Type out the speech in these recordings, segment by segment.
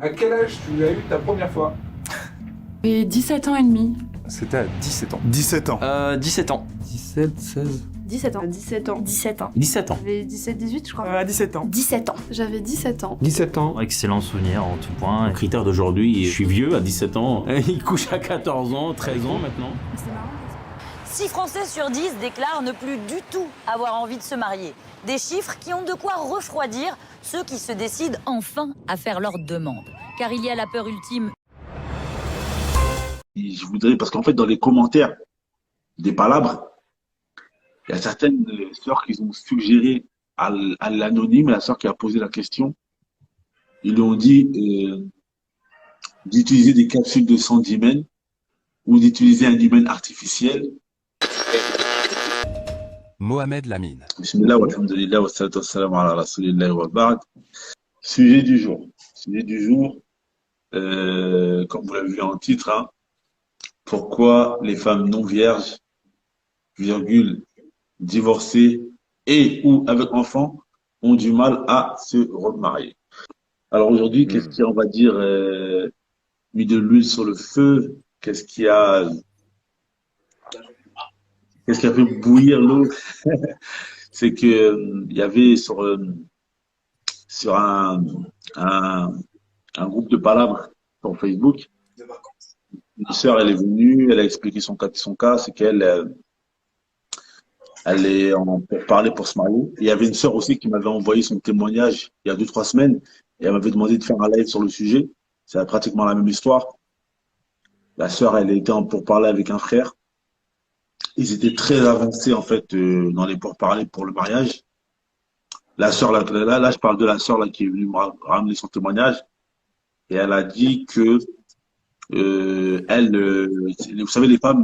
À quel âge tu as eu ta première fois? J'ai 17 ans et demi. C'était à 17 ans. 17 ans. 17 ans. 17, 16. 17 ans. 17 ans. 17 ans. 17 ans. J'avais 17-18, je crois. À 17 ans. 17 ans. J'avais 17 ans. 17 ans. Excellent souvenir en tout point. Critère d'aujourd'hui, je suis vieux à 17 ans. Il couche à 14 ans, 13 ans maintenant. C'est marrant. 6 Français sur 10 déclarent ne plus du tout avoir envie de se marier. Des chiffres qui ont de quoi refroidir ceux qui se décident enfin à faire leur demande. Car il y a la peur ultime. Je voudrais, parce qu'en fait, dans les commentaires des palabres, il y a certaines sœurs qui ont suggéré à l'anonyme, la sœur qui a posé la question, ils lui ont dit d'utiliser des capsules de sang d'hymen ou d'utiliser un hymen artificiel. Mohamed Lamine. Bismillah, walhamdulillah, wa salatu wassalamu ala rasulillah wa ba'd. Sujet du jour. Sujet du jour, comme vous l'avez vu en titre, hein, pourquoi les femmes non vierges, virgule, divorcées et ou avec enfants ont du mal à se remarier. Alors aujourd'hui, qu'est-ce qui a, on va dire, mis de l'huile sur le feu? Qu'est-ce qui a fait bouillir l'eau? C'est que il y avait sur un groupe de palabres sur Facebook, une sœur, elle est venue, elle a expliqué son cas, c'est qu'elle elle est pour parler pour se marier. Et il y avait une sœur aussi qui m'avait envoyé son témoignage il y a 2-3 semaines et elle m'avait demandé de faire un live sur le sujet. C'est pratiquement la même histoire. La sœur, elle était en pourparlers avec un frère. Ils étaient très avancés en fait dans les pourparlers pour le mariage. La sœur, là, je parle de la sœur là qui est venue me ramener son témoignage et elle a dit que vous savez, les femmes,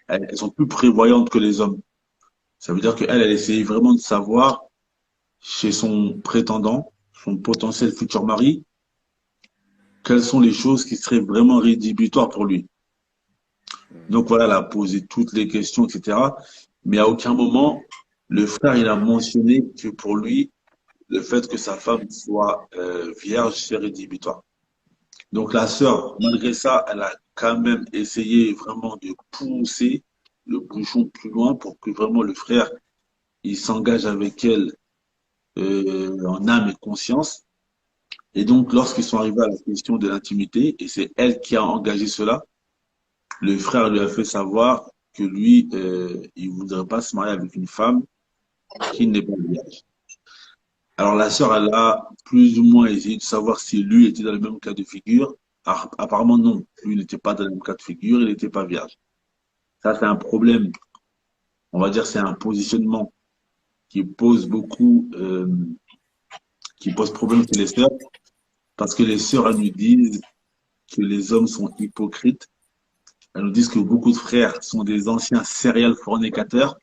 elles sont plus prévoyantes que les hommes. Ça veut dire qu'elle, elle essayait vraiment de savoir chez son prétendant, son potentiel futur mari, quelles sont les choses qui seraient vraiment rédhibitoires pour lui. Donc voilà, elle a posé toutes les questions, etc. Mais à aucun moment, le frère, il a mentionné que pour lui, le fait que sa femme soit vierge, c'est rédhibitoire. Donc la sœur, malgré ça, elle a quand même essayé vraiment de pousser le bouchon plus loin pour que vraiment le frère, il s'engage avec elle en âme et conscience. Et donc, lorsqu'ils sont arrivés à la question de l'intimité, et c'est elle qui a engagé cela, le frère lui a fait savoir que lui, il voudrait pas se marier avec une femme qui n'est pas vierge. Alors la sœur, elle a plus ou moins essayé de savoir si lui était dans le même cas de figure. Apparemment non, lui n'était pas dans le même cas de figure, il n'était pas vierge. Ça c'est un problème, on va dire c'est un positionnement qui pose beaucoup, qui pose problème chez les sœurs, parce que les sœurs elles nous disent que les hommes sont hypocrites. Elles nous disent que beaucoup de frères sont des anciens serial fornicateurs.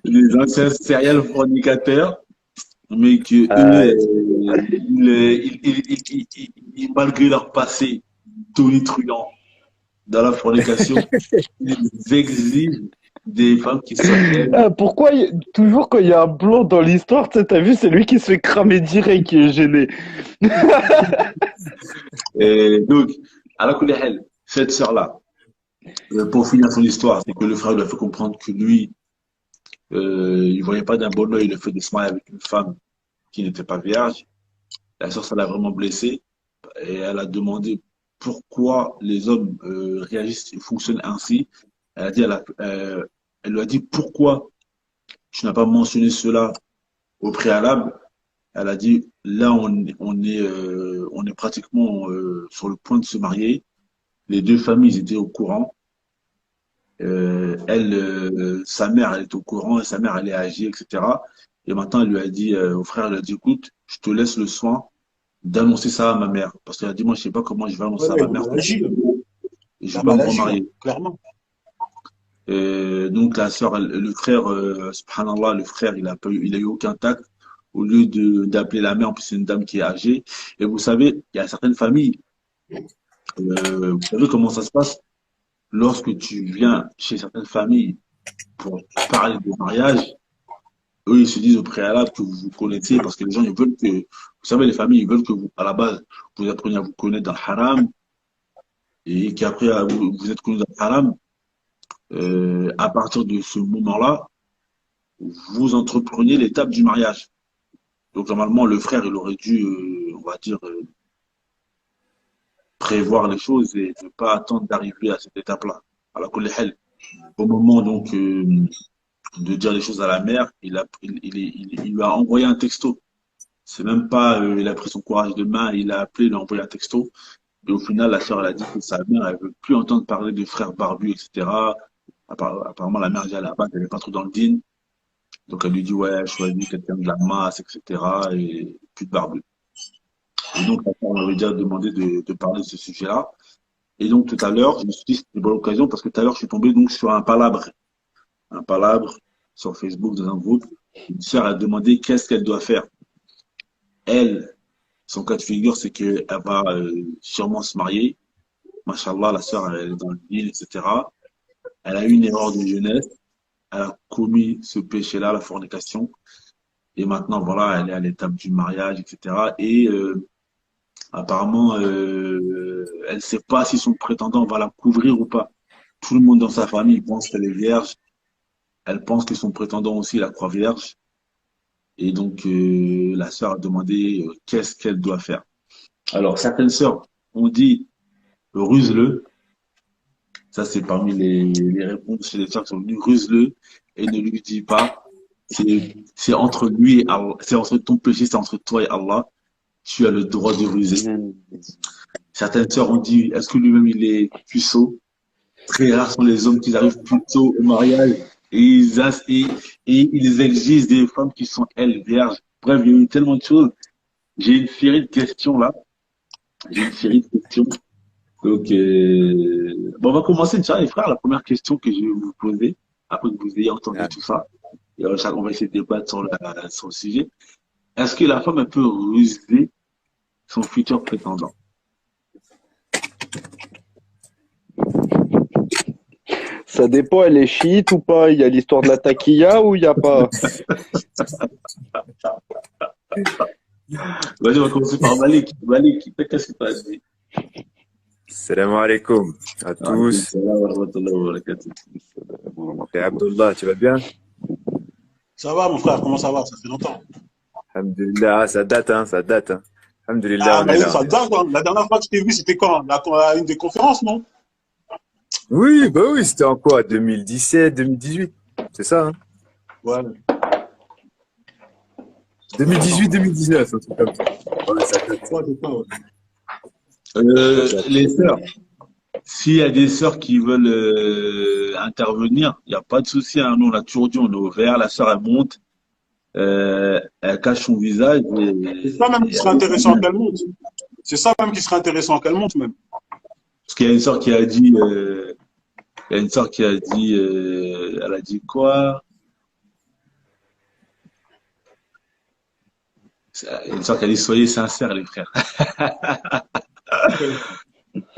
Les anciens serial fornicateurs, mais que malgré leur passé tonitruant dans la fornication, ils exigent des femmes qui sont... Pourquoi toujours quand il y a un blanc dans l'histoire, tu sais, t'as vu, c'est lui qui se fait cramer direct qui est gêné. Et donc, à la couleur, cette sœur-là, pour finir son histoire, c'est que le frère lui a fait comprendre que lui, il voyait pas d'un bon œil le fait de se marier avec une femme qui n'était pas vierge. La sœur, ça l'a vraiment blessée et elle a demandé pourquoi les hommes réagissent et fonctionnent ainsi. Elle a dit, elle lui a dit pourquoi tu n'as pas mentionné cela au préalable. Elle a dit là on est pratiquement sur le point de se marier. Les deux familles étaient au courant. Sa mère, elle est au courant et sa mère, elle est âgée, etc. Et maintenant, elle lui a dit, au frère, elle a dit, écoute, je te laisse le soin d'annoncer ça à ma mère. Parce qu'elle a dit, moi, je sais pas comment je vais annoncer ça à ma mère. Et je vais pas me remarier. Clairement. Donc, la sœur, le frère, subhanallah, le frère, il a eu aucun tact. Au lieu d'appeler la mère, en plus, c'est une dame qui est âgée. Et vous savez, il y a certaines familles, vous savez comment ça se passe? Lorsque tu viens chez certaines familles pour parler de mariage, eux, ils se disent au préalable que vous vous connaissez parce que les gens, ils veulent que, vous savez, les familles, ils veulent que vous, à la base, vous appreniez à vous connaître dans le haram et qu'après, vous êtes connus dans le haram. À partir de ce moment-là, vous entrepreniez l'étape du mariage. Donc, normalement, le frère, il aurait dû, on va dire, prévoir les choses et ne pas attendre d'arriver à cette étape-là. Alors que au moment donc de dire les choses à la mère, il lui a envoyé un texto. C'est même pas, il a pris son courage de main, il a appelé, il a envoyé un texto. Et au final, la sœur, elle a dit que sa mère, elle veut plus entendre parler de frère barbu, etc. Apparemment, la mère, déjà là-bas, elle n'est pas trop dans le din. Donc, elle lui dit, ouais, choisis quelqu'un de la masse, etc. Et plus de barbu. Et donc, la sœur m'avait déjà demandé de parler de ce sujet-là. Et donc, tout à l'heure, je me suis dit, c'était une bonne occasion parce que tout à l'heure, je suis tombé donc sur un palabre. Un palabre sur Facebook dans un groupe. Une sœur a demandé qu'est-ce qu'elle doit faire. Elle, son cas de figure, c'est qu'elle va sûrement se marier. Machallah, la sœur, elle est dans le ville, etc. Elle a eu une erreur de jeunesse. Elle a commis ce péché-là, la fornication. Et maintenant, voilà, elle est à l'étape du mariage, etc. Et apparemment, elle ne sait pas si son prétendant va la couvrir ou pas. Tout le monde dans sa famille pense qu'elle est vierge. Elle pense que son prétendant aussi la croit vierge. Et donc, la sœur a demandé qu'est-ce qu'elle doit faire. Alors, certaines sœurs ont dit ruse-le. Ça, c'est parmi les réponses chez les sœurs qui sont venues. Ruse-le et ne lui dis pas. C'est entre lui et Allah. C'est entre ton péché, c'est entre toi et Allah. Tu as le droit de ruser. Certaines sœurs ont dit, est-ce que lui-même il est puceau? Très rares sont les hommes qui arrivent plus tôt au mariage et ils exigent des femmes qui sont elles vierges. Bref, il y a eu tellement de choses. J'ai une série de questions là. Donc, bon, on va commencer, les frères. La première question que je vais vous poser, après que vous ayez entendu tout ça, et on va essayer de débattre sur le sujet. Est-ce que la femme, elle peut ruser son futur prétendant? Ça dépend, elle est chiite ou pas? Il y a l'histoire de la taquilla ou il n'y a pas? Vas-y, on va commencer par Malik. Malik, qu'est-ce que tu as dit? Salam alaikum à tous. Et Abdullah, tu vas bien? Ça va, mon frère, comment ça va? Ça fait longtemps. Alhamdulillah, ça date, hein. Alhamdulillah, on est là. Ça date, hein. La dernière fois que je t'ai vu, c'était quand? Une des conférences, non? Oui, bah oui, c'était en quoi? 2017, 2018, c'est ça, hein? Ouais. 2018, 2019, un truc comme ça. Ouais, ça date. Ouais, c'est ça, ouais. Les sœurs, s'il y a des sœurs qui veulent intervenir, il n'y a pas de souci, hein. Nous, on a toujours dit, on est ouvert. La sœur, elle monte, elle cache son visage. C'est ça même qui serait intéressant qu'elle monte. C'est ça même qui serait intéressant qu'elle monte, même. Parce qu'il y a une sœur qui a dit, elle a dit quoi? Il y a une sœur qui a dit, soyez sincères, les frères.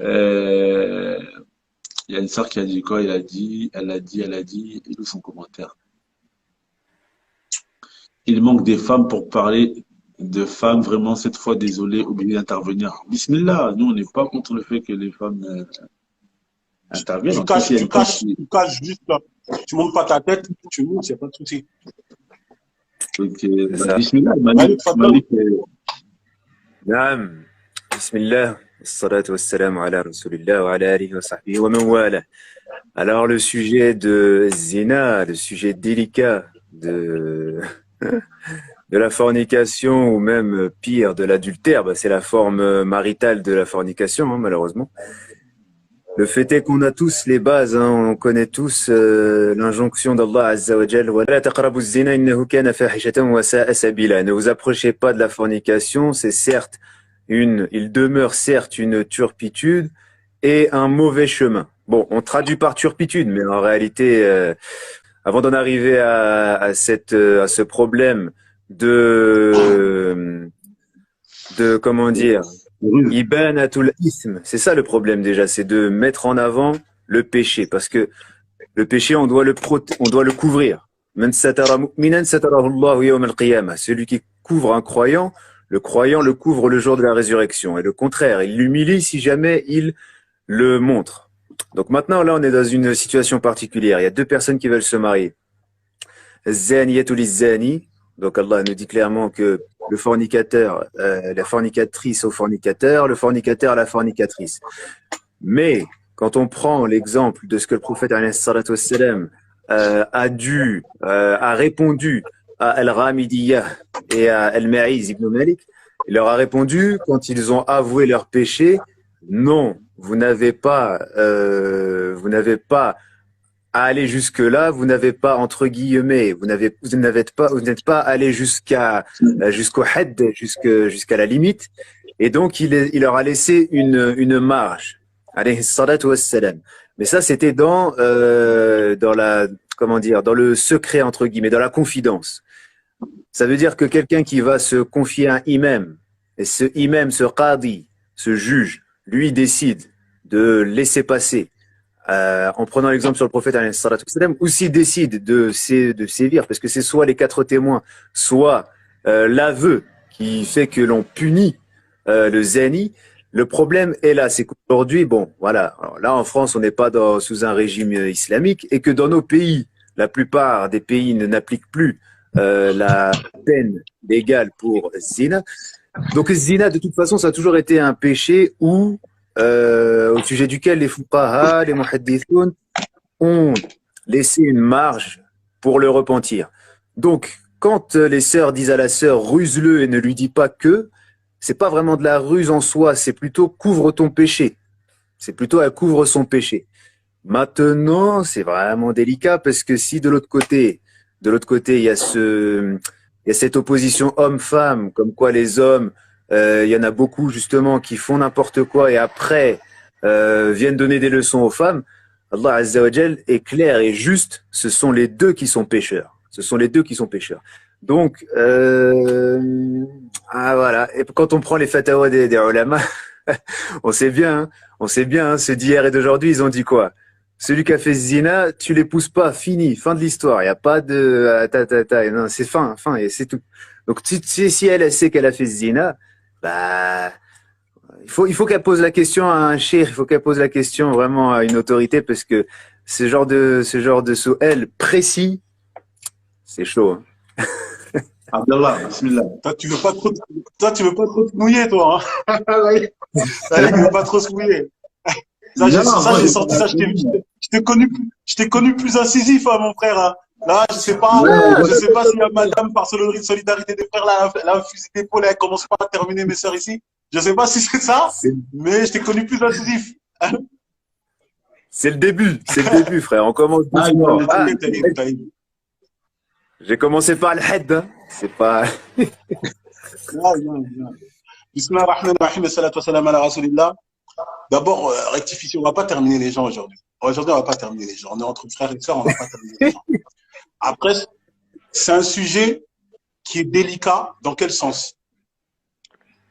Il y a une sœur qui a dit quoi? Elle a dit, et où son commentaire? Il manque des femmes pour parler de femmes, vraiment, cette fois, désolé, obligé d'intervenir. Bismillah, nous, on n'est pas contre le fait que les femmes interviennent. Tu caches juste là. Tu montes pas ta tête, tu montes, il n'y a pas de souci. Donc, bismillah, Malik. Naam. Bismillah. As-salatu was-salamu ala rasulillah wa ala alihi wa sahbihi wa man wala. Alors, le sujet de zina, le sujet délicat de la fornication ou même pire de l'adultère, bah, c'est la forme maritale de la fornication, hein, malheureusement. Le fait est qu'on a tous les bases, hein, on connaît tous l'injonction d'Allah Azza wa Jal. وَلَا تَقْرَبُوا الزِّنَا إِنَّهُ كَانَ فَاحِشَةً وَسَاءَ سَبِيلًا. Ne vous approchez pas de la fornication, c'est certes il demeure certes une turpitude et un mauvais chemin. Bon, on traduit par turpitude, mais en réalité, avant d'en arriver à ce problème de comment dire, ibanatul ism, c'est ça le problème déjà, c'est de mettre en avant le péché, parce que le péché on doit le couvrir. Man satara mu'minan satarahu Allahu yawm al-qiyamah. Celui qui couvre un croyant le couvre le jour de la résurrection. Et le contraire, il l'humilie si jamais il le montre. Donc maintenant, là, on est dans une situation particulière. Il y a deux personnes qui veulent se marier. Zaniyatu lizzani. Donc Allah nous dit clairement que le fornicateur, la fornicatrice au fornicateur, le fornicateur à la fornicatrice. Mais quand on prend l'exemple de ce que le prophète alayhi salatu wassalam, a répondu à Al-Ramidiyah et à Al-Ma'iz ibn Malik, il leur a répondu quand ils ont avoué leur péché, non, vous n'avez pas à aller jusque là, vous n'avez pas entre guillemets, vous n'êtes pas allé jusqu'au hadd, jusqu'à la limite, et donc il leur a laissé une marge. Alayhi salatu wassalam. Mais ça, c'était dans le secret, entre guillemets, dans la confidence. Ça veut dire que quelqu'un qui va se confier à un imam, et ce imam, ce qadi, ce juge, lui décide de laisser passer, en prenant l'exemple sur le prophète, ou s'il décide de sévir, parce que c'est soit les 4 témoins, soit l'aveu qui fait que l'on punit le zani. Le problème est là, c'est qu'aujourd'hui, bon, voilà, alors là en France, on n'est pas sous un régime islamique, et que dans nos pays, la plupart des pays n'appliquent plus la peine légale pour zina. Donc zina, de toute façon, ça a toujours été un péché au sujet duquel les fuqaha, les muhaddithoun ont laissé une marge pour le repentir. Donc, quand les sœurs disent à la sœur, ruse-le et ne lui dis pas que, c'est pas vraiment de la ruse en soi, c'est plutôt couvre ton péché. C'est plutôt elle couvre son péché. Maintenant, c'est vraiment délicat parce que si de l'autre côté, il y a cette opposition homme-femme, comme quoi les hommes, il y en a beaucoup justement qui font n'importe quoi et après viennent donner des leçons aux femmes. Allah Azza wa Jal est clair et juste, ce sont les deux qui sont pécheurs. Ce sont les deux qui sont pécheurs. Donc, voilà. Et quand on prend les fatawas des ulama, on sait bien, ceux d'hier et d'aujourd'hui, ils ont dit quoi? Celui qui a fait zina, tu l'épouses pas, fini, fin de l'histoire. Il n'y a pas de non, c'est fin, et c'est tout. Donc, si elle sait qu'elle a fait zina, bah, il faut qu'elle pose la question à un cheikh, il faut qu'elle pose la question vraiment à une autorité parce que ce genre de sou'el précis, c'est chaud. Hein. Abdallah, bismillah. Toi, tu veux pas trop te mouiller, toi. Hein. Tu veux pas trop se mouiller. Ça, j'ai senti ça. Je t'ai connu plus incisif, hein, mon frère. Hein. Là, je sais pas s'il y a madame par solidarité des frères, là, un fusil d'épaule, elle commence pas à terminer mes sœurs ici. Je sais pas si c'est ça, mais je t'ai connu plus incisif. C'est le début, frère. On commence doucement. J'ai commencé par le head, hein. C'est pas. Bismillahirrahmanirrahim, salatu wassalam ala rasulillah. D'abord, rectification, on va pas terminer les gens aujourd'hui. Aujourd'hui, on va pas terminer les gens. On est entre frères et sœurs, on va pas terminer les gens. Après, c'est un sujet qui est délicat. Dans quel sens?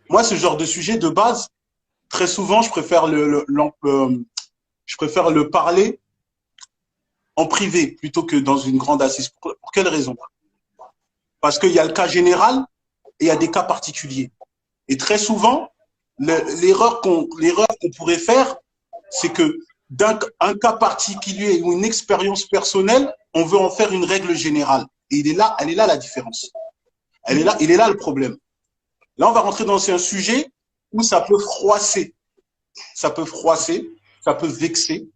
Moi, ce genre de sujet, de base, très souvent, je préfère le parler en privé plutôt que dans une grande assise. Pour quelle raison? Parce qu'il y a le cas général et il y a des cas particuliers. Et très souvent, l'erreur qu'on pourrait faire, c'est que d'un cas particulier ou une expérience personnelle, on veut en faire une règle générale. Et elle est là la différence. Il est là le problème. Là, on va rentrer dans un sujet où ça peut froisser. Ça peut froisser, ça peut vexer,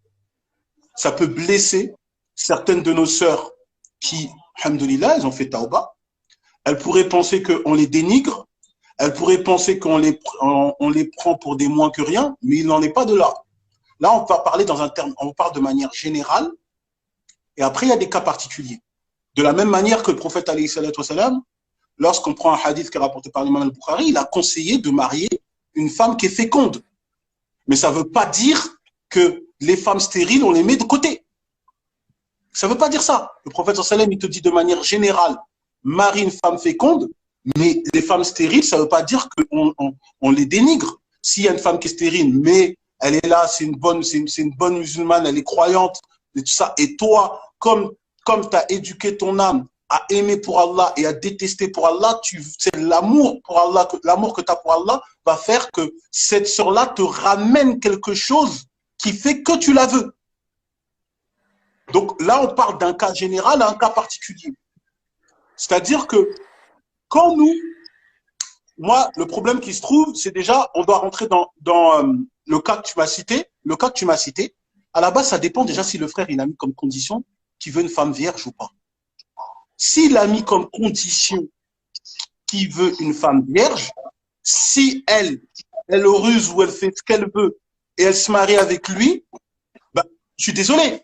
ça peut blesser certaines de nos sœurs qui, alhamdoulilah, elles ont fait tauba. Elles pourraient penser qu'on les dénigre. Elles pourraient penser qu'on les prend pour des moins que rien, mais il n'en est pas de là. Là, on va parler on parle de manière générale, et après, il y a des cas particuliers. De la même manière que le prophète, alayhi salatu wassalam, lorsqu'on prend un hadith qui est rapporté par l'imam al-Bukhari, il a conseillé de marier une femme qui est féconde. Mais ça ne veut pas dire que les femmes stériles, on les met de côté. Ça ne veut pas dire ça. Le prophète, il te dit de manière générale, marie une femme féconde, mais les femmes stériles, ça ne veut pas dire qu'on les dénigre. S'il y a une femme qui est stérile, mais elle est là, c'est une bonne musulmane, elle est croyante, et tout ça. Et toi, comme comme tu as éduqué ton âme à aimer pour Allah et à détester pour Allah, c'est l'amour pour Allah, l'amour que tu as pour Allah va faire que cette sœur-là te ramène quelque chose qui fait que tu la veux. Donc là, on parle d'un cas général à un cas particulier. C'est-à-dire que quand nous, moi, le problème qui se trouve, c'est déjà, on doit rentrer dans le cas que tu m'as cité. Le cas que tu m'as cité, à la base, ça dépend déjà si le frère, il a mis comme condition qu'il veut une femme vierge ou pas. S'il a mis comme condition qu'il veut une femme vierge, si elle ruse ou elle fait ce qu'elle veut et elle se marie avec lui, ben, je suis désolé,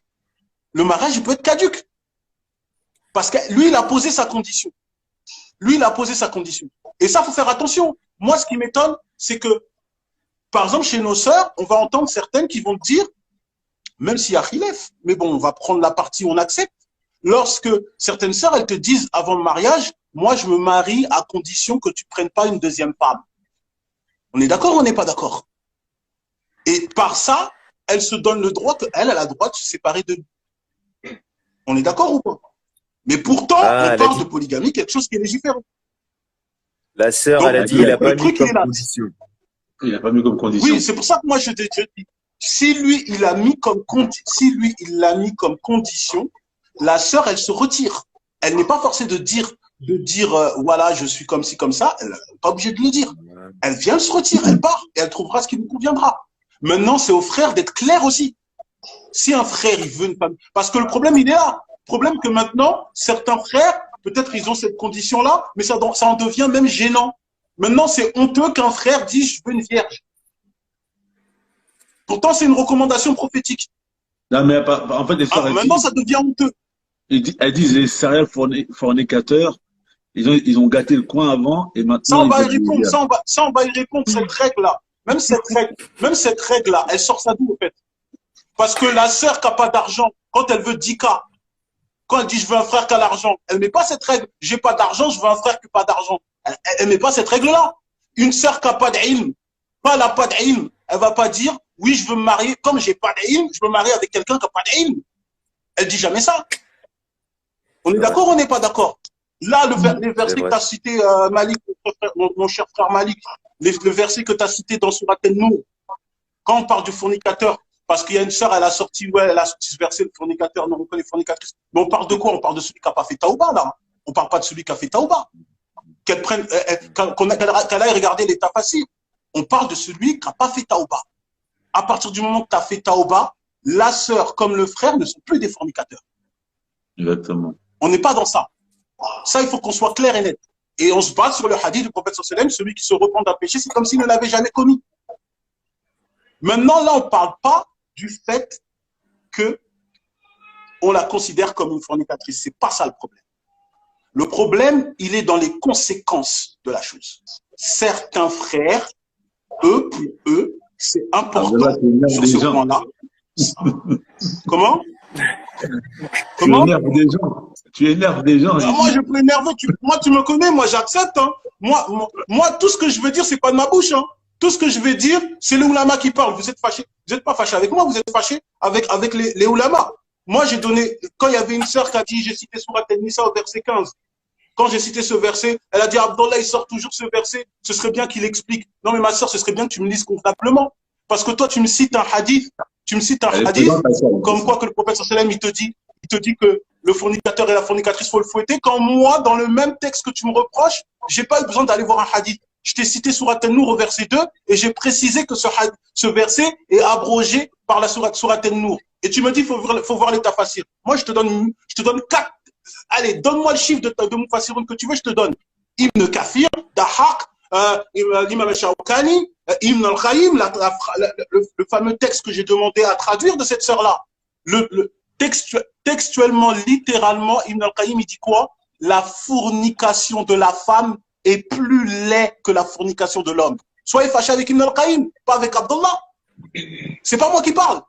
le mariage il peut être caduc. Parce que lui, il a posé sa condition. Lui, il a posé sa condition. Et ça, il faut faire attention. Moi, ce qui m'étonne, c'est que, par exemple, chez nos sœurs, on va entendre certaines qui vont dire, même s'il y a khilaf, mais bon, on va prendre la partie où on accepte. Lorsque certaines sœurs, elles te disent avant le mariage, moi, je me marie à condition que tu ne prennes pas une deuxième femme. On est d'accord ou on n'est pas d'accord? Et par ça, elle se donne le droit qu'elle a le droit de se séparer de lui. On est d'accord ou pas? Mais pourtant, on parle de polygamie, quelque chose qui est légiféré. La sœur, donc, elle a dit, il n'a pas mis comme condition. Il n'a pas mis comme condition. Oui, c'est pour ça que moi, je te dis, si lui, il l'a mis comme condition, la sœur, elle se retire. Elle n'est pas forcée de dire voilà, je suis comme ci, comme ça. Elle n'est pas obligée de le dire. Elle vient, elle se retire, elle part et elle trouvera ce qui lui conviendra. Maintenant, c'est au frère d'être clair aussi. Si un frère, il veut une femme, parce que le problème, il est là. Le problème que maintenant, certains frères, peut-être ils ont cette condition-là, mais ça en devient même gênant. Maintenant, c'est honteux qu'un frère dise je veux une vierge. Pourtant, c'est une recommandation prophétique. Non, mais en fait, les frères, maintenant, ça devient honteux. Elles disent les serial fornicateurs, ils ont gâté le coin avant et maintenant. Ça, on va y répondre. Ça, on va y répondre. Cette règle-là, même cette règle-là, elle sort ça d'où, en fait? Parce que la sœur qui n'a pas d'argent, quand elle veut 10K, quand elle dit je veux un frère qui a l'argent, elle ne met pas cette règle. J'ai pas d'argent, je veux un frère qui n'a pas d'argent. Elle ne met pas cette règle-là. Une sœur qui n'a pas d'ilm, elle n'a pas d'ilm, elle va pas dire oui, je veux me marier, comme j'ai pas d'ilm, je veux me marier avec quelqu'un qui n'a pas d'ilm. Elle dit jamais ça. On est d'accord ou on n'est pas d'accord? Là, les versets que tu as cités, Malik, mon cher frère Malik, le verset que tu as cité dans Surat An-Nur, quand on parle du fornicateur, parce qu'il y a une sœur, elle a sorti ce verset, le fornicateur, non, on connaît les fornicatrices. Mais on parle de quoi? On parle de celui qui n'a pas fait Taouba, là. On ne parle pas de celui qui a fait Taouba. Qu'elle aille regarder l'état facile. On parle de celui qui n'a pas fait Taouba. À partir du moment que tu as fait Taouba, la sœur comme le frère ne sont plus des fornicateurs. Exactement. On n'est pas dans ça. Ça, il faut qu'on soit clair et net. Et on se base sur le hadith du prophète sallallahu alayhi wa sallam, celui qui se repent d'un péché, c'est comme s'il ne l'avait jamais commis. Maintenant, là, on ne parle pas du fait que on la considère comme une fornicatrice. C'est pas ça le problème. Le problème, il est dans les conséquences de la chose. Certains frères, pour eux, c'est important sur ce point-là. Comment? Tu énerves des gens. Moi, je peux énerver. Moi, tu me connais, moi, j'accepte. Hein. Moi, tout ce que je veux dire, c'est pas de ma bouche. Hein. Tout ce que je vais dire, c'est les oulama qui parlent. Vous êtes fâchés. Vous n'êtes pas fâchés avec moi, vous êtes fâchés avec les oulama. Moi, j'ai donné, quand il y avait une sœur qui a dit, j'ai cité Surat An-Nisa au verset 15. Quand j'ai cité ce verset, elle a dit, Abdallah, il sort toujours ce verset. Ce serait bien qu'il explique. Non, mais ma sœur, ce serait bien que tu me lises convenablement. Parce que toi, tu me cites un hadith. Comme quoi que le prophète sallam, il te dit que le fornicateur et la fornicatrice, faut le fouetter. Quand moi, dans le même texte que tu me reproches, j'ai pas eu besoin d'aller voir un hadith. Je t'ai cité Surat An-Nur au verset 2 et j'ai précisé que ce verset est abrogé par la Surat An-Nur. Et tu me dis, faut voir l'état facile. Moi, je te donne 4. Allez, donne-moi le chiffre de mon faciroun que tu veux, je te donne. Ibn Kathir, Dahaq, l'imam al-Shawkani, Ibn al-Khaïm, le fameux texte que j'ai demandé à traduire de cette sœur-là. Textuellement, littéralement, Ibn al-Khaïm, il dit quoi? La fornication de la femme est plus laid que la fornication de l'homme. Soyez fâchés avec Ibn al-Khaïm, pas avec Abdullah. C'est pas moi qui parle.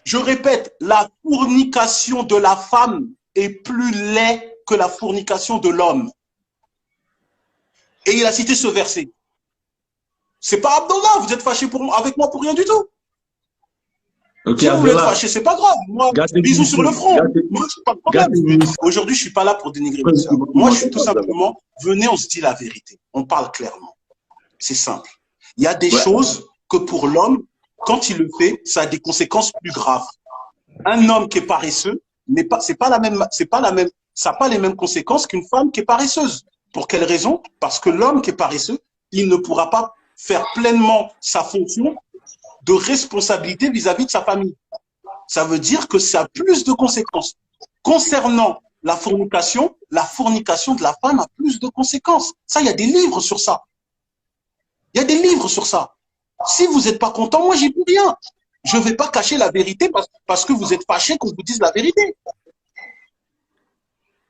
Je répète, la fornication de la femme est plus laid que la fornication de l'homme. Et il a cité ce verset. C'est pas Abdullah, vous êtes fâchés avec moi pour rien du tout. Ok, Si vous voulez être Abdallah, fâché, c'est pas grave. Moi, garde tes bisous sur le munitions. front. Garde tes Moi, c'est pas de garde tes problème. munitions. Aujourd'hui, je suis pas là pour dénigrer mes sœurs. Moi, je suis tout simplement, venez, on se dit la vérité. On parle clairement. C'est simple. Il y a des Ouais. choses que pour l'homme, quand il le fait, ça a des conséquences plus graves. Un homme qui est paresseux, c'est pas la même, ça n'a pas les mêmes conséquences qu'une femme qui est paresseuse. Pour quelle raison? Parce que l'homme qui est paresseux, il ne pourra pas faire pleinement sa fonction de responsabilité vis-à-vis de sa famille. Ça veut dire que ça a plus de conséquences. Concernant la fornication de la femme a plus de conséquences. Ça, il y a des livres sur ça. Il y a des livres sur ça. Si vous n'êtes pas content, moi, j'y peux rien. Je ne vais pas cacher la vérité parce que vous êtes fâché qu'on vous dise la vérité.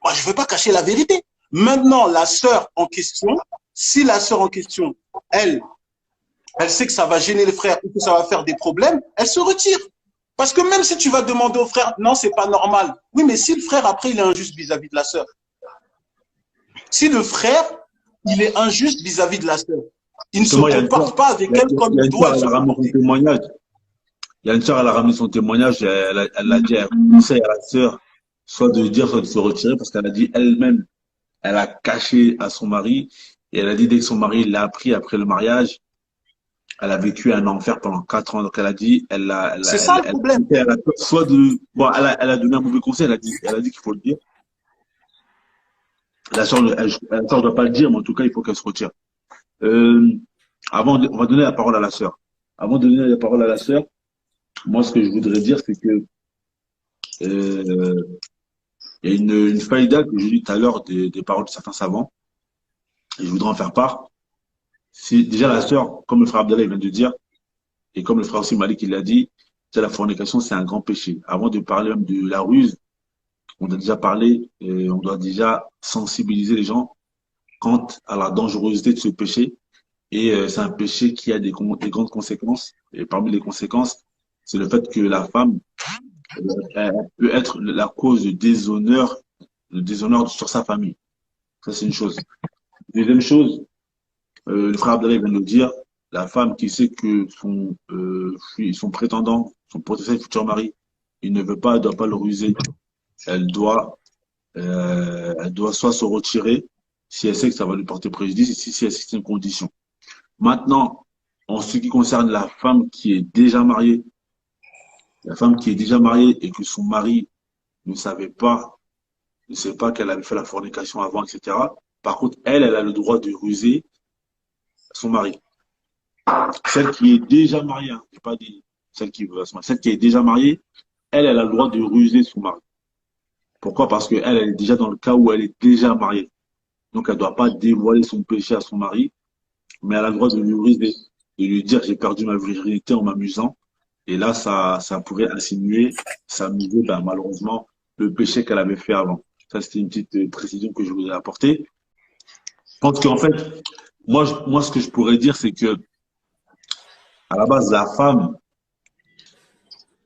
Moi, je ne vais pas cacher la vérité. Maintenant, la sœur en question, si la sœur en question, elle sait que ça va gêner le frère ou que ça va faire des problèmes, elle se retire. Parce que même si tu vas demander au frère, non, c'est pas normal. Oui, mais si le frère, après, il est injuste vis-à-vis de la sœur. Si le frère, il est injuste vis-à-vis de la sœur, il ne se comporte pas avec elle comme il doit se comporter. Il y a une sœur, elle a ramené son témoignage, elle a dit, elle conseille à la sœur, soit de dire, soit de se retirer, parce qu'elle a dit elle-même, elle a caché à son mari, et elle a dit dès que son mari l'a appris après le mariage, elle a vécu un enfer pendant 4 ans. Donc elle a dit, c'est ça le problème. Elle a soit de, bon, elle a donné un mauvais conseil, elle a dit qu'il faut le dire. La sœur ne doit pas le dire, mais en tout cas, il faut qu'elle se retire. On va donner la parole à la sœur. Avant de donner la parole à la sœur, moi, ce que je voudrais dire, c'est que il y a une faïda que j'ai lue tout à l'heure des paroles de certains savants, et je voudrais en faire part. C'est déjà la sœur, comme le frère Abdallah vient de dire, et comme le frère aussi Malik il l'a dit, la fornication, c'est un grand péché. Avant de parler même de la ruse, on doit déjà parler, on doit déjà sensibiliser les gens quant à la dangerosité de ce péché. Et c'est un péché qui a des grandes conséquences. Et parmi les conséquences, c'est le fait que la femme elle peut être la cause de déshonneur sur sa famille. Ça, c'est une chose. Deuxième chose, le frère Abdallah vient de le dire, la femme qui sait que son prétendant, son potentiel futur mari, il ne veut pas, elle doit pas le ruser. Elle doit soit se retirer si elle sait que ça va lui porter préjudice et si elle sait que c'est une condition. Maintenant, en ce qui concerne la femme qui est déjà mariée, et que son mari ne sait pas qu'elle avait fait la fornication avant, etc. Par contre, elle a le droit de ruser son mari. Celle qui est déjà mariée, hein, j'ai pas dit celle qui veut se marier, celle qui est déjà mariée, elle a le droit de ruser son mari. Pourquoi? Parce qu'elle est déjà dans le cas où elle est déjà mariée. Donc, elle ne doit pas dévoiler son péché à son mari, mais elle a le droit de lui ruser, de lui dire j'ai perdu ma virginité en m'amusant. Et là, ça pourrait insinuer, s'amuser, malheureusement, le péché qu'elle avait fait avant. Ça, c'était une petite précision que je voulais apporter. Je pense qu'en fait, moi, ce que je pourrais dire, c'est que, à la base, la femme,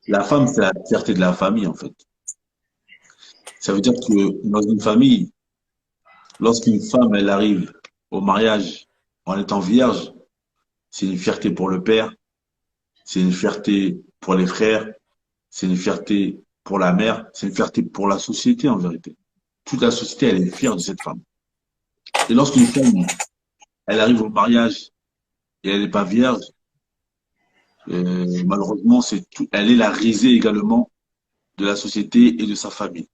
c'est la fierté de la famille, en fait. Ça veut dire que dans une famille, lorsqu'une femme, elle arrive au mariage en étant vierge, c'est une fierté pour le père, c'est une fierté pour les frères, c'est une fierté pour la mère, c'est une fierté pour la société, en vérité. Toute la société, elle est fière de cette femme. Et lorsqu'une femme, elle arrive au mariage et elle n'est pas vierge, malheureusement, elle est la risée également de la société et de sa famille.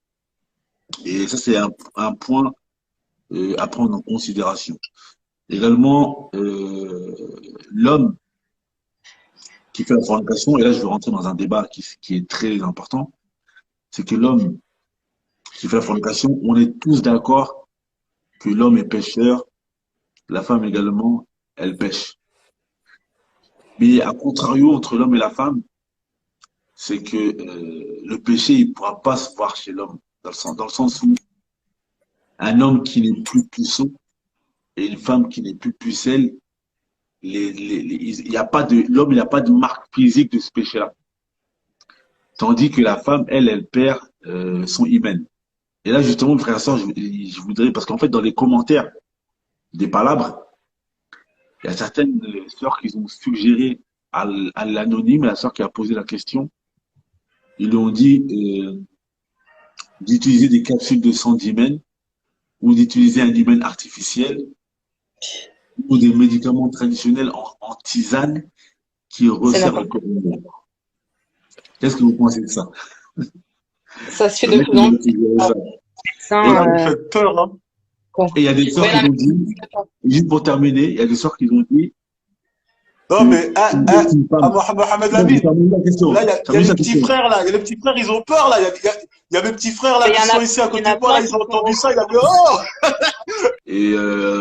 Et ça, c'est un point à prendre en considération. Également, l'homme qui fait la fornication, et là, je vais rentrer dans un débat qui est très important, c'est que l'homme qui fait la fornication, on est tous d'accord que l'homme est pécheur, la femme également, elle pêche. Mais à contrario, entre l'homme et la femme, c'est que le péché, il ne pourra pas se voir chez l'homme, dans le sens où un homme qui n'est plus puissant et une femme qui n'est plus pucelle, l'homme, il n'y a pas de marque physique de ce péché-là. Tandis que la femme, elle perd son hymen. Et là, justement, frère et sœur, je voudrais, parce qu'en fait, dans les commentaires des palabres, il y a certaines sœurs qui ont suggéré à l'anonyme, la sœur qui a posé la question, ils lui ont dit d'utiliser des capsules de sang d'hymen ou d'utiliser un hymen artificiel ou des médicaments traditionnels en tisane qui resserrent le corps humain. Qu'est-ce que vous pensez de ça? Ça se fait de plus en plus. Ça me fait peur, hein. Et il y a des sœurs qui ont dit, juste pour terminer, il y a des sœurs qui ont dit. Non, mais, Mohamed Lamine, là, il y a les petits frères, là, il y a les petits frères, ils ont peur, là, il y a mes petits frères, là, qui sont ici à côté de moi, là, ils ont entendu ça, ils ont dit, oh! Et,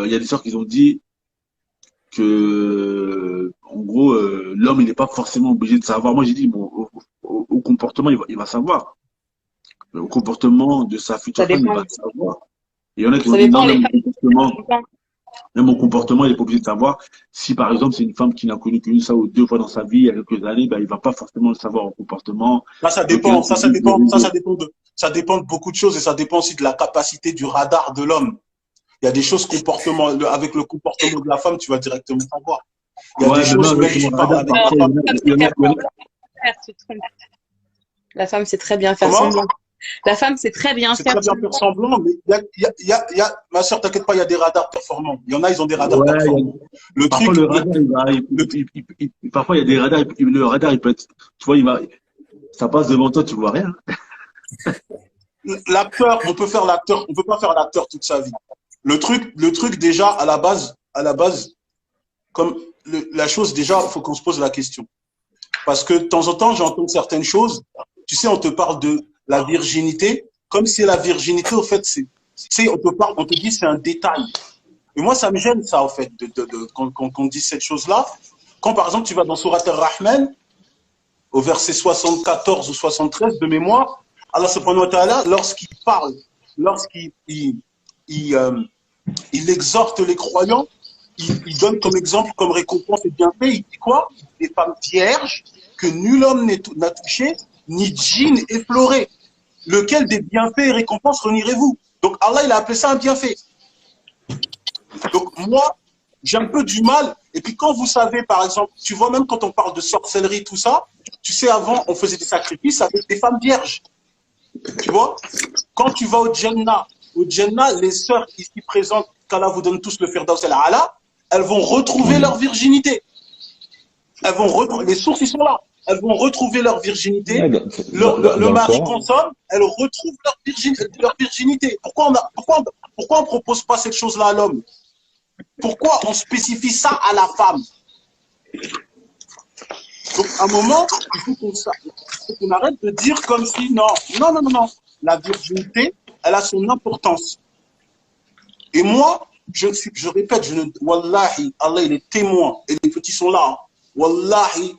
il y a des sœurs qui ont dit que, en gros, l'homme, il n'est pas forcément obligé de savoir. Moi, j'ai dit, bon, au comportement, il va savoir. Au comportement de sa future femme, il va savoir. Et il y en a qui ont dit, non, même au comportement, il n'est pas obligé de savoir. Si, par exemple, c'est une femme qui n'a connu qu'une fois ou deux fois dans sa vie, il y a quelques années, ben, il va pas forcément le savoir au comportement. Là, ça dépend, ça dépend de beaucoup de choses et ça dépend aussi de la capacité du radar de l'homme. Il y a des choses avec le comportement de la femme, tu vas directement savoir. Il y a des choses, même qui parlent avec la femme. La femme, c'est très bien faire semblant. La femme, c'est très bien faire semblant. C'est très bien faire semblant, mais ma soeur, t'inquiète pas, il y a des radars performants. Il y en a, ils ont des radars performants. Parfois, il y a des radars, le radar, il peut être, tu vois, ça passe devant toi, tu vois rien. L'acteur, on peut faire l'acteur, on peut pas faire l'acteur toute sa vie. Le truc déjà, à la base, comme la chose, déjà, il faut qu'on se pose la question. Parce que de temps en temps, j'entends certaines choses. Tu sais, on te parle de la virginité, comme si la virginité, au fait, on te dit c'est un détail. Et moi, ça me gêne, ça, au fait, qu'on dise cette chose-là. Quand, par exemple, tu vas dans Surat Ar-Rahman, au verset 74 ou 73 de mémoire, Allah subhanahu wa ta'ala, lorsqu'il parle, il exhorte les croyants, il donne comme exemple, comme récompense et bienfait, il dit quoi? Des femmes vierges que nul homme n'a touché, ni djinn effleuré. Lequel des bienfaits et récompenses renierez-vous? Donc Allah, il a appelé ça un bienfait. Donc moi, j'ai un peu du mal. Et puis quand vous savez, par exemple, tu vois, même quand on parle de sorcellerie, tout ça, tu sais, avant, on faisait des sacrifices avec des femmes vierges. Tu vois? Quand tu vas au Jannah, les sœurs ici présentes, qu'Allah vous donne tous le Firdaus al-A'la, elles vont retrouver leur virginité. Les sources, ils sont là. Elles vont retrouver leur virginité. Le mari consomme, elles retrouvent leur virginité. Pourquoi on propose pas cette chose-là à l'homme? Pourquoi on spécifie ça à la femme? Donc, à un moment, il faut qu'on arrête de dire comme si, non. La virginité, elle a son importance. Et moi, je répète, Wallahi, Allah, il est témoin. Et les petits sont là. Hein. Wallahi,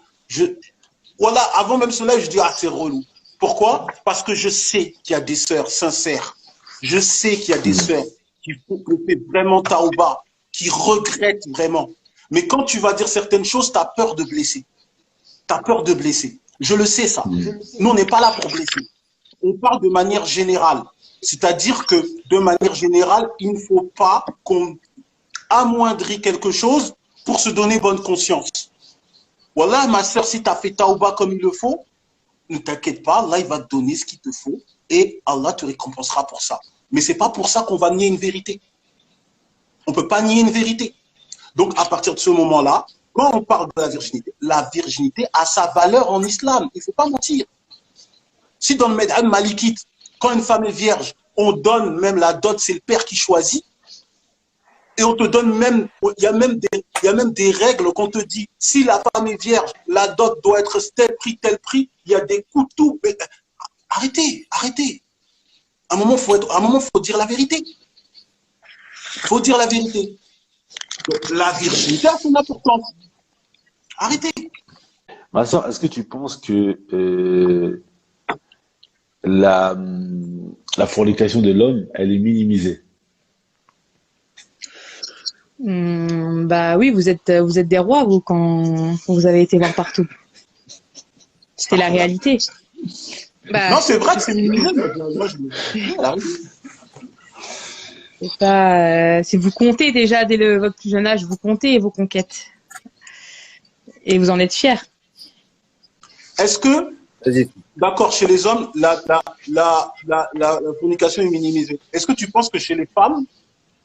voilà, avant même cela, je dis, ah, c'est relou. Pourquoi? Parce que je sais qu'il y a des sœurs sincères. Je sais qu'il y a des sœurs qui font vraiment taouba, qui regrettent vraiment. Mais quand tu vas dire certaines choses, tu as peur de blesser. Tu as peur de blesser. Je le sais, ça. Nous, on n'est pas là pour blesser. On parle de manière générale. C'est-à-dire que, de manière générale, il ne faut pas qu'on amoindrit quelque chose pour se donner bonne conscience. Voilà, ma soeur, si tu as fait taouba comme il le faut, ne t'inquiète pas, Allah, il va te donner ce qu'il te faut et Allah te récompensera pour ça. Mais ce n'est pas pour ça qu'on va nier une vérité. On ne peut pas nier une vérité. Donc, à partir de ce moment-là, quand on parle de la virginité a sa valeur en islam. Il ne faut pas mentir. Si dans le Med'an Malikite, quand une femme est vierge, on donne même la dot, c'est le père qui choisit. Et on te donne même, il y a même des règles qu'on te dit, si la femme est vierge, la dot doit être tel prix, il y a des coûts, tout. Mais, arrêtez. À un moment, faut dire la vérité. Il faut dire la vérité. Donc, la virginité a son importance. Arrêtez. Ma soeur, est-ce que tu penses que la fornication de l'homme, elle est minimisée? Bah oui, vous êtes des rois, vous, quand vous avez été voir partout. C'était la réalité. Bah, non, c'est vrai que c'est minimisé. C'est pas, si vous comptez déjà dès votre plus jeune âge, vous comptez vos conquêtes. Et vous en êtes fiers. Est-ce que Vas-y. D'accord, chez les hommes, la fornication est minimisée. Est-ce que tu penses que chez les femmes,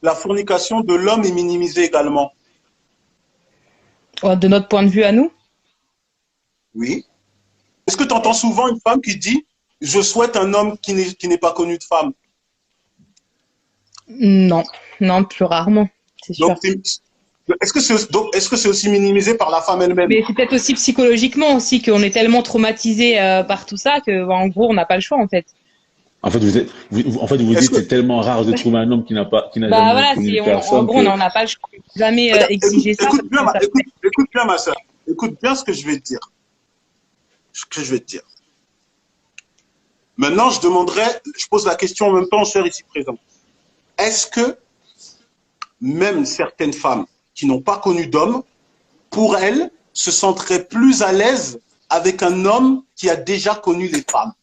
la fornication de l'homme est minimisée également? De notre point de vue à nous? Oui. Est-ce que tu entends souvent une femme qui dit « Je souhaite un homme qui n'est pas connu de femme » Non, non, plus rarement, c'est sûr. Donc, est-ce que c'est aussi minimisé par la femme elle-même? Mais c'est peut-être aussi psychologiquement aussi qu'on est tellement traumatisé par tout ça que, en gros, on n'a pas le choix en fait. En fait, vous dites que c'est tellement rare de trouver un homme qui n'a jamais voilà, connu personne. en gros, on n'a pas le choix. Jamais exiger ça. Écoute bien, ma soeur. Écoute bien ce que je vais te dire. Maintenant, je pose la question en même temps aux sœurs ici présentes. Est-ce que même certaines femmes qui n'ont pas connu d'homme, pour elles, se sentiraient plus à l'aise avec un homme qui a déjà connu les femmes?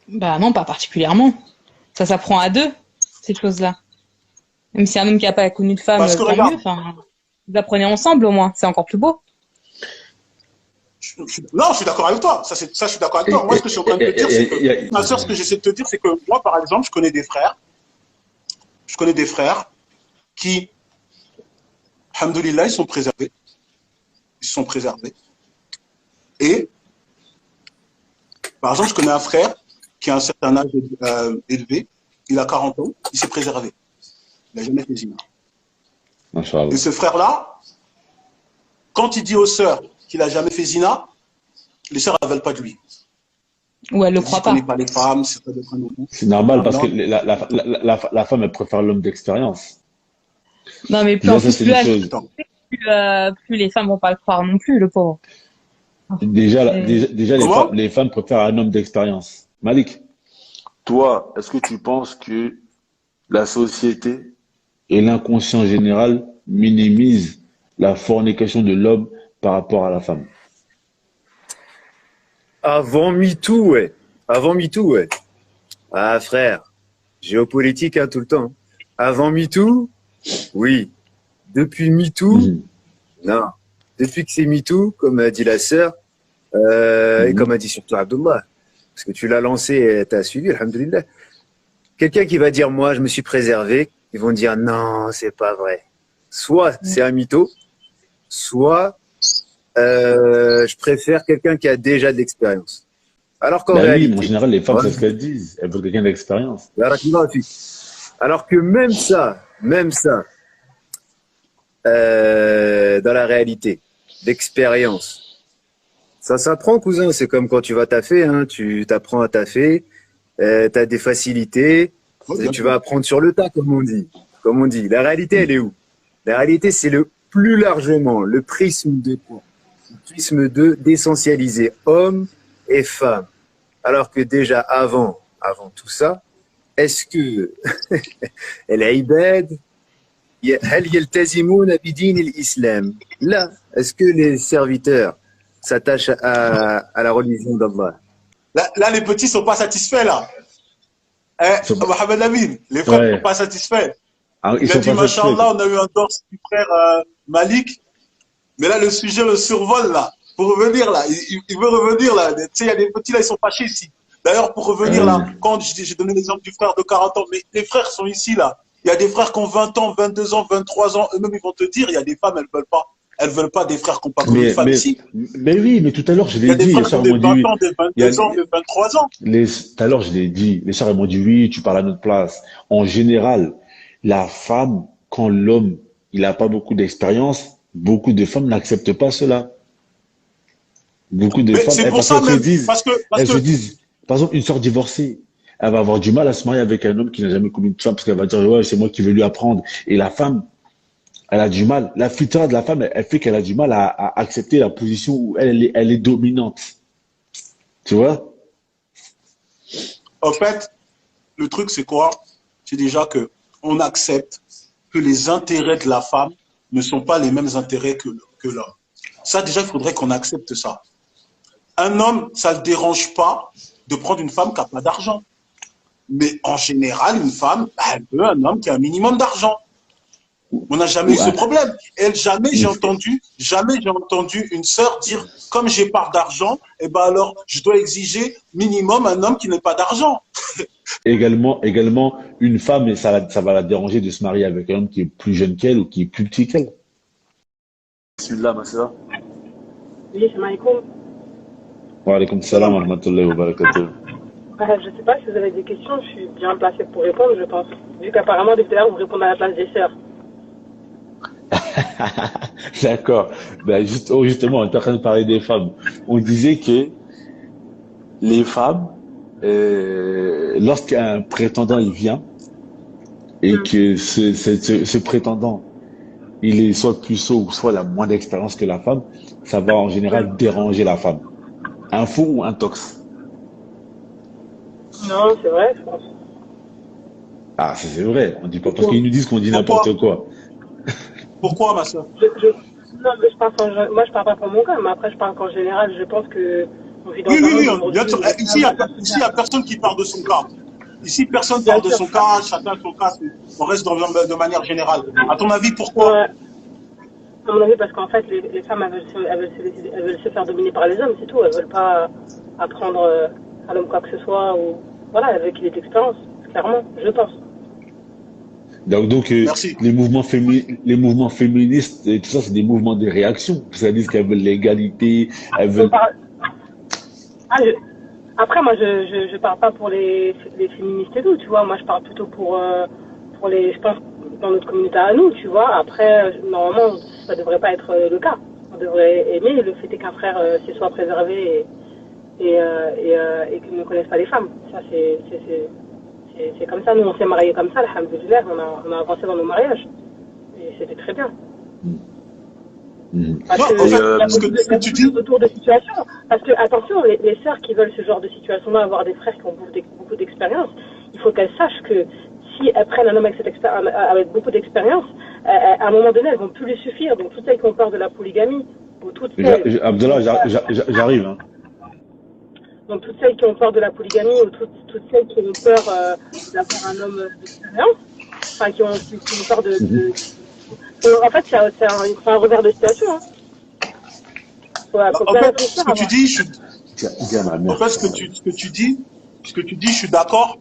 Bah non, pas particulièrement. Ça s'apprend à deux, ces choses-là. Même si un homme qui n'a pas connu de femme, Parce que tant regarde, mieux. Enfin, vous apprenez ensemble au moins, c'est encore plus beau. Non, je suis d'accord avec toi. Ça, je suis d'accord avec toi. Moi, ce que je suis en train de te dire, c'est que, ma soeur, ce que j'essaie de te dire, c'est que moi, par exemple, je connais des frères qui, alhamdoulilah, ils sont préservés. Ils sont préservés. Et, par exemple, je connais un frère qui a un certain âge élevé. Il a 40 ans. Il s'est préservé. Il n'a jamais fait zina. Et ce frère-là, quand il dit aux sœurs qu'il n'a jamais fait zina, les sœurs ne veulent pas de lui. Ou elles ne le croient pas. Il ne connaît pas les femmes, c'est pas de prendre. C'est normal parce que la femme, elle préfère l'homme d'expérience. Non, mais plus en plus, plus les femmes vont pas le croire non plus, le pauvre. Déjà, les femmes préfèrent un homme d'expérience. Malik, toi, est-ce que tu penses que la société et l'inconscient général minimisent la fornication de l'homme par rapport à la femme? Avant MeToo, ouais. Avant MeToo, ouais. Ah, frère, géopolitique, hein, tout le temps. Avant MeToo, oui. Depuis MeToo, non. Depuis que c'est MeToo, comme a dit la sœur, et comme a dit surtout Abdullah, parce que tu l'as lancé et tu as suivi, alhamdoulilah. Quelqu'un qui va dire, moi, je me suis préservé, ils vont dire, non, c'est pas vrai. Soit c'est un mytho, soit je préfère quelqu'un qui a déjà de l'expérience. Alors qu'en réalité... Oui, en général, les femmes, c'est ce qu'elles disent. Elles veulent quelqu'un d'expérience. Alors que même ça, dans la réalité, d'expérience, ça s'apprend, cousin. C'est comme quand tu vas taffer, hein, tu t'apprends à taffer, tu as des facilités, tu vas apprendre sur le tas, comme on dit. La réalité, elle est où? La réalité, c'est plus largement le prisme de quoi? Le prisme d'essentialiser hommes et femmes. Alors que déjà avant tout ça, est-ce que l'ibad هل يلتزمون بدين الإسلام؟ Là, est-ce que les serviteurs s'attachent à la religion d'Allah? Là, les petits sont pas satisfaits, là. Mohamed Amin, les frères ne sont pas satisfaits. Il a dit, Masha'Allah, on a eu un torse du frère Malik. Mais là, le sujet le survole, là. Pour revenir, là, il veut revenir, là. Tu sais, il y a des petits, là, ils sont fâchés ici. D'ailleurs, pour revenir, là, quand j'ai donné l'exemple du frère de 40 ans, mais les frères sont ici, là. Il y a des frères qui ont 20 ans, 22 ans, 23 ans. Eux-mêmes, ils vont te dire, il y a des femmes, elles veulent pas. Elles veulent pas des frères qui n'ont pas connu de femmes ici. Mais oui, mais tout à l'heure, je l'ai dit. Il y a des frères qui ont des 20 ans, des 22 ans, des 23 ans. Tout à l'heure, je l'ai dit. Les sœurs, elles m'ont dit, oui, tu parles à notre place. En général, la femme, quand l'homme, il n'a pas beaucoup d'expérience, beaucoup de femmes n'acceptent pas cela. Beaucoup de femmes, elles se disent, par exemple, une sœur divorcée, elle va avoir du mal à se marier avec un homme qui n'a jamais connu de femme parce qu'elle va dire, ouais, c'est moi qui vais lui apprendre. Et la femme, elle a du mal. La fitra de la femme, elle fait qu'elle a du mal à accepter la position où elle est dominante. Tu vois? En fait, le truc, c'est quoi? C'est déjà que on accepte que les intérêts de la femme ne sont pas les mêmes intérêts que l'homme. Ça, déjà, il faudrait qu'on accepte ça. Un homme, ça ne le dérange pas de prendre une femme qui n'a pas d'argent. Mais en général, une femme, elle veut un homme qui a un minimum d'argent. On n'a jamais eu ce Ouais. problème. Elle, jamais j'ai entendu une sœur dire, comme j'ai pas d'argent, eh ben alors, je dois exiger minimum un homme qui n'ait pas d'argent. Également, une femme, et ça va la déranger de se marier avec un homme qui est plus jeune qu'elle ou qui est plus petit qu'elle. Bismillah, ma sœur. Oui, salam alaikum. Wa alaykoum salam wa rahmatullahi wa barakatuh. Je ne sais pas si vous avez des questions, je suis bien placée pour répondre, je pense. Vu qu'apparemment, depuis tout à l'heure, vous répondez à la place des sœurs. D'accord. Ben, justement, on est en train de parler des femmes. On disait que les femmes, lorsqu'un prétendant il vient et que ce prétendant, il est soit puceau ou soit il a moins d'expérience que la femme, ça va en général déranger la femme. Un fou ou un tox? Non, c'est vrai, je pense. Ah, ça, c'est vrai. On dit pas parce qu'ils nous disent qu'on dit n'importe quoi. Pourquoi, ma soeur? Non, mais moi, je parle pas pour mon cas, mais après, je parle qu'en général, je pense que on vit dans un monde Oui, bien sûr. Ici, il n'y a personne qui parle de son cas. Ici, personne ne parle de son cas, chacun son cas, on reste de manière générale. À ton avis, pourquoi? À mon avis, parce qu'en fait, les femmes, elles veulent se faire dominer par les hommes, c'est tout. Elles veulent pas apprendre à l'homme quoi que ce soit, ou voilà, elles veulent qu'il ait d'expérience, clairement, je pense. Donc les mouvements féministes et tout ça, c'est des mouvements de réaction. C'est-à-dire qu'elles veulent l'égalité, elles veulent. Après, moi, je parle pas pour les féministes et tout, tu vois. Moi, je parle plutôt pour les, je pense, dans notre communauté à nous, tu vois. Après, normalement, ça devrait pas être le cas. On devrait aimer le fait qu'un frère se soit préservé et qu'il ne connaisse pas les femmes. Ça, c'est comme ça. Nous, on s'est mariés comme ça, alhamdoulilah. On a avancé dans nos mariages. Et c'était très bien. Parce que tu dis autour de situation. Parce que, attention, les sœurs qui veulent ce genre de situation-là, avoir des frères qui ont beaucoup d'expérience, il faut qu'elles sachent que si elles prennent un homme avec beaucoup d'expérience, à un moment donné, elles vont plus lui suffire. Donc, toutes celles qui ont peur de la polygamie, ou toutes celles... Abdallah, j'arrive. Hein. Donc, toutes celles qui ont peur de la polygamie ou toutes celles qui ont peur d'avoir un homme d'expérience, enfin, qui ont peur de en fait, c'est un revers de situation. Hein. En fait, ce que tu dis, ce que tu dis, je suis d'accord.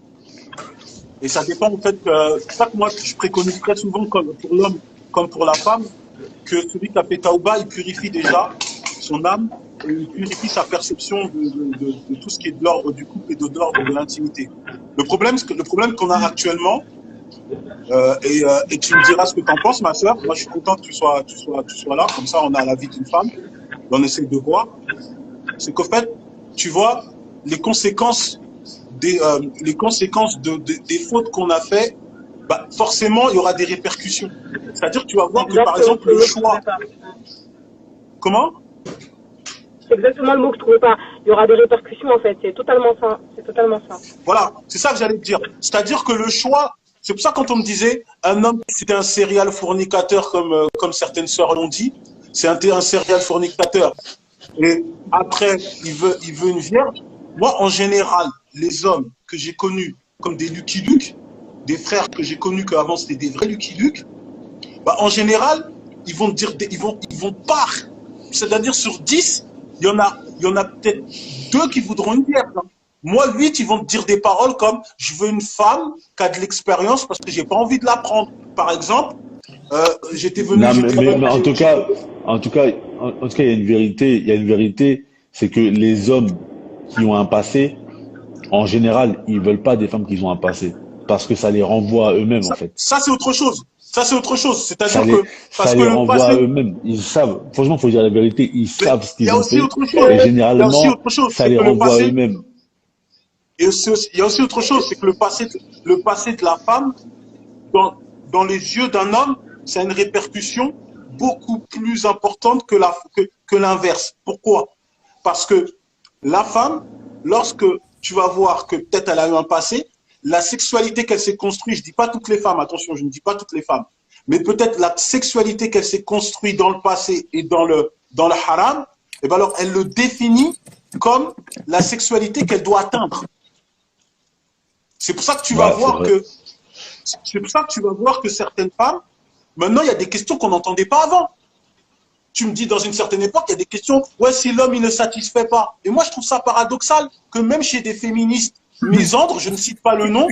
Et ça dépend, en fait, c'est ça que moi, je préconise très souvent, comme pour l'homme, comme pour la femme, que celui qui a fait Taouba, il purifie déjà son âme, et il purifie sa perception de tout ce qui est de l'ordre du couple et de l'ordre de l'intimité. Le problème qu'on a actuellement, et tu me diras ce que tu en penses, ma soeur. Moi, je suis content que tu sois là. Comme ça, on a la vie d'une femme. On essaie de voir. C'est qu'au fait, tu vois, les conséquences des fautes qu'on a fait, bah, forcément, il y aura des répercussions. C'est-à-dire que tu vas voir que, par exemple, le choix... Comment? C'est exactement le mot que je trouvais pas. Il y aura des répercussions, en fait. C'est totalement ça. Voilà, c'est ça que j'allais te dire. C'est-à-dire que le choix... C'est pour ça quand on me disait un homme c'était un serial fornicateur comme certaines sœurs l'ont dit, c'est un serial fornicateur. Et après il veut une vierge. Moi en général les hommes que j'ai connus comme des Lucky Luke, des frères que j'ai connus qu'avant c'était des vrais Lucky Luke, bah en général ils vont dire ils vont pas, c'est-à-dire sur 10 il y en a peut-être 2 qui voudront une vierge. Hein. Moi, 8, ils vont te dire des paroles comme « je veux une femme qui a de l'expérience parce que j'ai pas envie de la prendre ». Par exemple, j'étais venu... Non, mais en tout cas, il y a une vérité, c'est que les hommes qui ont un passé, en général, ils veulent pas des femmes qui ont un passé parce que ça les renvoie à eux-mêmes, en fait. Ça, c'est autre chose. C'est-à-dire que... Ça les renvoie à eux-mêmes. Ils savent, franchement, il faut dire la vérité, ils savent ce qu'ils ont fait. Et généralement, ça les renvoie à eux-mêmes. Et il y a aussi autre chose, c'est que le passé de la femme, dans les yeux d'un homme, ça a une répercussion beaucoup plus importante que l'inverse. Pourquoi? Parce que la femme, lorsque tu vas voir que peut-être elle a eu un passé, la sexualité qu'elle s'est construite, je dis pas toutes les femmes, attention, je ne dis pas toutes les femmes, mais peut-être la sexualité qu'elle s'est construite dans le passé et dans le haram, et ben alors elle le définit comme la sexualité qu'elle doit atteindre. C'est pour ça que tu vas voir que certaines femmes, Maintenant, il y a des questions qu'on n'entendait pas avant. Tu me dis, dans une certaine époque, il y a des questions, ouais, si l'homme, il ne satisfait pas. Et moi, je trouve ça paradoxal que même chez des féministes misandres, je ne cite pas le nom,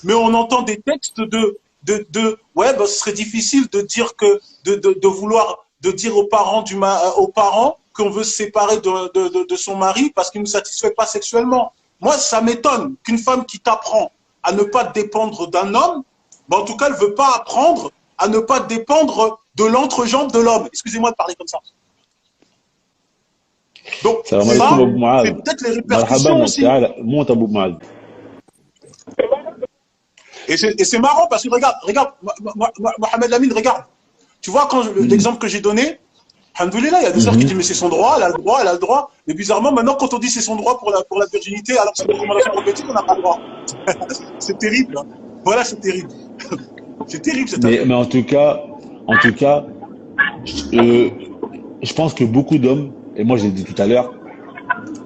mais on entend des textes ouais, bah, ce serait difficile de dire que, de vouloir, de dire aux parents qu'on veut se séparer de son mari parce qu'il ne satisfait pas sexuellement. Moi, ça m'étonne qu'une femme qui t'apprend à ne pas dépendre d'un homme, bah, en tout cas, elle ne veut pas apprendre à ne pas dépendre de l'entrejambe de l'homme. Excusez-moi de parler comme ça. Donc, ça, c'est peut-être les répercussions aussi. Et c'est marrant parce que regarde, Mohamed Lamine, regarde. Tu vois, quand l'exemple que j'ai donné, alhamdoulilah, il y a des sœurs qui disent mais c'est son droit, elle a le droit. Mais bizarrement, maintenant, quand on dit c'est son droit pour la virginité, alors que c'est une recommandation prophétique, on n'a pas le droit. C'est terrible. Hein. Voilà, c'est terrible. C'est terrible cette affaire. Mais en tout cas, je pense que beaucoup d'hommes, et moi je l'ai dit tout à l'heure,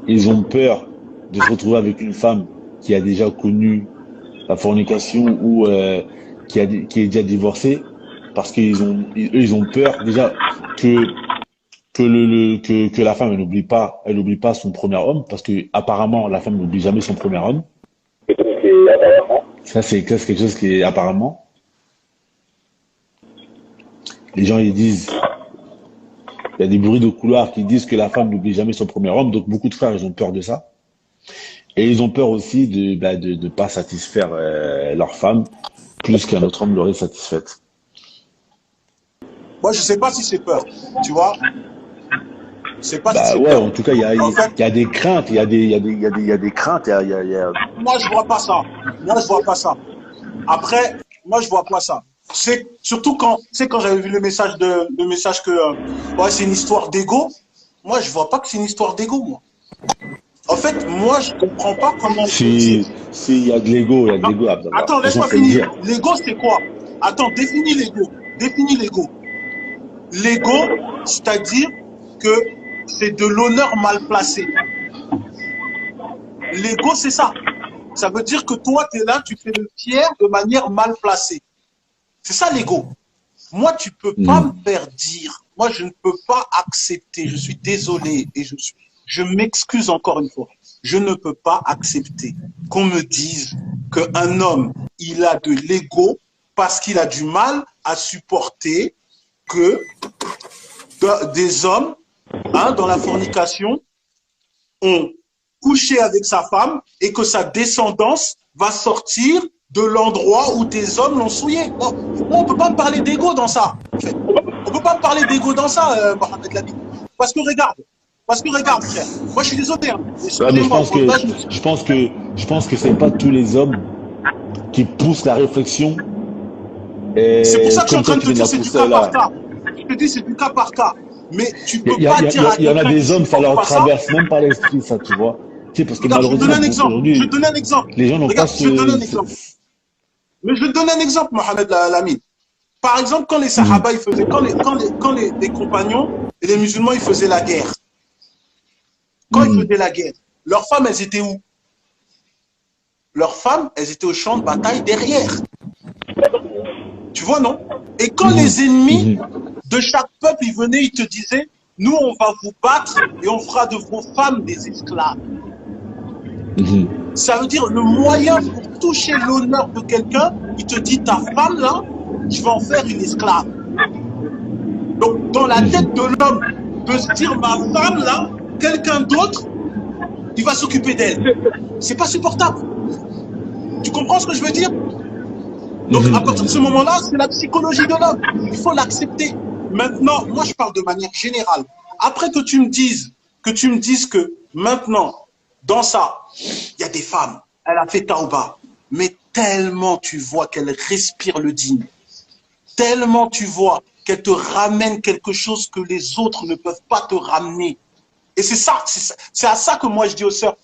ils ont peur de se retrouver avec une femme qui a déjà connu la fornication ou qui est déjà divorcée, parce qu'ils ont peur déjà que la femme elle n'oublie pas son premier homme, parce que apparemment la femme n'oublie jamais son premier homme. Ça c'est quelque chose qui est apparemment. Les gens ils disent, il y a des bruits de couloir qui disent que la femme n'oublie jamais son premier homme, donc beaucoup de frères ils ont peur de ça. Et ils ont peur aussi de pas satisfaire leur femme plus qu'un autre homme l'aurait satisfaite. Moi, je sais pas si c'est peur, tu vois. Je sais pas si c'est ouais, peur. En tout cas, il y a des craintes, il y a des craintes. Moi, je vois pas ça. Après, moi, je vois pas ça. C'est surtout quand j'avais vu le message que ouais, c'est une histoire d'ego. Moi, je vois pas que c'est une histoire d'ego, moi. En fait, moi, je comprends pas comment... Si, il y a de l'ego, Attends, laisse-moi finir. L'ego, c'est quoi? Attends, définis l'ego. L'ego, c'est-à-dire que c'est de l'honneur mal placé. L'ego, c'est ça. Ça veut dire que toi, tu es là, tu fais le fier de manière mal placée. C'est ça l'ego. Moi, tu peux pas me faire dire. Moi, je ne peux pas accepter. Je suis désolé et je m'excuse encore une fois. Je ne peux pas accepter qu'on me dise qu'un homme, il a de l'ego parce qu'il a du mal à supporter que des hommes, dans la fornication, ont couché avec sa femme et que sa descendance va sortir de l'endroit où des hommes l'ont souillé. On ne peut pas me parler d'ego dans ça. En fait. On ne peut pas me parler d'ego dans ça, Mohamed Lamine. Parce que regarde, frère. Moi, je suis désolé. Hein. Mais je pense que c'est pas tous les hommes qui poussent la réflexion. C'est pour ça que je suis en train de te dire c'est du cas par cas. Je te dis c'est du cas par cas. Mais tu peux pas dire à quelqu'un. Il y en a des hommes, ça leur traverse même pas l'esprit, ça, tu vois. Tu sais, parce que malheureusement, je vais te donner un exemple. Les gens n'ont pas ce... Je vais te donner un exemple. Mais je vais te donner un exemple, Mohamed Lamine. Par exemple, quand les Sahaba, ils faisaient, quand les compagnons et les musulmans, ils faisaient la guerre. Quand ils faisaient la guerre, leurs femmes, elles étaient où? Leurs femmes, elles étaient au champ de bataille derrière. Tu vois, non? Et quand les ennemis de chaque peuple, ils venaient, ils te disaient, nous, on va vous battre et on fera de vos femmes des esclaves. Ça veut dire le moyen pour toucher l'honneur de quelqu'un, il te dit, ta femme, là, je vais en faire une esclave. Donc, dans la tête de l'homme, de se dire, ma femme, là, quelqu'un d'autre, il va s'occuper d'elle. C'est pas supportable. Tu comprends ce que je veux dire? Donc, à partir de ce moment-là, c'est la psychologie de l'homme. Il faut l'accepter. Maintenant, moi, je parle de manière générale. Après que tu me dises que maintenant, dans ça, il y a des femmes, elle a fait taouba, mais tellement tu vois qu'elle respire le digne, tellement tu vois qu'elle te ramène quelque chose que les autres ne peuvent pas te ramener. Et c'est à ça que moi je dis aux sœurs,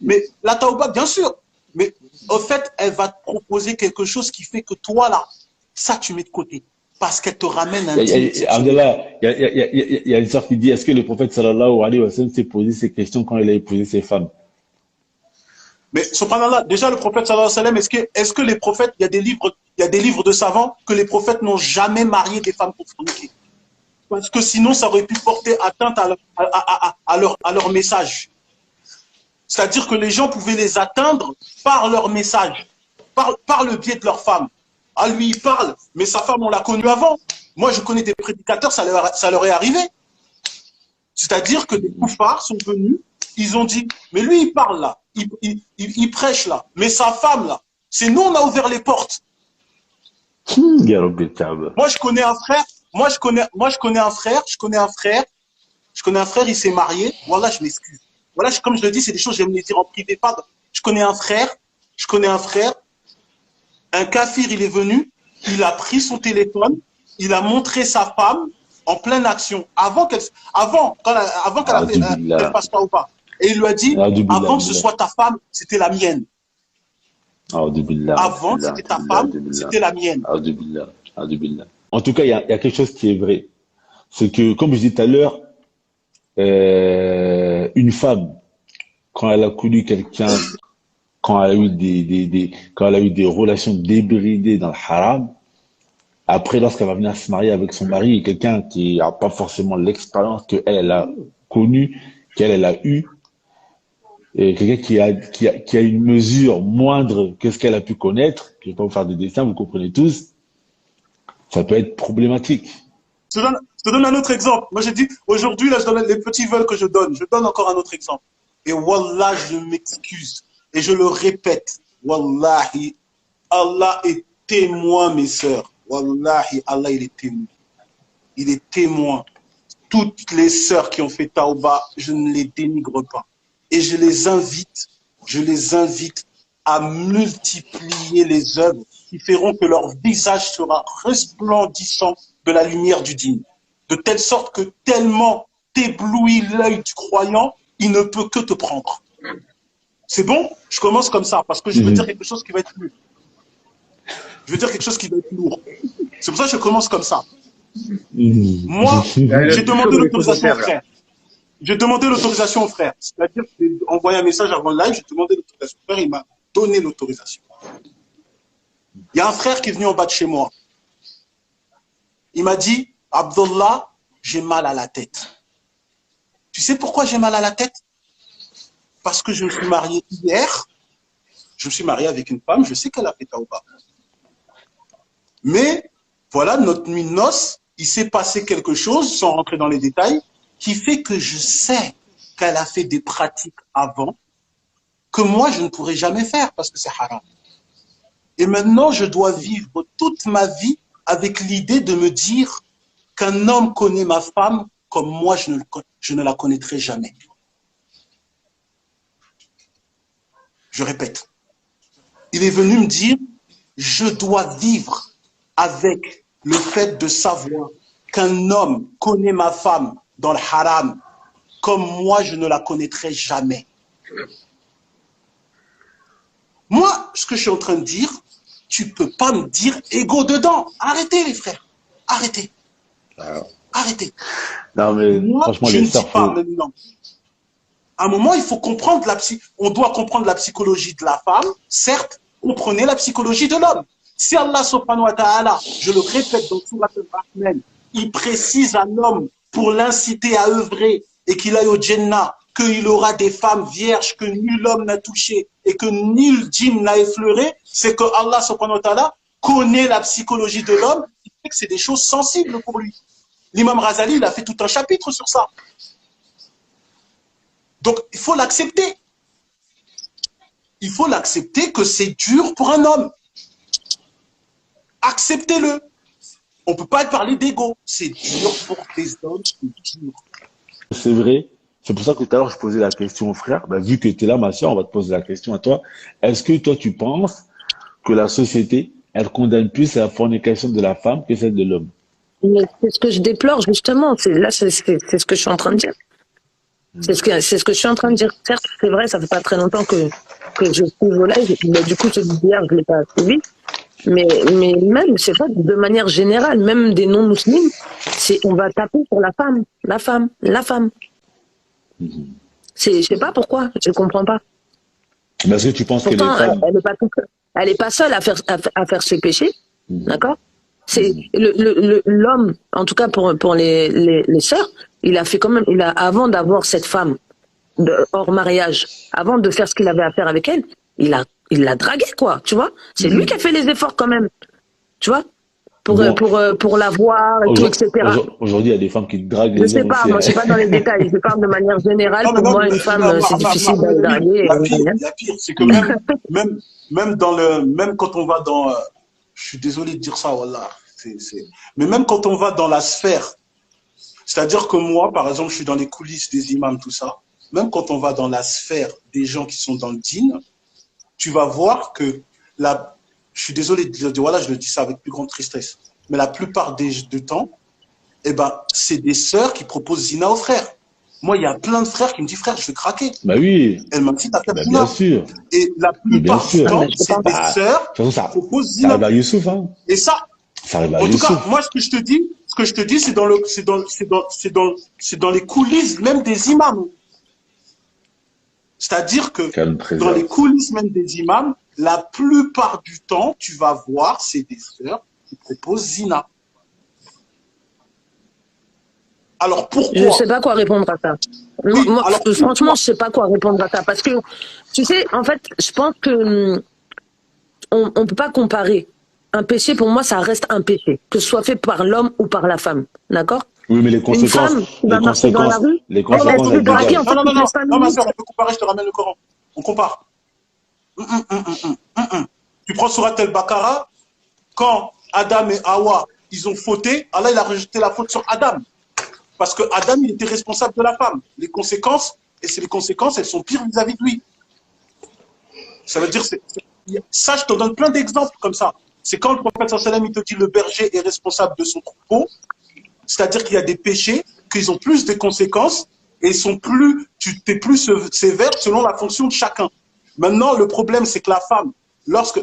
mais la taouba, bien sûr, mais au fait, elle va te proposer quelque chose qui fait que toi, là, ça, tu mets de côté. Parce qu'elle te ramène un Abdallah, il y a une sœur qui dit, est-ce que le prophète sallallahu alayhi wa sallam s'est posé ces questions quand il a épousé ses femmes? Mais subhanallah, déjà le prophète sallallahu alayhi wa sallam, est-ce que les prophètes, il y a des livres il y a des livres de savants que les prophètes n'ont jamais marié des femmes pour forniquer. Parce que sinon, ça aurait pu porter atteinte à leur message. C'est-à-dire que les gens pouvaient les atteindre par leur message, par le biais de leur femme. Ah, lui, il parle, mais sa femme, on l'a connue avant. Moi, je connais des prédicateurs, ça leur est arrivé. C'est-à-dire que des koufars sont venus, ils ont dit, mais lui, il parle là, il prêche là, mais sa femme là, c'est nous, on a ouvert les portes. Moi, je connais un frère, je connais un frère, il s'est marié. Voilà, je m'excuse. Voilà, comme je le dis, c'est des choses, j'aime les dire en privé. Je connais un frère, un kafir, il est venu, il a pris son téléphone, il a montré sa femme en pleine action, avant qu'elle passe pas ou pas. Et il lui a dit, avant que ce soit ta femme, c'était la mienne. Avant, c'était ta femme, c'était la mienne. En tout cas, il y a quelque chose qui est vrai. C'est que, comme je disais tout à l'heure, une femme, quand elle a connu quelqu'un, quand elle a eu des relations débridées dans le haram, après, lorsqu'elle va venir se marier avec son mari, quelqu'un qui n'a pas forcément l'expérience qu'elle a connue, qu'elle a eue, et quelqu'un qui a une mesure moindre que ce qu'elle a pu connaître, je ne vais pas vous faire de dessin, vous comprenez tous, ça peut être problématique. Je te donne un autre exemple. Moi, j'ai dit, aujourd'hui, là, je donne les petits vols que je donne encore un autre exemple. Et wallah, je m'excuse. Et je le répète. Wallahi, Allah est témoin, mes sœurs. Wallahi, Allah, il est témoin. Il est témoin. Toutes les sœurs qui ont fait Tauba, je ne les dénigre pas. Et je les invite à multiplier les œuvres qui feront que leur visage sera resplendissant de la lumière du dîn. De telle sorte que tellement t'éblouit l'œil du croyant, il ne peut que te prendre. C'est bon? Je commence comme ça, parce que je veux dire quelque chose qui va être lourd. C'est pour ça que je commence comme ça. Moi, j'ai demandé l'autorisation au frère. J'ai demandé l'autorisation au frère. C'est-à-dire que j'ai envoyé un message avant le live, j'ai demandé l'autorisation au frère, il m'a donné l'autorisation. Il y a un frère qui est venu en bas de chez moi. Il m'a dit, Abdullah, j'ai mal à la tête. Tu sais pourquoi j'ai mal à la tête? Parce que je me suis marié hier. Je me suis marié avec une femme, je sais qu'elle a fait Tauba. Mais, voilà, notre nuit de noces, il s'est passé quelque chose, sans rentrer dans les détails, qui fait que je sais qu'elle a fait des pratiques avant que moi, je ne pourrais jamais faire parce que c'est haram. Et maintenant, je dois vivre toute ma vie avec l'idée de me dire qu'un homme connaît ma femme comme moi, je ne la connaîtrai jamais. Je répète. Il est venu me dire, je dois vivre avec le fait de savoir qu'un homme connaît ma femme dans le haram comme moi, je ne la connaîtrai jamais. Moi, ce que je suis en train de dire, tu peux pas me dire égaux dedans. Arrêtez les frères. Arrêtez. Arrêtez. Non mais moi, franchement, je les ne dis sœurs, pas maintenant. À un moment, il faut comprendre on doit comprendre la psychologie de la femme. Certes, comprenez la psychologie de l'homme. Si Allah subhanahu wa ta'ala, je le répète dans Surat al-Rahman, il précise à l'homme pour l'inciter à œuvrer et qu'il aille au Jannah, qu'il aura des femmes vierges que nul homme n'a touchées et que nul djinn n'a effleuré, c'est que Allah subhanahu wa ta'ala connaît la psychologie de l'homme, il fait que c'est des choses sensibles pour lui. L'imam Razali, il a fait tout un chapitre sur ça. Donc, il faut l'accepter. Il faut l'accepter que c'est dur pour un homme. Acceptez-le. On ne peut pas parler d'ego. C'est dur pour les hommes, c'est dur. c'est vrai. C'est pour ça que tout à l'heure, je posais la question au frère. Ben, vu que tu es là, ma soeur, on va te poser la question à toi. Est-ce que toi, tu penses que la société, elle condamne plus la fornication de la femme que celle de l'homme? Mais c'est ce que je déplore, justement. C'est ce que je suis en train de dire. C'est ce que je suis en train de dire. Certes, c'est vrai, ça fait pas très longtemps que je suis au live, mais du coup, ce d'hier, je l'ai pas suivi. Mais même, c'est pas de manière générale, même des non-musulmans, on va taper sur la femme. Je sais pas pourquoi, je comprends pas. Mais est-ce que tu penses pourtant, que les femmes... elle est pas seule à faire ses péchés. D'accord? C'est l'homme, en tout cas pour les sœurs, il a fait quand même, avant d'avoir cette femme hors mariage, avant de faire ce qu'il avait à faire avec elle, il l'a draguée, quoi, tu vois? C'est lui qui a fait les efforts quand même, tu vois? Pour la voir et tout, etc. Aujourd'hui, il y a des femmes qui draguent Je les sais hommes pas, aussi. moi, je sais pas dans les détails. Je parle de manière générale. Non, mais Pour non, moi, mais une femme, c'est difficile de draguer. Il y a pire, c'est que même quand on va dans, je suis désolé de dire ça, voilà, mais même quand on va dans la sphère, c'est-à-dire que moi, par exemple, je suis dans les coulisses des imams, tout ça, même quand on va dans la sphère des gens qui sont dans le dîn, tu vas voir que je suis désolé de dire, voilà, je le dis ça avec plus grande tristesse, mais la plupart du temps, eh ben, c'est des sœurs qui proposent zina aux frères. Moi, il y a plein de frères qui me disent, frère, je vais craquer. Bah oui. Elle m'a dit, t'as fait Bien sûr. Et la plupart du temps, c'est des sœurs qui proposent ça zina. arrive à Youssouf, hein. Et ça, arrive à en tout Youssouf. cas, moi, ce que je te dis, c'est dans les coulisses même des imams. C'est-à-dire que dans les coulisses même des imams, la plupart du temps, tu vas voir, c'est des sœurs qui proposent zina. Alors pourquoi? Je ne sais pas quoi répondre à ça. Oui, moi, alors, franchement, je ne sais pas quoi répondre à ça. Parce que, tu sais, en fait, je pense que on ne peut pas comparer. Un péché, pour moi, ça reste un péché, que ce soit fait par l'homme ou par la femme. D'accord? Oui, mais les conséquences, Une femme qui va marcher dans la rue, les conséquences, elle va draguer en fait non, toutes les 5 ma minutes. soeur, on peut comparer, je te ramène le Coran. On compare. Tu prends Surat al-Baqarah, quand Adam et Hawa, ils ont fauté, Allah, il a rejeté la faute sur Adam. Parce que Adam, il était responsable de la femme. Les conséquences, elles sont pires vis-à-vis de lui. Ça veut dire, ça, je te donne plein d'exemples comme ça. C'est quand le prophète sallam, il te dit le berger est responsable de son troupeau, c'est-à-dire qu'il y a des péchés, qu'ils ont plus de conséquences, et tu es plus sévère selon la fonction de chacun. Maintenant, le problème, c'est que la femme,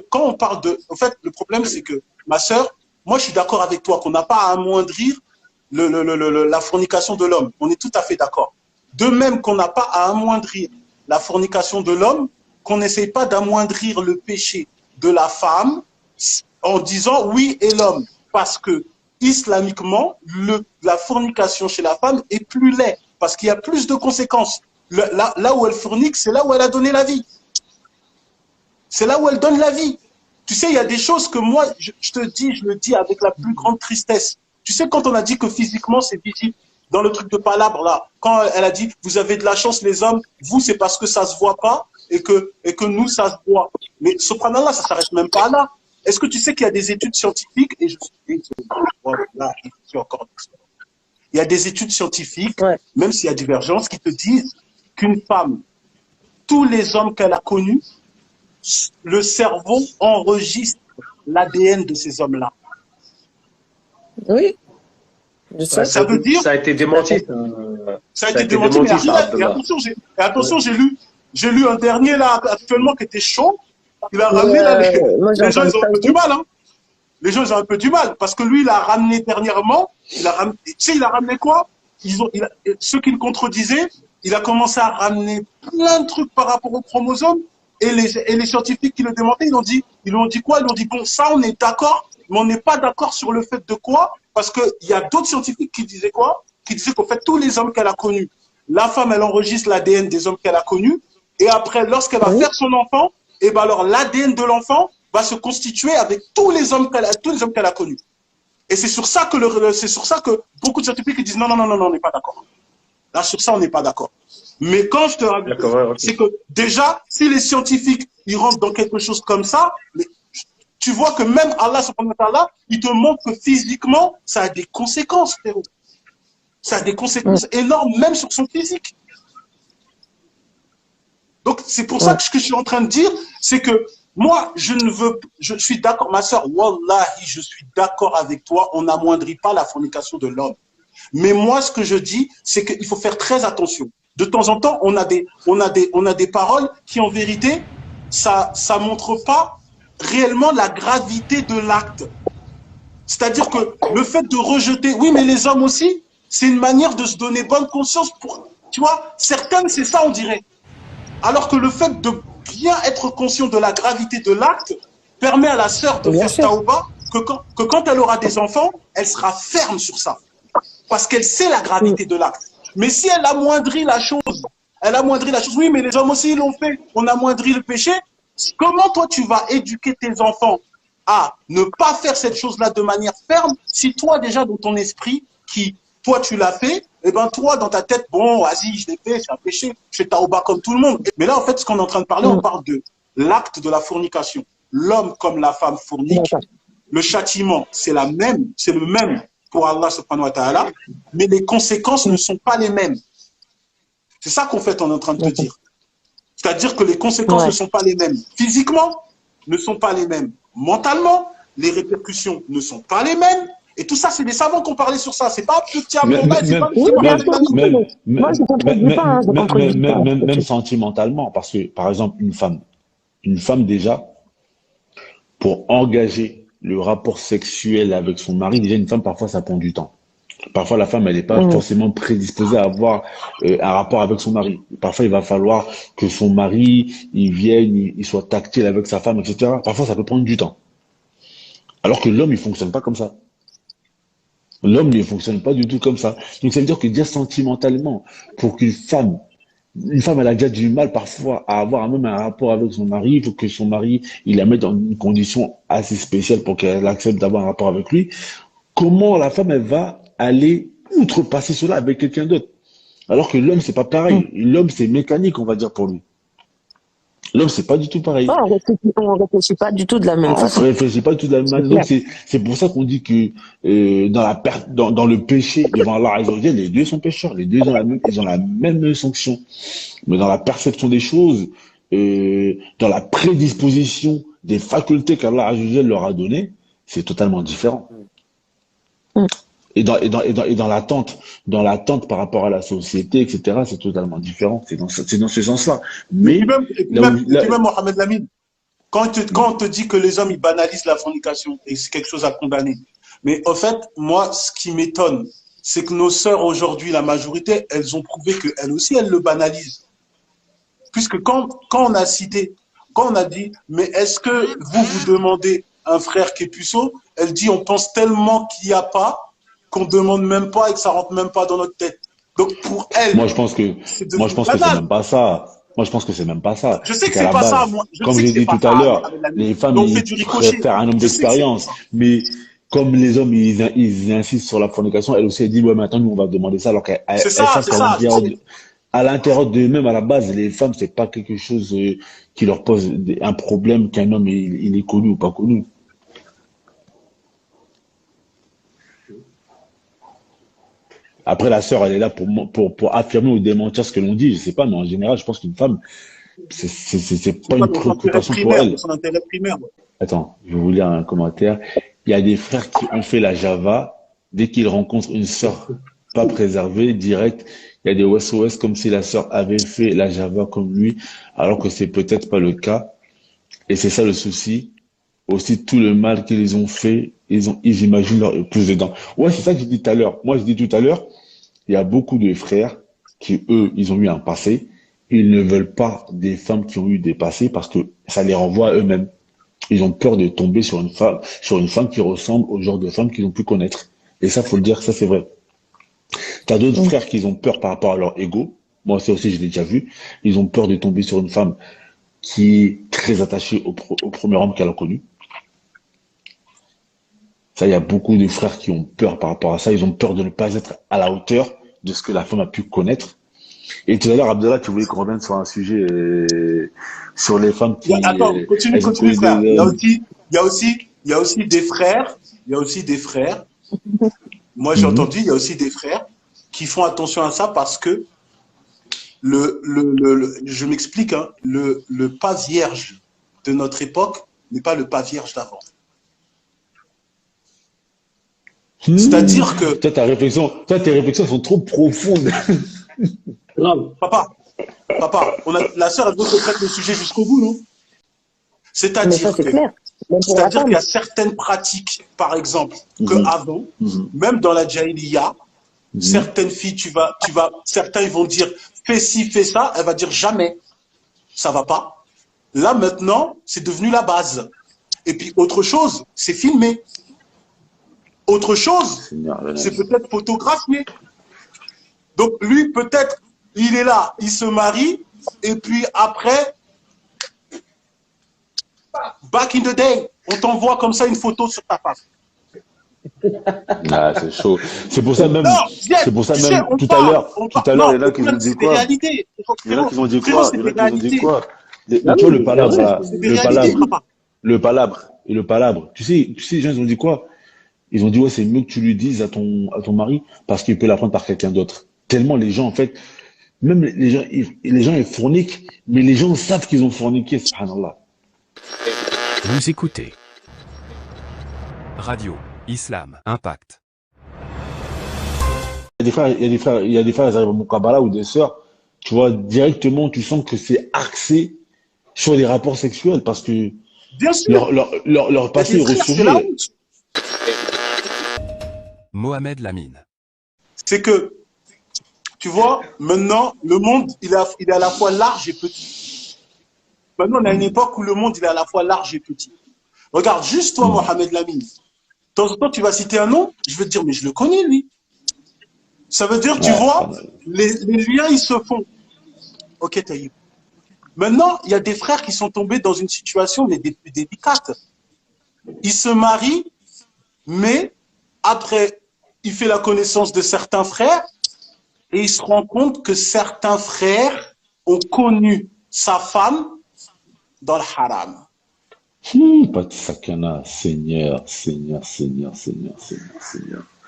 quand on parle en fait, le problème, c'est que, ma sœur, moi, je suis d'accord avec toi, qu'on n'a pas à amoindrir la fornication de l'homme. On est tout à fait d'accord. De même qu'on n'a pas à amoindrir la fornication de l'homme, qu'on n'essaye pas d'amoindrir le péché de la femme en disant oui et l'homme. Parce que, islamiquement, la fornication chez la femme est plus laid. Parce qu'il y a plus de conséquences. Là où elle fornique, c'est là où elle a donné la vie. C'est là où elle donne la vie. Tu sais, il y a des choses que moi, je le dis avec la plus grande tristesse. Tu sais, quand on a dit que physiquement, c'est visible, dans le truc de Palabre, là, quand elle a dit, vous avez de la chance, les hommes, vous, c'est parce que ça se voit pas, et que nous, ça se voit. Mais, subhanallah, ça s'arrête même pas là. Est-ce que tu sais qu'il y a des études scientifiques, et là, il y a des études scientifiques, même s'il y a divergence, qui te disent qu'une femme, tous les hommes qu'elle a connus, le cerveau enregistre l'ADN de ces hommes-là. Oui. Ça veut dire. Ça a été démenti. Ça a été démenti. Mais attention, j'ai lu un dernier là actuellement qui était chaud. Il a ramené là, les gens ils ont un peu du mal. Hein. Les gens ils ont un peu du mal parce que lui il a ramené dernièrement. Tu sais il a ramené quoi? Ceux qui le contredisaient, il a commencé à ramener plein de trucs par rapport aux chromosomes. Et les scientifiques qui le démentaient, ils ont dit quoi? Ils ont dit bon, ça on est d'accord, mais on n'est pas d'accord sur le fait de quoi? Parce que il y a d'autres scientifiques qui disaient quoi? Qui disaient qu'en fait tous les hommes qu'elle a connus, la femme elle enregistre l'ADN des hommes qu'elle a connus, et après lorsqu'elle va faire son enfant, et ben alors l'ADN de l'enfant va se constituer avec tous les hommes qu'elle a connus. Et c'est sur ça que beaucoup de scientifiques disent non, on n'est pas d'accord. Là sur ça on n'est pas d'accord. Mais quand je te raconte, c'est que déjà, si les scientifiques ils rentrent dans quelque chose comme ça, tu vois que même Allah subhanahu wa ta'ala, il te montre que physiquement, ça a des conséquences, frérot. Ça a des conséquences énormes, même sur son physique. Donc, c'est pour ça que ce que je suis en train de dire, c'est que moi, je suis d'accord, ma soeur, wallahi, je suis d'accord avec toi, on n'amoindrit pas la fornication de l'homme. Mais moi, ce que je dis, c'est qu'il faut faire très attention. De temps en temps, on a des paroles qui, en vérité, ça montre pas réellement la gravité de l'acte. C'est-à-dire que le fait de rejeter, oui, mais les hommes aussi, c'est une manière de se donner bonne conscience pour, tu vois, certaines, c'est ça, on dirait. Alors que le fait de bien être conscient de la gravité de l'acte permet à la sœur de faire taouba que quand elle aura des enfants, elle sera ferme sur ça. Parce qu'elle sait la gravité de l'acte. Mais si elle amoindrit la chose, oui, mais les hommes aussi l'ont fait, on amoindrit le péché, comment toi tu vas éduquer tes enfants à ne pas faire cette chose-là de manière ferme si toi déjà dans ton esprit, toi tu l'as fait, et ben toi dans ta tête, bon, vas-y, je l'ai fait, c'est un péché, je fais taouba comme tout le monde. Mais là en fait, ce qu'on est en train de parler, on parle de l'acte de la fornication. L'homme comme la femme fornique, le châtiment, c'est le même pour Allah subhanahu wa ta'ala, mais les conséquences ne sont pas les mêmes. C'est ça qu'en fait on est en train de te dire. C'est-à-dire que les conséquences ne sont pas les mêmes. Physiquement, ne sont pas les mêmes. Mentalement, les répercussions ne sont pas les mêmes. Et tout ça, c'est des savants qui ont parlé sur ça. C'est pas petit Abdoulaye, c'est pas même sentimentalement, parce que, par exemple, une femme déjà, pour engager le rapport sexuel avec son mari, déjà une femme, parfois, ça prend du temps. Parfois, la femme, elle n'est pas forcément prédisposée à avoir un rapport avec son mari. Parfois, il va falloir que son mari, il vienne, il soit tactile avec sa femme, etc. Parfois, ça peut prendre du temps. Alors que l'homme, il fonctionne pas comme ça. L'homme ne fonctionne pas du tout comme ça. Donc, ça veut dire que déjà sentimentalement, pour une femme, elle a déjà du mal parfois à avoir même un rapport avec son mari. Il faut que son mari, il la mette dans une condition assez spéciale pour qu'elle accepte d'avoir un rapport avec lui. Comment la femme, elle va aller outrepasser cela avec quelqu'un d'autre? Alors que l'homme, c'est pas pareil. L'homme, c'est mécanique, on va dire, pour lui. L'homme, c'est pas du tout pareil. On réfléchit pas du tout de la même façon. On réfléchit pas du tout de la même manière. Donc, c'est pour ça qu'on dit que dans le péché, devant Allah Azza wa Jalla, les deux sont pécheurs. Les deux ils ont la même sanction. Mais dans la perception des choses, dans la prédisposition des facultés qu'Allah Azza wa Jalla leur a données, c'est totalement différent. Et dans l'attente par rapport à la société, etc., c'est totalement différent. C'est dans ce sens-là. Mais et puis même Mohamed Lamine, quand on te dit que les hommes ils banalisent la fornication et c'est quelque chose à condamner. Mais en fait, moi, ce qui m'étonne, c'est que nos sœurs aujourd'hui, la majorité, elles ont prouvé qu'elles aussi, elles le banalisent. Puisque quand on a dit, mais est-ce que vous demandez un frère qui est puceau, elle dit, on pense tellement qu'il n'y a pas, qu'on demande même pas et que ça rentre même pas dans notre tête. Donc pour elle, moi je pense que c'est même pas ça. Moi je pense que c'est même pas ça. Je sais que c'est pas ça. Moi, comme j'ai dit tout à l'heure, les femmes ils préfèrent un homme d'expérience, mais comme les hommes ils insistent sur la fornication, elle aussi elle dit ouais maintenant nous on va demander ça alors qu'elle à l'intérieur d'eux-mêmes à la base les femmes c'est pas quelque chose qui leur pose un problème qu'un homme il est connu ou pas connu. Après, la sœur, elle est là pour affirmer ou démentir ce que l'on dit. Je sais pas, mais en général, je pense qu'une femme, c'est pas une préoccupation pour elle. Son intérêt primaire. Attends, je vais vous lire un commentaire. Il y a des frères qui ont fait la Java. Dès qu'ils rencontrent une sœur pas préservée, direct, il y a des SOS comme si la sœur avait fait la Java comme lui, alors que c'est peut-être pas le cas. Et c'est ça le souci. Aussi, tout le mal qu'ils ont fait, ils imaginent leur épouse dedans. Ouais, c'est ça que j'ai dit tout à l'heure. Moi, je dis tout à l'heure, il y a beaucoup de frères qui, eux, ils ont eu un passé. Ils ne veulent pas des femmes qui ont eu des passés parce que ça les renvoie à eux-mêmes. Ils ont peur de tomber sur une femme qui ressemble au genre de femme qu'ils ont pu connaître. Et ça, faut le dire, ça c'est vrai. T'as d'autres frères qui ont peur par rapport à leur ego. Moi, ça aussi, je l'ai déjà vu. Ils ont peur de tomber sur une femme qui est très attachée au premier homme qu'elle a connu. Ça, il y a beaucoup de frères qui ont peur par rapport à ça. Ils ont peur de ne pas être à la hauteur de ce que la femme a pu connaître. Et tout à l'heure, Abdallah, tu voulais qu'on revienne sur un sujet sur les femmes qui... Attends, continue, frère. Il y a aussi des frères. Moi, j'ai entendu, il y a aussi des frères qui font attention à ça parce que je m'explique, hein, le pas vierge de notre époque n'est pas le pas vierge d'avant. C'est-à-dire que... tes réflexions sont trop profondes. Non, papa, la sœur, elle veut qu'on traite le sujet jusqu'au bout, non? C'est-à-dire qu'il y a certaines pratiques, par exemple, que avant, même dans la Jahiliya, certaines filles, certains ils vont dire fais ci, fais ça, elle va dire jamais, ça va pas. Là maintenant, c'est devenu la base. Et puis, autre chose, c'est filmé. Autre chose, c'est peut-être photographié. Donc, lui, peut-être, il est là, il se marie, et puis après, back in the day, on t'envoie comme ça une photo sur ta face. Ah, c'est chaud. C'est pour ça même, Non, c'est pour ça tu sais, même, on tout à parle, l'heure, on tout parle. à l'heure, Non, il y en a le qui ont problème, dit c'est des quoi? réalités. Il y en a qui ont dit Frérot, quoi? c'est Il y en des a qui ont dit réalités. quoi? Ah Tu vois, oui, le palabre, là, C'est des le réalités, palabre, papa. le palabre et le palabre. Tu sais, les gens, ils ont dit quoi? Ils ont dit, ouais, c'est mieux que tu lui dises à ton mari parce qu'il peut l'apprendre par quelqu'un d'autre. Tellement les gens, en fait, même les gens, ils forniquent, mais les gens savent qu'ils ont forniqué, subhanallah. Vous écoutez Radio Islam Impact. Il y a des frères, ils arrivent au Mukabala ou des sœurs, tu vois, directement, tu sens que c'est axé sur les rapports sexuels parce que Bien sûr. leur passé est ressurgé. Mohamed Lamine. C'est que, tu vois, maintenant, le monde, il est à la fois large et petit. Maintenant, on a une époque où le monde, il est à la fois large et petit. Regarde, juste toi, Mohamed Lamine. De temps en temps, tu vas citer un nom, je vais te dire, mais je le connais, lui. Ça veut dire, tu vois, les liens, ils se font. Ok, Taïb. Maintenant, il y a des frères qui sont tombés dans une situation, mais délicate. Ils se marient, mais après, il fait la connaissance de certains frères et il se rend compte que certains frères ont connu sa femme dans le haram. Pas de sakana, Seigneur. Moi,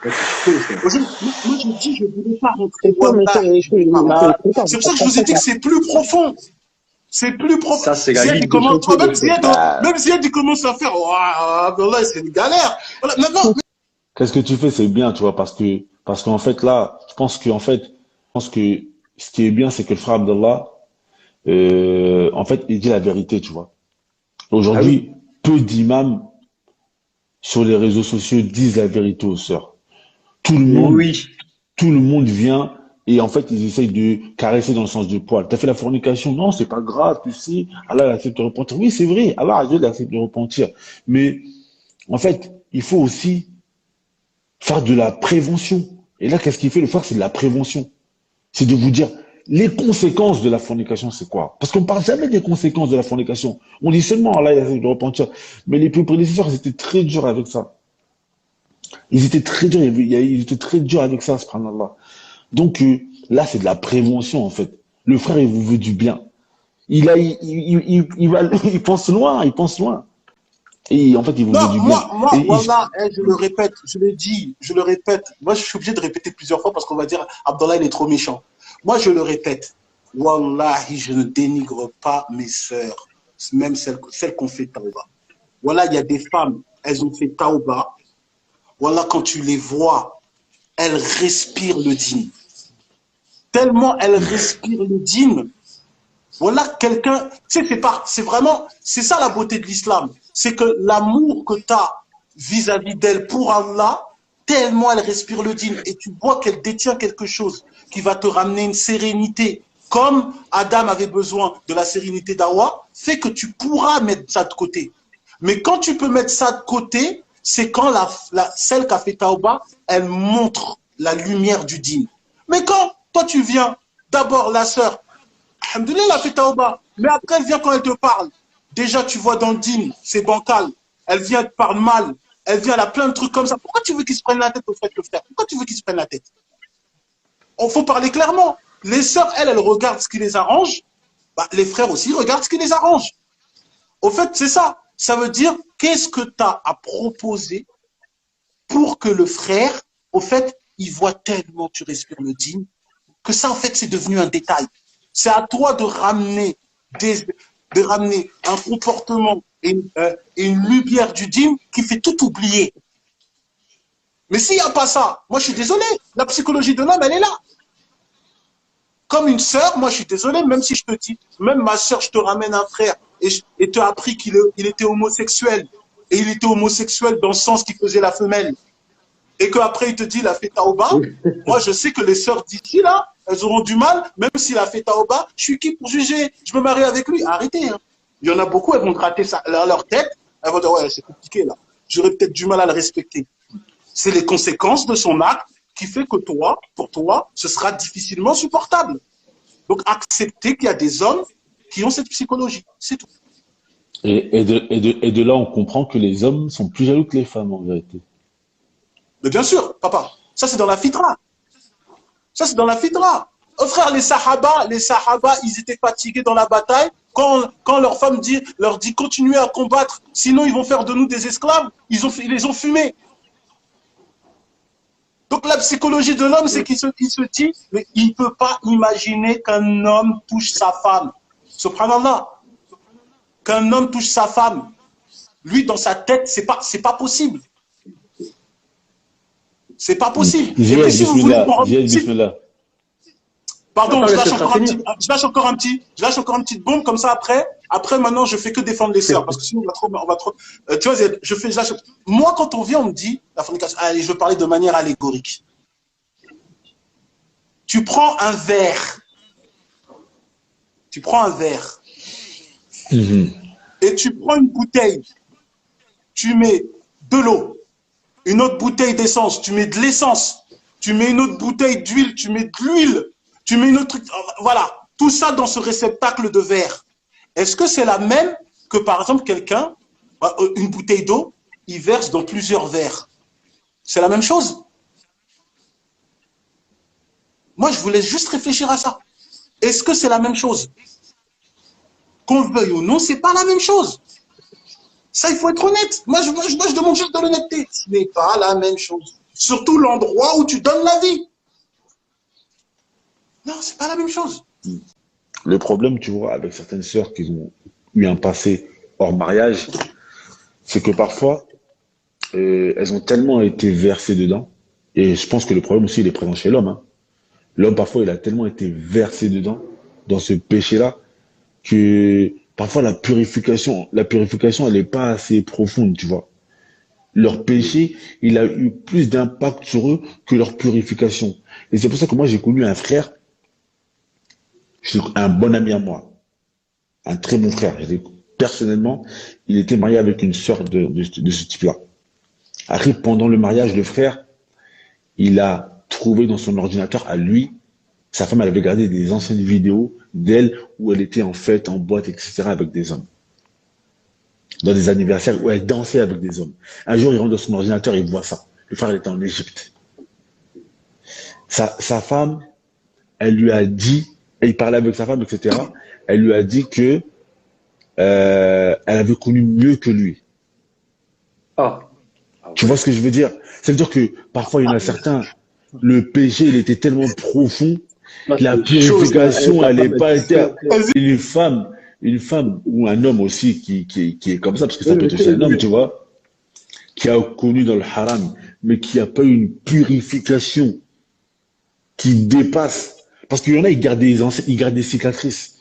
je dis, je ne voulais pas rentrer. C'est pour ça que je vous ai dit que c'est plus profond. C'est plus profond. Ça, c'est la Ligue de Champions. Même Ziad, il commence à faire, Abdallah, c'est une galère. Voilà. Non. Qu'est-ce que tu fais, c'est bien, tu vois, parce qu'en fait, là, je pense que ce qui est bien, c'est que le frère Abdallah, en fait, il dit la vérité, tu vois. Aujourd'hui, peu d'imams sur les réseaux sociaux disent la vérité aux sœurs. Tout le monde vient et en fait, ils essayent de caresser dans le sens du poil. T'as fait la fornication? Non, c'est pas grave, tu sais. Allah accepte de repentir. Oui, c'est vrai. Allah accepte de repentir. Mais, en fait, il faut aussi faire de la prévention. Et là, qu'est-ce qu'il fait? Le frère, c'est de la prévention. C'est de vous dire, les conséquences de la fornication, c'est quoi? Parce qu'on parle jamais des conséquences de la fornication. On dit seulement, Allah, il accepte de repentir. Mais les plus prédécesseurs, ils étaient très durs avec ça. Ils étaient très durs avec ça, subhanallah. Donc, là, c'est de la prévention, en fait. Le frère, il vous veut du bien. Il pense loin. Et en fait, il vous veut du bien. Voilà, je le répète, je le dis, je le répète. Moi, je suis obligé de répéter plusieurs fois parce qu'on va dire, Abdallah, il est trop méchant. Moi, je le répète. Wallahi, je ne dénigre pas mes sœurs, même celles qui ont fait taouba. Voilà, il y a des femmes, elles ont fait taouba. Voilà, quand tu les vois, elles respirent le dîme. Tellement elles respirent le dîme. Voilà quelqu'un, tu sais, c'est ça la beauté de l'islam. C'est que l'amour que tu as vis-à-vis d'elle pour Allah, tellement elle respire le dîme et tu vois qu'elle détient quelque chose qui va te ramener une sérénité. Comme Adam avait besoin de la sérénité d'Awa, fait que tu pourras mettre ça de côté. Mais quand tu peux mettre ça de côté, c'est quand celle qui a fait Taouba, elle montre la lumière du dîme. Mais quand toi tu viens, d'abord la sœur, alhamdoulilah, elle a fait Taouba, mais après elle vient quand elle te parle. Déjà tu vois dans le dîme, c'est bancal. Elle vient, elle te parle mal. Elle vient, elle a plein de trucs comme ça. Pourquoi tu veux qu'ils se prennent la tête au fait, le frère? Pourquoi tu veux qu'ils se prennent la tête? Il faut parler clairement. Les sœurs, elles regardent ce qui les arrange. Bah, les frères aussi regardent ce qui les arrange. Au fait, c'est ça. Ça veut dire, qu'est-ce que tu as à proposer pour que le frère, au fait, il voit tellement tu respires le dîme, que ça, en fait, c'est devenu un détail. C'est à toi de ramener un comportement et une lumière du dîme qui fait tout oublier. Mais s'il n'y a pas ça, moi, je suis désolé. La psychologie de l'homme, elle est là. Comme une sœur, moi, je suis désolé, même si je te dis, même ma sœur, je te ramène un frère et tu as appris qu'il était homosexuel. Et il était homosexuel dans le sens qu'il faisait la femelle. Et qu'après, il te dit, il a fait taouba. Moi, je sais que les sœurs d'ici, là, elles auront du mal, même s'il a fait taouba, je suis qui pour juger? Je me marie avec lui. Arrêtez. Hein. Il y en a beaucoup, elles vont gratter ça, leur tête. Elle va dire, ouais, c'est compliqué là. J'aurais peut-être du mal à le respecter. C'est les conséquences de son acte qui fait que toi, pour toi, ce sera difficilement supportable. Donc, accepter qu'il y a des hommes qui ont cette psychologie. C'est tout. Et de là, on comprend que les hommes sont plus jaloux que les femmes, en vérité. Mais bien sûr, papa. Ça, c'est dans la fitra. Ça, c'est dans la fitra. Oh frère, les sahaba, ils étaient fatigués dans la bataille. Quand leur femme leur dit continuez à combattre, sinon ils vont faire de nous des esclaves, ils les ont fumés. Donc la psychologie de l'homme, c'est qu'il se dit, mais il ne peut pas imaginer qu'un homme touche sa femme. Subhanallah. Qu'un homme touche sa femme. Lui, dans sa tête, c'est pas possible. C'est pas possible. Et puis, si vous voulez, pardon, je lâche encore un petit bombe comme ça après maintenant je fais que défendre les sœurs parce que sinon on va trop tu vois, moi quand on vient on me dit la fornication, allez, je veux parler de manière allégorique. Tu prends un verre et tu prends une bouteille, tu mets de l'eau, une autre bouteille d'essence, tu mets de l'essence, tu mets une autre bouteille d'huile, tu mets de l'huile. Tu mets une autre truc, voilà, tout ça dans ce réceptacle de verre. Est-ce que c'est la même que, par exemple, quelqu'un, une bouteille d'eau, il verse dans plusieurs verres? C'est la même chose? Moi, je voulais juste réfléchir à ça. Est-ce que c'est la même chose? Qu'on le veuille ou non, c'est pas la même chose. Ça, il faut être honnête. Moi, je demande juste de l'honnêteté. Ce n'est pas la même chose. Surtout l'endroit où tu donnes la vie. Non, c'est pas la même chose. Le problème, tu vois, avec certaines sœurs qui ont eu un passé hors mariage, c'est que parfois, elles ont tellement été versées dedans, et je pense que le problème aussi, il est présent chez l'homme. Hein. L'homme, parfois, il a tellement été versé dedans, dans ce péché-là, que parfois la purification, elle n'est pas assez profonde, tu vois. Leur péché, il a eu plus d'impact sur eux que leur purification. Et c'est pour ça que moi, j'ai connu un frère, un bon ami à moi, un très bon frère. Personnellement, il était marié avec une sœur de ce type-là. Après, pendant le mariage, le frère, il a trouvé dans son ordinateur à lui, sa femme, elle avait gardé des anciennes vidéos d'elle où elle était en fête, en boîte, etc. avec des hommes. Dans des anniversaires où elle dansait avec des hommes. Un jour, il rentre dans son ordinateur et il voit ça. Le frère, il était en Égypte. Sa femme, elle lui a dit, et il parlait avec sa femme, etc. Elle lui a dit que elle avait connu mieux que lui. Tu vois ce que je veux dire? Ça veut dire que parfois, il y en a certains, le péché, il était tellement profond, la purification, elle n'est pas été. Une femme ou un homme aussi qui est comme ça, parce que ça peut être aussi un homme, tu vois, qui a connu dans le haram, mais qui n'a pas eu une purification qui dépasse. Parce qu'il y en a, ils gardent des cicatrices.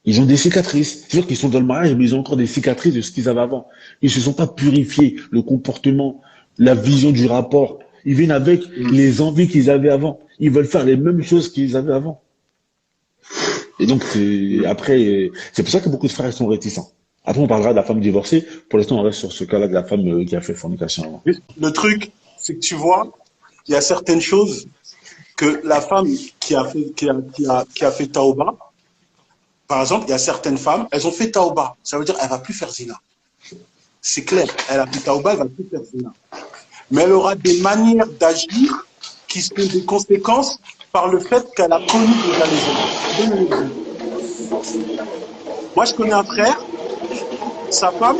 Ils ont des cicatrices. C'est-à-dire qu'ils sont dans le mariage, mais ils ont encore des cicatrices de ce qu'ils avaient avant. Ils ne se sont pas purifiés, le comportement, la vision du rapport. Ils viennent avec les envies qu'ils avaient avant. Ils veulent faire les mêmes choses qu'ils avaient avant. Et donc, après, c'est pour ça que beaucoup de frères sont réticents. Après, on parlera de la femme divorcée. Pour l'instant, on reste sur ce cas-là de la femme qui a fait fornication avant. Le truc, c'est que tu vois, il y a certaines choses que la femme qui a fait taouba, par exemple, il y a certaines femmes, elles ont fait taouba. Ça veut dire qu'elle ne va plus faire zina. C'est clair. Elle a fait taouba, elle ne va plus faire zina. Mais elle aura des manières d'agir qui sont des conséquences par le fait qu'elle a connu déjà les hommes. Moi, je connais un frère, sa femme,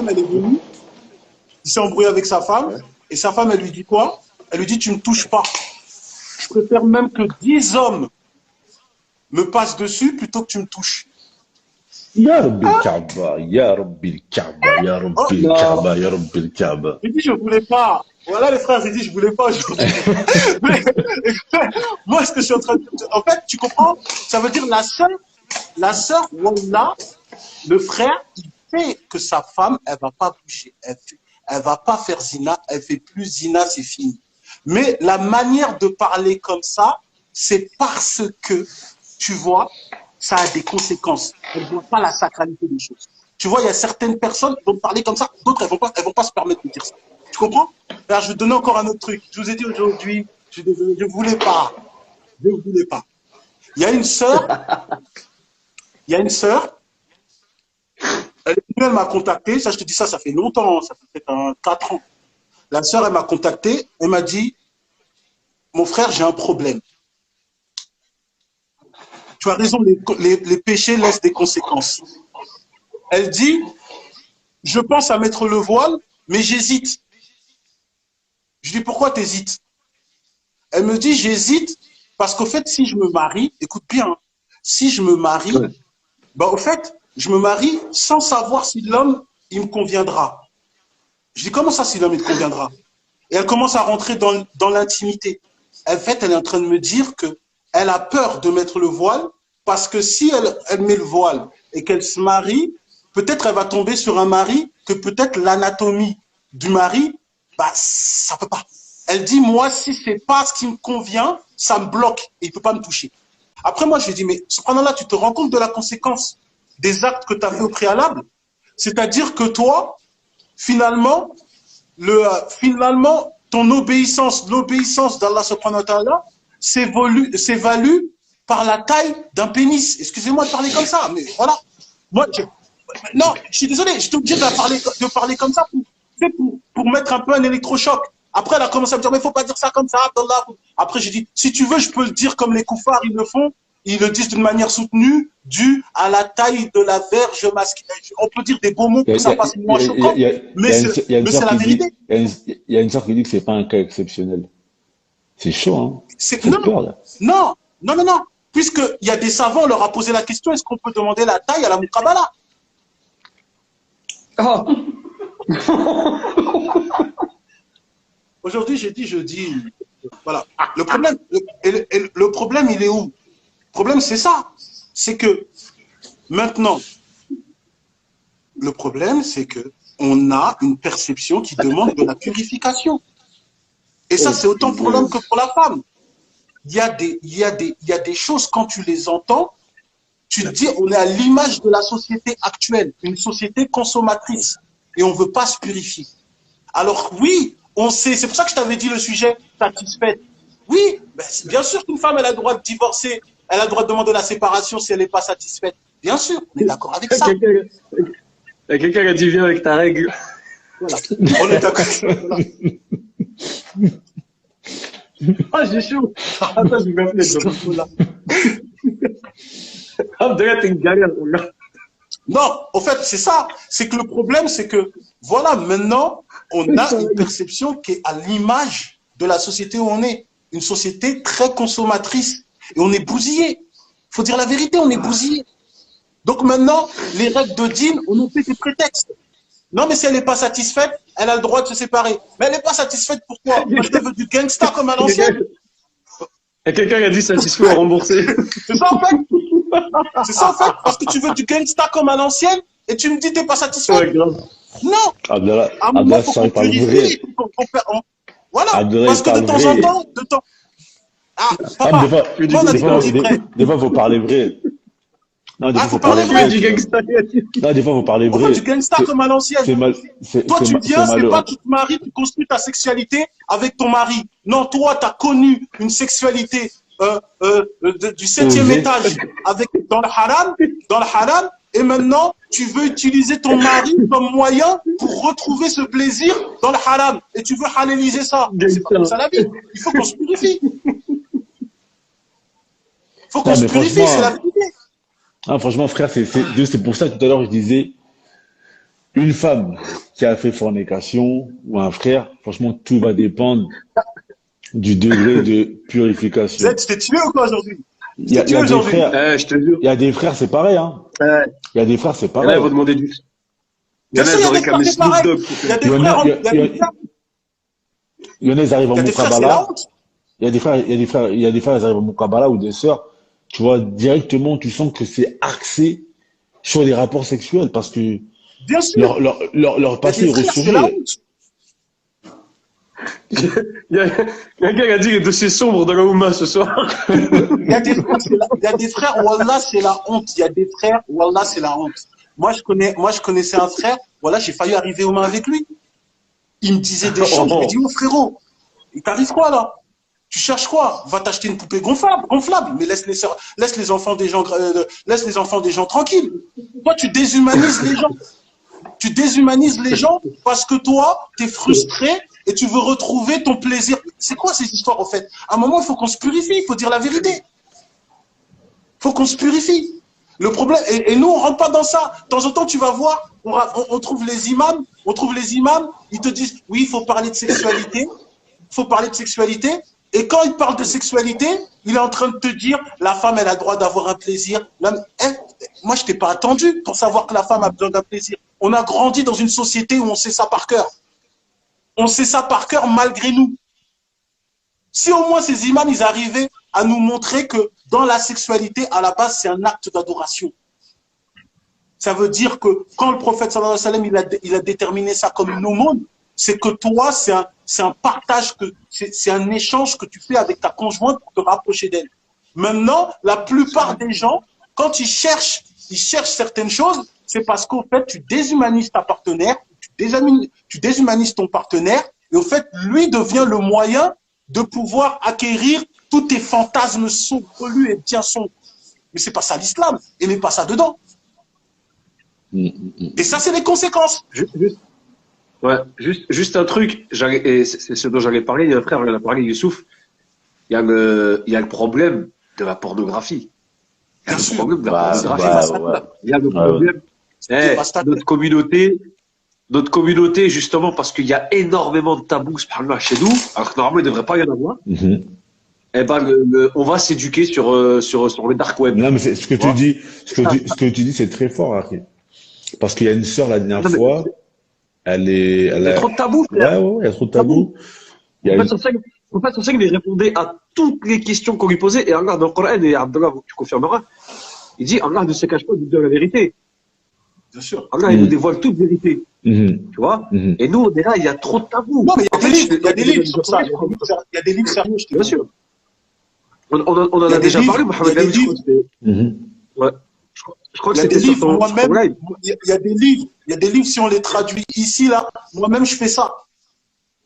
elle est venue, il s'est embrouillé avec sa femme, et sa femme, elle lui dit quoi? Elle lui dit, tu ne me touches pas. Je préfère même que 10 hommes me passent dessus plutôt que tu me touches. Ya Rabbi al-Kaaba, Ya Rabbi al-Kaaba, Ya Rabbi al-Kaaba, Ya Rabbi al-Kaaba. Il dit, je voulais pas. Voilà les frères, il dit, je voulais pas aujourd'hui. Moi, ce que je suis en train de dire, en fait, tu comprends? Ça veut dire la sœur, Wallah, le frère, il fait que sa femme, elle va pas bouger. Elle va pas faire zina, elle fait plus zina, c'est fini. Mais la manière de parler comme ça, c'est parce que, tu vois, ça a des conséquences. Elle ne voit pas la sacralité des choses. Tu vois, il y a certaines personnes qui vont te parler comme ça, d'autres, elles vont pas se permettre de dire ça. Tu comprends? Alors, je vais te donner encore un autre truc. Je vous ai dit aujourd'hui, je suis désolé, je voulais pas. Je voulais pas. Il y a une sœur, elle m'a contacté, ça je te dis ça fait longtemps, ça fait peut-être 4 ans. La sœur, elle m'a contacté, elle m'a dit, mon frère, j'ai un problème. Tu as raison, les péchés laissent des conséquences. Elle dit, je pense à mettre le voile, mais j'hésite. Je dis, pourquoi t'hésites? Elle me dit, j'hésite parce qu'au fait, si je me marie, écoute bien, hein, si je me marie, bah, au fait, je me marie sans savoir si l'homme, il me conviendra. Je dis, comment ça, si l'homme, il te conviendra? Et elle commence à rentrer dans l'intimité. En fait, elle est en train de me dire que elle a peur de mettre le voile parce que si elle met le voile et qu'elle se marie, peut-être elle va tomber sur un mari que peut-être l'anatomie du mari, bah, ça peut pas. Elle dit, moi, si c'est pas ce qui me convient, ça me bloque et il peut pas me toucher. Après, moi, je lui dis, mais cependant-là, tu te rends compte de la conséquence des actes que tu as fait au préalable? C'est-à-dire que toi, finalement, ton obéissance, l'obéissance d'Allah subhanahu wa ta'ala, c'est valu par la taille d'un pénis. Excusez-moi de parler comme ça, mais voilà. Moi, non, je suis désolé, je suis obligé de parler comme ça pour mettre un peu un électrochoc. Après, elle a commencé à me dire, mais il ne faut pas dire ça comme ça, Abdallah. Après, j'ai dit, si tu veux, je peux le dire comme les koufars, ils le font. Ils le disent d'une manière soutenue, due à la taille de la verge masculine. On peut dire des beaux mots que ça passe moins choquant, mais c'est la vérité. Il y a une sœur qui dit que ce n'est pas un cas exceptionnel. C'est chaud, hein? C'est peur, là. Non. Puisqu'il y a des savants, on leur a posé la question, est-ce qu'on peut demander la taille à la Muqabala? Oh. Aujourd'hui, je dis, voilà. Le problème, il est où? Le problème, c'est ça. C'est que maintenant, le problème, c'est que on a une perception qui demande de la purification. Et ça, c'est autant pour l'homme que pour la femme. Il y a des choses, quand tu les entends, tu te dis, on est à l'image de la société actuelle, une société consommatrice, et on ne veut pas se purifier. Alors oui, on sait, c'est pour ça que je t'avais dit le sujet satisfait. Oui, ben, bien sûr qu'une femme, elle a le droit de divorcer, elle a le droit de demander la séparation si elle n'est pas satisfaite. Bien sûr, on est d'accord avec ça. Il y a quelqu'un qui a dit, viens avec ta règle. Voilà. On est d'accord. Voilà. Ah, j'ai chaud. Attends, je vais m'appeler. Abdallah, t'es une galère, mon gars. Non, en fait, c'est ça. C'est que le problème, c'est que, voilà, maintenant, on a une perception qui est à l'image de la société où on est. Une société très consommatrice. Et on est bousillé. Il faut dire la vérité, on est bousillé. Donc maintenant, les règles de dîn, on nous fait des prétextes. Non, mais si elle n'est pas satisfaite, elle a le droit de se séparer. Mais elle n'est pas satisfaite, pourquoi? Parce qu'elle veut du gangsta comme à l'ancienne. Il y a quelqu'un qui a dit satisfait ou remboursé. C'est ça en fait. C'est ça en fait. Parce que tu veux du gangsta comme à l'ancienne et tu me dis que tu n'es pas satisfait. Ouais, non. Abdallah, il faut qu'on purifie. Voilà. Abdallah, parce que de temps en temps, Ah, papa, des fois, il faut parler vrai. Non, des fois, faut parler vrai. Non, des fois, faut parler vrai. Du gangsta comme à l'ancienne. Toi, tu viens, c'est pas tu te maries, tu construis ta sexualité avec ton mari. Non, toi, tu as connu une sexualité du 7e étage dans le haram, et maintenant, tu veux utiliser ton mari comme moyen pour retrouver ce plaisir dans le haram. Et tu veux halaliser ça. C'est pas comme ça la vie. Il faut qu'on se purifie. Il faut qu'on se purifie, c'est la vérité. Ah, franchement, frère, c'est pour ça que tout à l'heure, je disais, une femme qui a fait fornication ou un frère, franchement, tout va dépendre du degré de purification. Tu t'es tué ou quoi aujourd'hui? Il y a des frères, c'est pareil. Hein. Il y a des frères, c'est pareil. Là, ils vont demander du... Il y a des frères, c'est pareil. Il y a des frères, il y en a, ils arrivent en Moukabala. Il y a des frères, ils arrivent en Moukabala ou des sœurs. Tu vois, directement, tu sens que c'est axé sur les rapports sexuels parce que leur passé est ressourcé. Il y a quelqu'un qui a dit que dossier sombre dans la Oumma ce soir. Il y a des frères, Wallah, c'est la honte. Il y a des frères, Wallah, c'est la honte. moi, je connaissais un frère, voilà, j'ai failli arriver aux mains avec lui. Il me disait des choses, je lui ai dit, oh frérot, il t'arrive quoi là? Tu cherches quoi? Va t'acheter une poupée gonflable, mais laisse les enfants des gens tranquilles. Toi, tu déshumanises les gens. Tu déshumanises les gens parce que toi, tu es frustré et tu veux retrouver ton plaisir. C'est quoi ces histoires, en fait? À un moment, il faut qu'on se purifie, il faut dire la vérité. Il faut qu'on se purifie. Le problème, et nous, on rentre pas dans ça. De temps en temps, tu vas voir, on trouve les imams, ils te disent, oui, il faut parler de sexualité, et quand il parle de sexualité, il est en train de te dire, la femme, elle a le droit d'avoir un plaisir. Moi, je t'ai pas attendu pour savoir que la femme a besoin d'un plaisir. On a grandi dans une société où on sait ça par cœur. On sait ça par cœur malgré nous. Si au moins ces imams, ils arrivaient à nous montrer que dans la sexualité, à la base, c'est un acte d'adoration. Ça veut dire que quand le prophète sallallahu alayhi wa sallam, il a déterminé ça comme une aumône, c'est que toi, c'est un partage, c'est un échange que tu fais avec ta conjointe pour te rapprocher d'elle. Maintenant, la plupart des gens, quand ils cherchent certaines choses, c'est parce qu'au fait, tu déshumanises ta partenaire, tu déshumanises ton partenaire, et au fait, lui devient le moyen de pouvoir acquérir tous tes fantasmes saugrelus et bien sombres. Mais c'est pas ça l'islam, et mais pas ça dedans. Et ça, c'est les conséquences. Juste un truc, et c'est ce dont j'allais parler, il y a un frère, il en a parlé, Youssouf, il y a le problème de la pornographie. Il y a le problème de la pornographie. Il y a le problème. Notre communauté, justement, parce qu'il y a énormément de tabous chez nous, alors que normalement, il ne devrait pas y en avoir, eh ben, on va s'éduquer sur le dark web. Non, mais ce que tu dis, c'est très fort, Harry. Parce qu'il y a une sœur la dernière fois, il y a trop de tabous. Ouais, il y a trop de tabous. En fait, il répondait à toutes les questions qu'on lui posait, et Allah, dans le Coran, et Abdallah, tu confirmeras, il dit, Allah ne se cache pas de dire la vérité. Bien sûr. Allah, il nous dévoile toute vérité. Tu vois? Et nous, on est là, il y a trop de tabous. Non, mais il y a des livres sur ça. Il y a des livres sérieux, je te dis. Bien sûr. On en a déjà parlé, Mohamed Ami, je crois. Je crois que c'était sur ton live. Il y a des livres, si on les traduit ici, là, moi-même, je fais ça.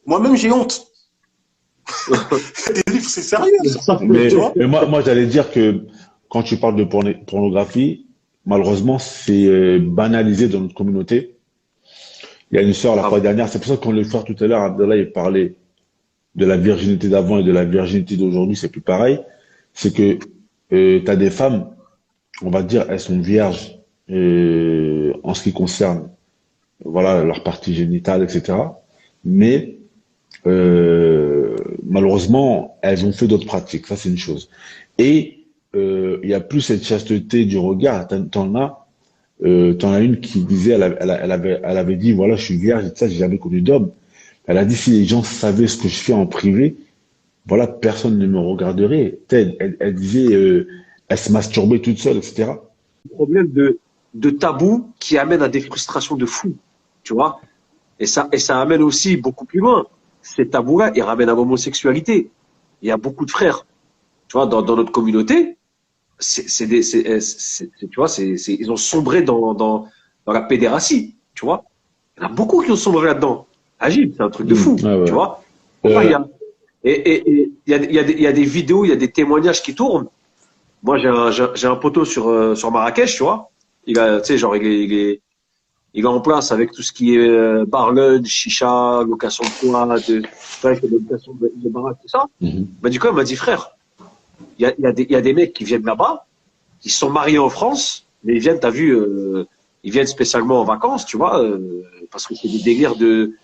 Moi-même, j'ai honte. Il y a des livres, c'est sérieux. Mais moi, j'allais dire que quand tu parles de pornographie, malheureusement, c'est banalisé dans notre communauté. Il y a une sœur la fois dernière, c'est pour ça qu'on le frère tout à l'heure, Abdallah, il parlait de la virginité d'avant et de la virginité d'aujourd'hui, c'est plus pareil. C'est que tu as des femmes, on va dire, elles sont vierges en ce qui concerne voilà, leur partie génitale, etc. Mais malheureusement, elles ont fait d'autres pratiques, ça c'est une chose. Et il n'y a plus cette chasteté du regard. T'en as une qui disait, elle avait dit, voilà, je suis vierge et tout ça, j'ai jamais connu d'homme. Elle a dit, si les gens savaient ce que je fais en privé, voilà, personne ne me regarderait. Elle disait, elle se masturbait toute seule, etc. Un problème de tabou qui amène à des frustrations de fou, tu vois. Et ça amène aussi beaucoup plus loin. Ces tabous-là, ils ramènent à l'homosexualité. Il y a beaucoup de frères, tu vois, dans notre communauté, tu vois, ils ont sombré dans la pédératie, tu vois. Il y en a beaucoup qui ont sombré là-dedans. Agile, c'est un truc de fou, tu vois. Et il y a des vidéos, il y a des témoignages qui tournent. Moi, j'ai un poteau sur Marrakech, tu vois. Il est en place avec tout ce qui est bar lunch, chicha, location de toit, location de baraque, tout ça. Bah, du coup, il m'a dit, frère, il y a des mecs qui viennent là-bas, qui sont mariés en France, mais ils viennent, t'as vu, ils viennent spécialement en vacances, tu vois, parce que c'est des délires de,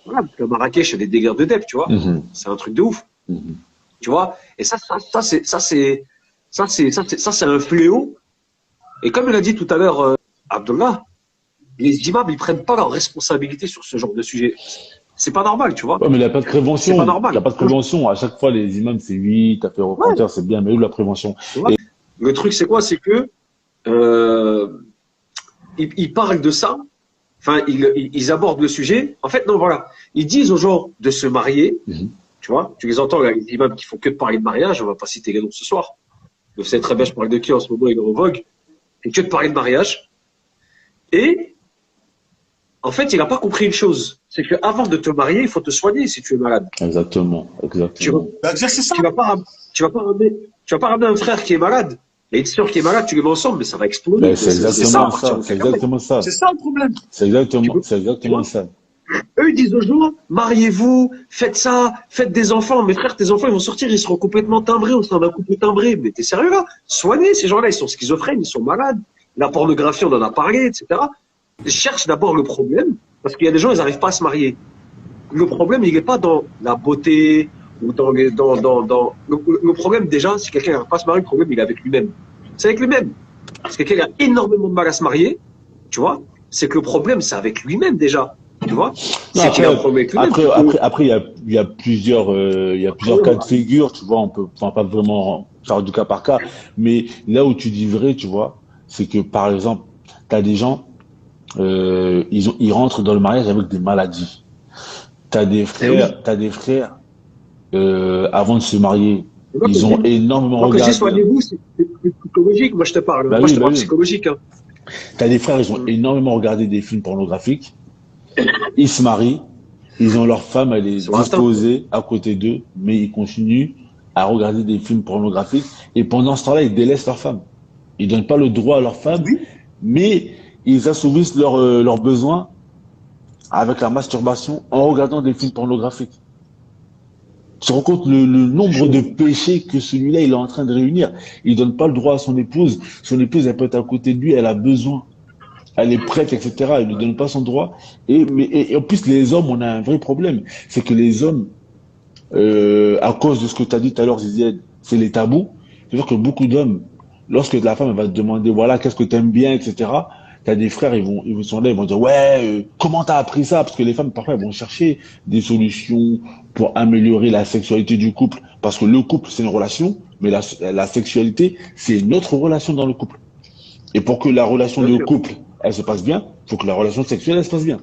voilà, parce que Marrakech, c'est des délires de dep, tu vois. C'est un truc de ouf. Tu vois. Et ça, c'est un fléau. Et comme il a dit tout à l'heure, Abdullah, les imams, ils prennent pas leur responsabilité sur ce genre de sujet. C'est pas normal, tu vois. Ouais, mais il n'y a pas de prévention. C'est pas normal. Il n'y a pas de prévention. À chaque fois, les imams, c'est oui, t'as fait repentir, c'est bien, mais où la prévention? Et le truc, c'est quoi? C'est que ils parlent de ça. Enfin, ils abordent le sujet. En fait, non, voilà. Ils disent aux gens de se marier. Tu vois, tu les entends, là, les imams qui font que de parler de mariage. On va pas citer les noms ce soir. Vous savez très bien, je parle de qui en ce moment, il est en vogue. Et que de parler de mariage. Et en fait, il n'a pas compris une chose. C'est qu'avant de te marier, il faut te soigner si tu es malade. Exactement. Tu vas pas ramener un frère qui est malade et une sœur qui est malade, tu les mets ensemble, mais ça va exploser. C'est exactement ça. C'est ça le problème. C'est exactement ça. Eux, ils disent aux gens, mariez-vous, faites ça, faites des enfants. Mes frères, tes enfants, ils vont sortir, ils seront complètement timbrés, on sera un couple timbré. Mais t'es sérieux là? Soignez ces gens-là, ils sont schizophrènes, ils sont malades. La pornographie, on en a parlé, etc. Ils cherchent d'abord le problème, parce qu'il y a des gens, ils n'arrivent pas à se marier. Le problème, il n'est pas dans la beauté, ou le problème, déjà, si quelqu'un n'arrive pas à se marier, le problème, il est avec lui-même. C'est avec lui-même. Parce que quelqu'un a énormément de mal à se marier, tu vois, c'est que le problème, c'est avec lui-même, déjà. Tu vois? C'est qu'il a un problème avec lui-même. Après, il y a plusieurs cas de figure, tu vois, on va pas vraiment faire du cas par cas, mais là où tu dis vrai, tu vois, c'est que, par exemple, tu as des gens, ils rentrent dans le mariage avec des maladies. T'as des frères, avant de se marier, ils ont énormément regardé. Quand je dis soignez-vous, c'est psychologique. Moi, je te parle. Moi, je te parle psychologique. Hein. T'as des frères, ils ont énormément regardé des films pornographiques. Ils se marient, ils ont leur femme, elle est disposée à côté d'eux, mais ils continuent à regarder des films pornographiques. Et pendant ce temps-là, ils délaissent leur femme. Ils donnent pas le droit à leur femme, mais ils assouvissent leurs besoins avec la masturbation en regardant des films pornographiques. Tu te rends compte le nombre de péchés que celui-là il est en train de réunir. Il donne pas le droit à son épouse. Son épouse, elle peut être à côté de lui, elle a besoin. Elle est prête, etc. Il ne lui donne pas son droit. Et en plus, les hommes, on a un vrai problème. C'est que les hommes, à cause de ce que tu as dit tout à l'heure, Zizied, c'est les tabous. C'est-à-dire que beaucoup d'hommes, lorsque la femme elle va te demander, voilà, qu'est-ce que tu aimes bien, etc., tu as des frères, ils sont là, ils vont dire, ouais, comment tu as appris ça? Parce que les femmes, parfois, elles vont chercher des solutions pour améliorer la sexualité du couple. Parce que le couple, c'est une relation, mais la sexualité, c'est une autre relation dans le couple. Et pour que la relation de couple, elle se passe bien, il faut que la relation sexuelle, elle se passe bien.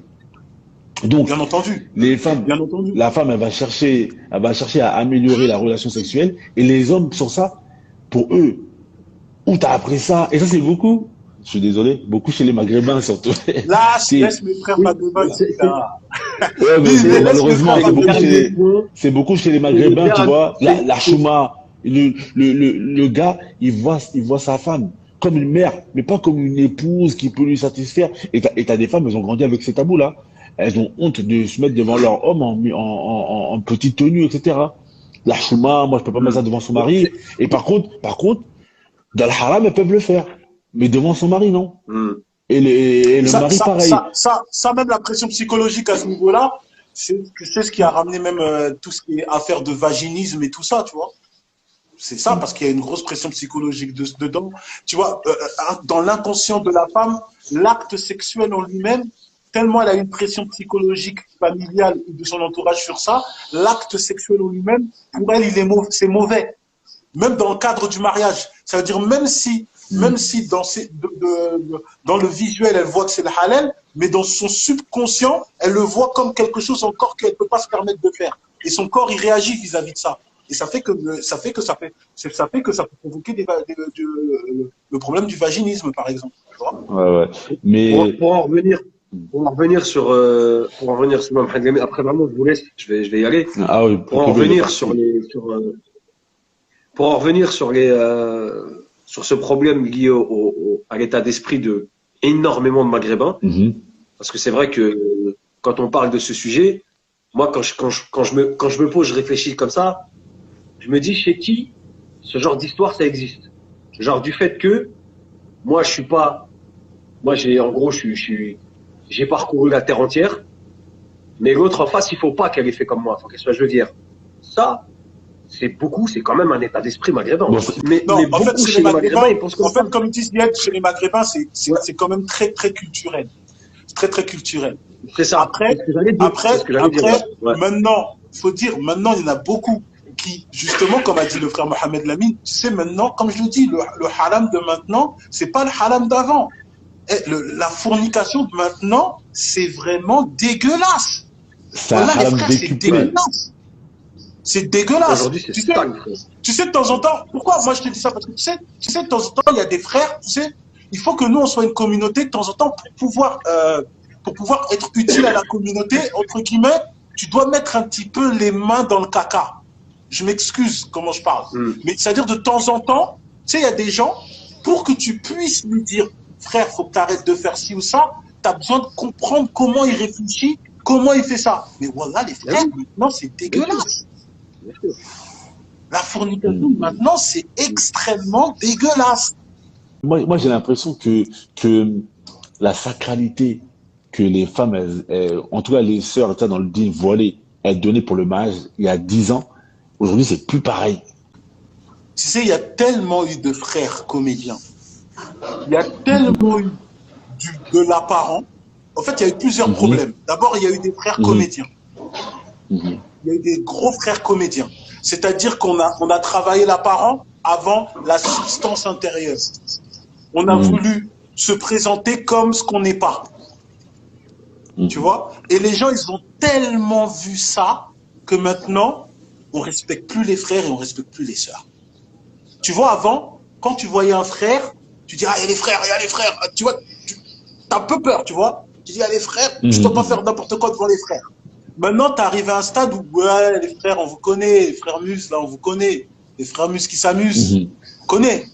Donc, bien entendu. Les femmes, la femme, elle va chercher à améliorer la relation sexuelle, et les hommes, sur ça, pour eux, où t'as appris ça? Et ça, c'est beaucoup. Je suis désolé, beaucoup chez les Maghrébins, surtout. Là, je laisse mes frères Maghrébins. Ouais, mais malheureusement, c'est beaucoup chez les Maghrébins, tu vois. La chouma, le gars, il voit sa femme comme une mère, mais pas comme une épouse qui peut lui satisfaire. Et t'as des femmes, elles ont grandi avec ces tabous-là. Elles ont honte de se mettre devant leur homme en petite tenue, etc. La chouma, moi, je peux pas mettre ça devant son mari. Et par contre, dans le haram, elles peuvent le faire. Mais devant son mari, non. Et le mari, pareil. Ça, même la pression psychologique à ce niveau-là, c'est ce qui a ramené même tout ce qui est affaire de vaginisme et tout ça, tu vois. C'est ça, parce qu'il y a une grosse pression psychologique dedans. Tu vois, dans l'inconscient de la femme, l'acte sexuel en lui-même, tellement elle a une pression psychologique familiale ou de son entourage sur ça, l'acte sexuel en lui-même, pour elle, c'est mauvais. Même dans le cadre du mariage. Ça veut dire, même si dans le visuel, elle voit que c'est le halal, mais dans son subconscient, elle le voit comme quelque chose encore qu'elle ne peut pas se permettre de faire. Et son corps, il réagit vis-à-vis de ça. Et ça fait que ça peut provoquer le problème du vaginisme, par exemple. Tu vois ouais. Mais pour en revenir sur après vraiment je vous laisse, je vais y aller. Ah oui, pour en revenir sur ce problème lié à l'état d'esprit de énormément de Maghrébins, parce que c'est vrai que quand on parle de ce sujet, moi quand je me pose, je réfléchis comme ça, je me dis chez qui ce genre d'histoire ça existe. Genre du fait que j'ai parcouru la terre entière, mais l'autre en face, il faut pas qu'elle ait fait comme moi, faut qu'elle soit jeundière. Ça, c'est quand même un état d'esprit maghrébin. Mais en fait, chez les Maghrébins, ils pensent comme disent chez les Maghrébins, c'est quand même très, très culturel. C'est très, très culturel. C'est ça. Après, maintenant, faut dire, maintenant, il y en a beaucoup qui, justement, comme a dit le frère Mohamed Lamine, c'est maintenant, comme je le dis, le haram de maintenant, c'est pas le haram d'avant. La fornication de maintenant, c'est vraiment dégueulasse. Voilà, les frères, c'est dégueulasse. C'est dégueulasse. Aujourd'hui, c'est tu sais, de temps en temps, pourquoi moi je te dis ça? Parce que tu sais, de temps en temps, il y a des frères, tu sais, Il faut que nous, on soit une communauté de temps en temps pour pouvoir être utile à la communauté, entre guillemets, tu dois mettre un petit peu les mains dans le caca. Je m'excuse comment je parle. Mais c'est-à-dire de temps en temps, tu sais, il y a des gens, pour que tu puisses lui dire, frère, faut que tu arrêtes de faire ci ou ça, tu as besoin de comprendre comment il réfléchit, comment il fait ça. Mais voilà, les frères, maintenant, c'est dégueulasse. La fornication, maintenant, c'est extrêmement dégueulasse. Moi j'ai l'impression que la sacralité que les femmes, en tout cas les sœurs dans le dîn voilé, elles donnaient pour le mariage il y a 10 ans, aujourd'hui c'est plus pareil. Tu sais, il y a tellement eu de frères comédiens. Il y a tellement eu de l'apparent. En fait, il y a eu plusieurs problèmes. D'abord, il y a eu des frères comédiens. Il y a eu des gros frères comédiens. C'est-à-dire qu'on a travaillé l'apparent avant la substance intérieure. On a voulu se présenter comme ce qu'on n'est pas. Tu vois? Et les gens, ils ont tellement vu ça que maintenant, on respecte plus les frères et on respecte plus les sœurs. Tu vois, avant, quand tu voyais un frère, tu dis, ah, il y a les frères, il y a les frères. Tu vois, t'as un peu peur, tu vois. Tu dis, ah, les frères, je dois pas faire n'importe quoi devant les frères. Maintenant, tu arrives à un stade où, ouais, les frères, on vous connaît. Les frères Mus, là, on vous connaît. Les frères Mus qui s'amusent, on connaît.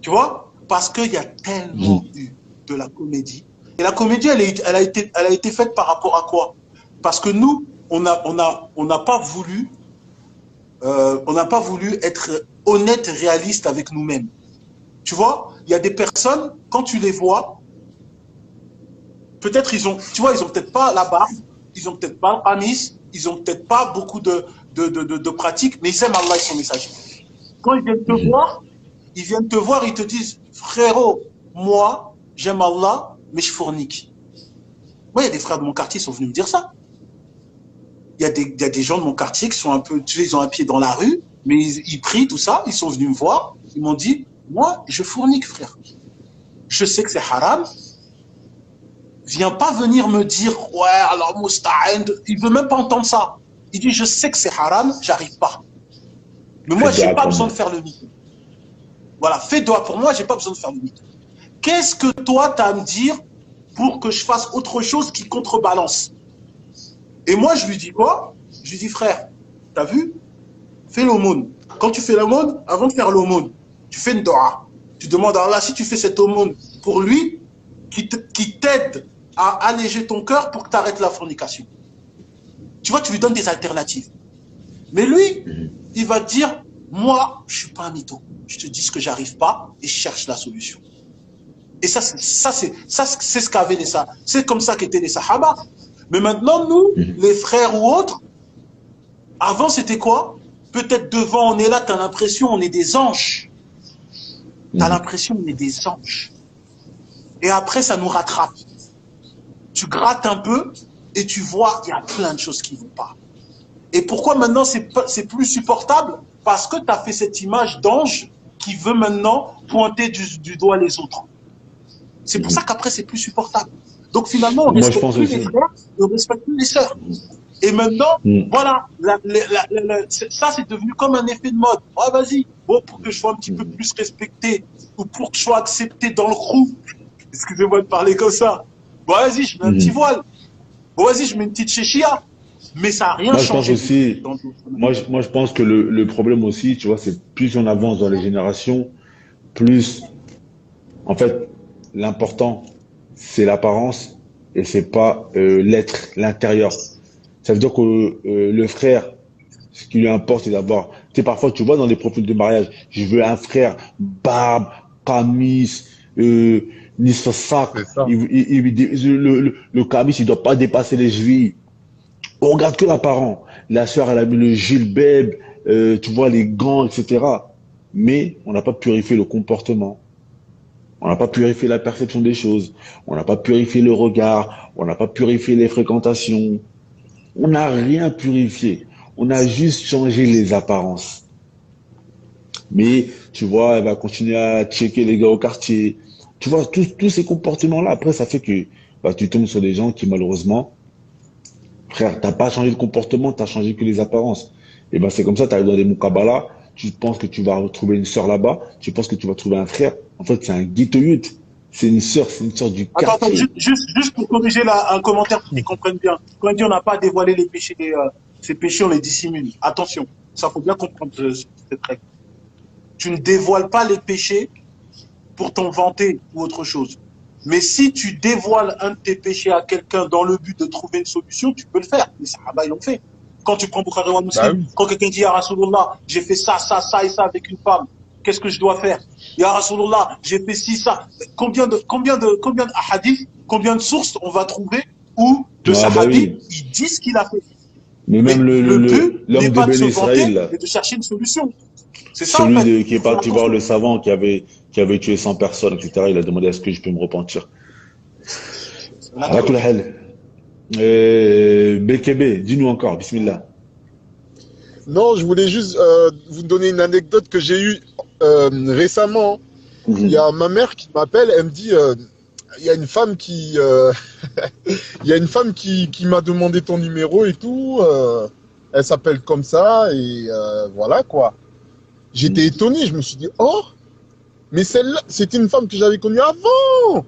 Tu vois? Parce qu'il y a tellement eu de la comédie. Et la comédie, elle a été faite par rapport à quoi? Parce que nous, on n'a pas voulu être honnête et réaliste avec nous-mêmes. Tu vois, il y a des personnes, quand tu les vois, peut-être ils ont peut-être pas la barbe, ils ont peut-être pas Amis, ils ont peut-être pas beaucoup de pratiques, mais ils aiment Allah et son messager. Quand ils viennent te voir, ils te disent, frérot, moi, j'aime Allah, mais je fournique. Moi, il y a des frères de mon quartier qui sont venus me dire ça. Il y a des gens de mon quartier qui sont un peu, tu sais, ils ont un pied dans la rue, mais ils prient, tout ça, ils sont venus me voir, ils m'ont dit, moi, je fournique, frère. Je sais que c'est haram. Viens pas venir me dire, ouais, alors Mousta'in, il veut même pas entendre ça. Il dit, je sais que c'est haram, j'arrive pas. Mais moi, j'ai pas besoin de faire le mythe. Voilà, fais doigt pour moi, j'ai pas besoin de faire le mythe. Qu'est-ce que toi, tu as à me dire pour que je fasse autre chose qui contrebalance? Et moi, je lui dis quoi? Je lui dis, frère, t'as vu? Fais l'aumône. Quand tu fais l'aumône, avant de faire l'aumône, tu fais une doha. Tu demandes à Allah, si tu fais cette aumône pour lui, qui t'aide à alléger ton cœur pour que tu arrêtes la fornication. Tu vois, tu lui donnes des alternatives. Mais lui, il va te dire, moi, je suis pas un mytho. Je te dis ce que j'arrive pas et je cherche la solution. Et ça, c'est ce qu'avaient les Sahaba. C'est comme ça qu'étaient les Sahaba. Mais maintenant, nous, les frères ou autres, avant, c'était quoi? Peut-être devant, on est là, tu as l'impression, on est des anges. Tu as l'impression, on est des anges. Et après, ça nous rattrape. Tu grattes un peu et tu vois, il y a plein de choses qui ne vont pas. Et pourquoi maintenant, c'est plus supportable? Parce que tu as fait cette image d'ange qui veut maintenant pointer du doigt les autres. C'est pour ça qu'après, c'est plus supportable. Donc finalement, on respecte plus les frères, on respecte plus les sœurs. Et maintenant, voilà, ça c'est devenu comme un effet de mode. Ah, vas-y, bon, pour que je sois un petit peu plus respecté, ou pour que je sois accepté dans le crew, excusez-moi de parler comme ça, bon, vas-y, je mets un petit voile. Bon, vas-y, je mets une petite chéchia. Mais ça n'a rien changé. Moi, je pense que le problème aussi, tu vois, c'est plus on avance dans les générations, plus, en fait, l'important, c'est l'apparence et c'est pas l'être, l'intérieur. Ça veut dire que le frère, ce qui lui importe, c'est d'abord, tu sais, parfois, tu vois dans les profils de mariage, je veux un frère, barbe, camis, ni ce sac. Le camis, il doit pas dépasser les chevilles. On regarde que l'apparent. La sœur, elle a mis le gilbeb, tu vois, les gants, etc. Mais on n'a pas purifié le comportement. On n'a pas purifié la perception des choses. On n'a pas purifié le regard. On n'a pas purifié les fréquentations. On n'a rien purifié. On a juste changé les apparences. Mais, tu vois, elle va continuer à checker les gars au quartier. Tu vois, tous ces comportements-là, après, ça fait que bah, tu tombes sur des gens qui, malheureusement, frère, t'as pas changé le comportement, t'as changé que les apparences. Et ben, c'est comme ça, tu arrives dans des Moukabala, tu penses que tu vas retrouver une sœur là-bas, tu penses que tu vas trouver un frère. En fait, c'est un ghetto youth. C'est une sœur du Attends, quartier. juste pour corriger un commentaire pour qu'ils comprennent bien. Quand on dit on n'a pas dévoilé les péchés, ces péchés, on les dissimule. Attention, ça faut bien comprendre cette règle. Tu ne dévoiles pas les péchés pour t'en vanter ou autre chose. Mais si tu dévoiles un de tes péchés à quelqu'un dans le but de trouver une solution, tu peux le faire. Les Sahaba, ils l'ont fait. Quand tu prends Bukhari wa Muslim, quand quelqu'un dit à Rasulullah, j'ai fait ça, ça, ça et ça avec une femme, qu'est-ce que je dois faire? Ya Rasulullah, j'ai fait ci, ça. Combien de hadiths, combien de sources on va trouver où le sahabi, il dit ce qu'il a fait. Mais même l'homme de Ben Israël, mais de chercher une solution. C'est ça, celui en fait. qui est parti voir le savant qui avait tué 100 personnes, etc. Il a demandé est-ce que je peux me repentir. BKB, dis-nous encore, bismillah. Non, je voulais juste vous donner une anecdote que j'ai eue récemment. Il y a ma mère qui m'appelle, elle me dit il y a une femme qui qui m'a demandé ton numéro et tout. Elle s'appelle comme ça et voilà quoi. J'étais étonné, je me suis dit oh, mais celle-là, c'était une femme que j'avais connue avant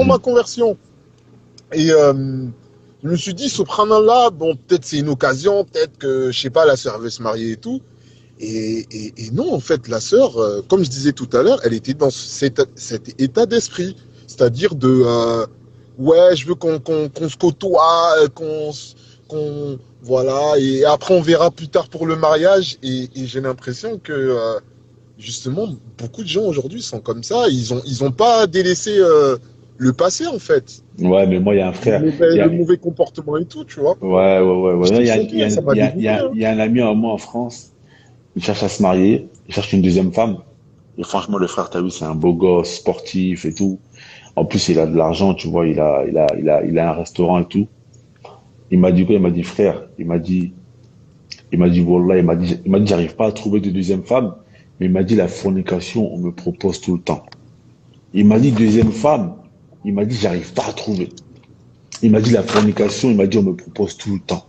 ma conversion. Et je me suis dit, subhanallah, bon, peut-être c'est une occasion, peut-être que, je sais pas, la sœur veut se marier et tout. Et non, en fait, la sœur, comme je disais tout à l'heure, elle était dans cet état d'esprit. C'est-à-dire ouais, je veux qu'on se côtoie, voilà, et après on verra plus tard pour le mariage. Et j'ai l'impression que, justement, beaucoup de gens aujourd'hui sont comme ça. Ils ont pas délaissé le passé, en fait. Ouais, mais moi, il y a un frère. Le mauvais comportement et tout, tu vois. Ouais. Il y a un ami à moi en France. Il cherche à se marier. Il cherche une deuxième femme. Et franchement, le frère, t'as vu, c'est un beau gosse, sportif et tout. En plus, il a de l'argent, tu vois. Il a un restaurant et tout. Il m'a dit quoi? Il m'a dit, frère, wallah, il m'a dit, j'arrive pas à trouver de deuxième femme. Mais il m'a dit, la fornication, on me propose tout le temps. Il m'a dit, deuxième femme. Il m'a dit, j'arrive pas à trouver. Il m'a dit, la fornication, il m'a dit, on me propose tout le temps.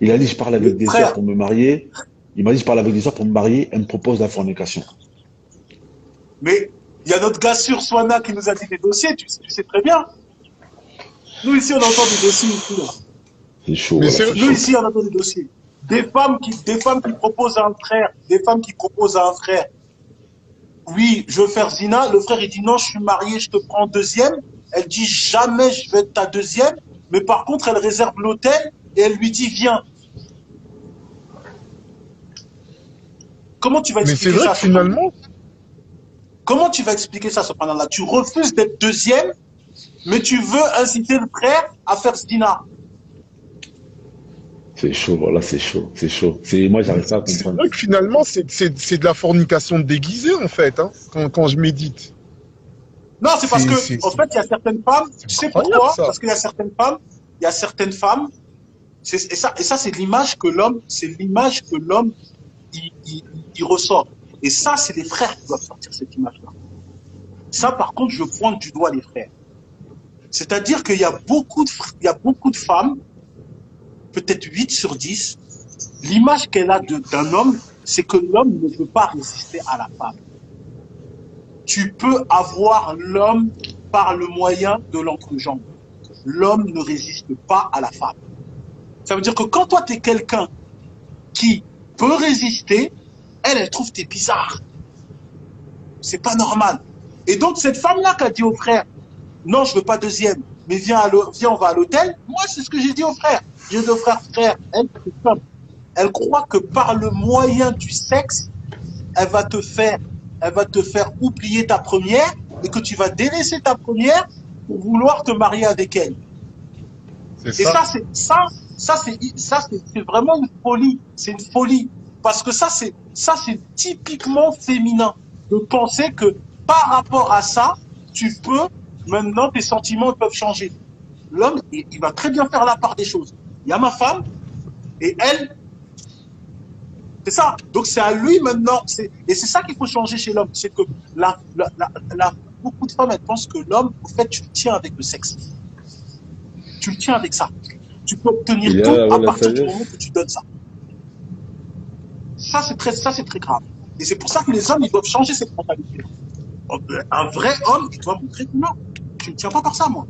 Il a dit, je parle avec des sœurs pour me marier. Il m'a dit, je parle avec des sœurs pour me marier, elle me propose la fornication. Mais il y a notre gars sur Swana qui nous a dit des dossiers, tu sais très bien. Nous ici, on entend des dossiers ici, là. C'est chaud. Mais voilà, nous ici, on entend des dossiers. Des femmes qui proposent à un frère, oui, je veux faire zina. Le frère, il dit non, je suis marié, je te prends deuxième. Elle dit jamais je vais être ta deuxième. Mais par contre, elle réserve l'hôtel et elle lui dit viens. Comment tu vas expliquer ça? Mais c'est vrai que finalement. Comment tu vas expliquer ça, subhanallah? Tu refuses d'être deuxième, mais tu veux inciter le frère à faire zina. C'est chaud, voilà, c'est chaud. Moi, j'arrive pas à comprendre. C'est vrai que finalement, c'est de la fornication déguisée, en fait, hein, quand je médite. Non, c'est parce que, en fait, il y a certaines femmes, tu sais pourquoi? Parce qu'il y a certaines femmes, et ça, c'est l'image que l'homme, il ressort. Et ça, c'est les frères qui doivent sortir cette image-là. Ça, par contre, je pointe du doigt les frères. C'est-à-dire qu'il y a beaucoup de femmes, peut-être 8 sur 10, l'image qu'elle a d'un homme, c'est que l'homme ne peut pas résister à la femme. Tu peux avoir l'homme par le moyen de l'entrejambe. L'homme ne résiste pas à la femme. Ça veut dire que quand toi, tu es quelqu'un qui peut résister, elle trouve que tu es bizarre. C'est pas normal. Et donc, cette femme-là qui a dit au frère, non, je veux pas deuxième, mais viens, on va à l'hôtel. Moi, c'est ce que j'ai dit au frère. J'ai dit au frère, elle croit que par le moyen du sexe, elle va te faire oublier ta première et que tu vas délaisser ta première pour vouloir te marier avec elle. Et ça, c'est vraiment une folie. C'est une folie. Parce que ça, c'est typiquement féminin de penser que par rapport à ça, maintenant, tes sentiments peuvent changer. L'homme, il va très bien faire la part des choses. Il y a ma femme, et elle, c'est ça. Donc c'est à lui maintenant, et c'est ça qu'il faut changer chez l'homme. C'est que beaucoup de femmes, elles pensent que l'homme, en fait, tu le tiens avec le sexe. Tu le tiens avec ça. Tu peux obtenir tout à partir du moment que tu donnes ça. Ça, c'est très grave. Et c'est pour ça que les hommes, ils doivent changer cette mentalité. Un vrai homme, il doit montrer que non, tu ne tiens pas par ça, moi.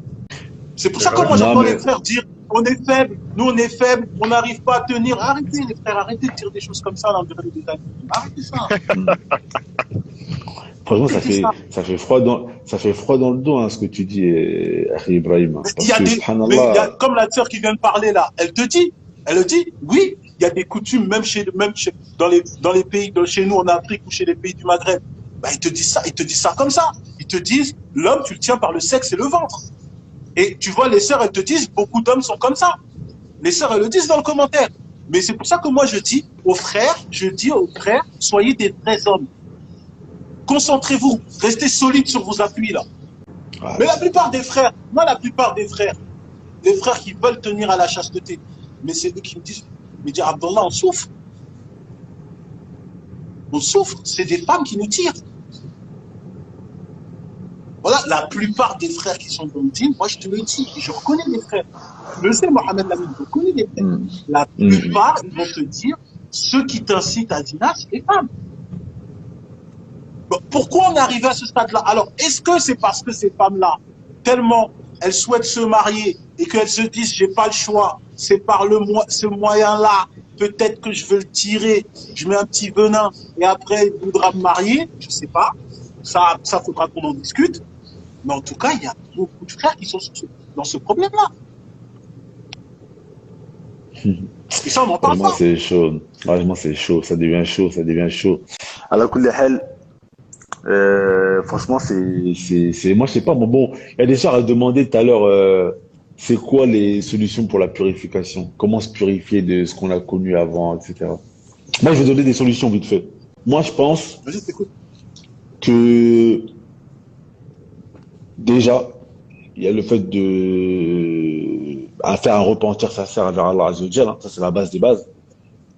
C'est pour ça que moi, j'entends les frères dire on est faible, nous on est faible, on n'arrive pas à tenir. Arrêtez, les frères, arrêtez de dire des choses comme ça dans le des amis. Arrêtez ça. Franchement, ça fait froid dans le dos, hein, ce que tu dis, Akhi Ibrahim. Il y a des, mais il y a, comme la sœur qui vient de parler là, elle dit, oui, il y a des coutumes, même dans les pays, chez nous en Afrique ou chez les pays du Maghreb. Bah, ils te disent ça comme ça. Ils te disent, l'homme, tu le tiens par le sexe et le ventre. Et tu vois, les sœurs, elles te disent, beaucoup d'hommes sont comme ça. Les sœurs, elles le disent dans le commentaire. Mais c'est pour ça que moi, je dis aux frères, soyez des vrais hommes. Concentrez-vous, restez solides sur vos appuis là. Ah, mais la plupart des frères, les frères qui veulent tenir à la chasteté, mais c'est eux qui me disent, Abdallah, on souffre. On souffre, c'est des femmes qui nous tirent. Voilà, la plupart des frères qui sont dans le team, moi je te le dis, je reconnais les frères. Je le sais, Mohamed Lamine, je reconnais les frères. La plupart, ils vont te dire, ceux qui t'incitent à zina, c'est les femmes. Bon, pourquoi on est arrivé à ce stade-là? Alors, est-ce que c'est parce que ces femmes-là, tellement elles souhaitent se marier et qu'elles se disent, j'ai pas le choix, c'est par ce moyen-là, peut-être que je veux le tirer, je mets un petit venin et après il voudra me marier, je sais pas. Ça faudra qu'on en discute. Mais en tout cas, il y a beaucoup de frères qui sont dans ce problème-là. Et ça, on n'en parle pas. C'est chaud. Franchement, c'est chaud. Ça devient chaud. Alors, franchement, moi, je sais pas. Bon, il y a des gens à demander tout à l'heure, c'est quoi les solutions pour la purification? Comment se purifier de ce qu'on a connu avant, etc. Moi, je vais donner des solutions vite fait. Moi, je pense que déjà, il y a le fait à faire un repentir sincère vers Allah Azza wa Jalla, ça c'est la base des bases.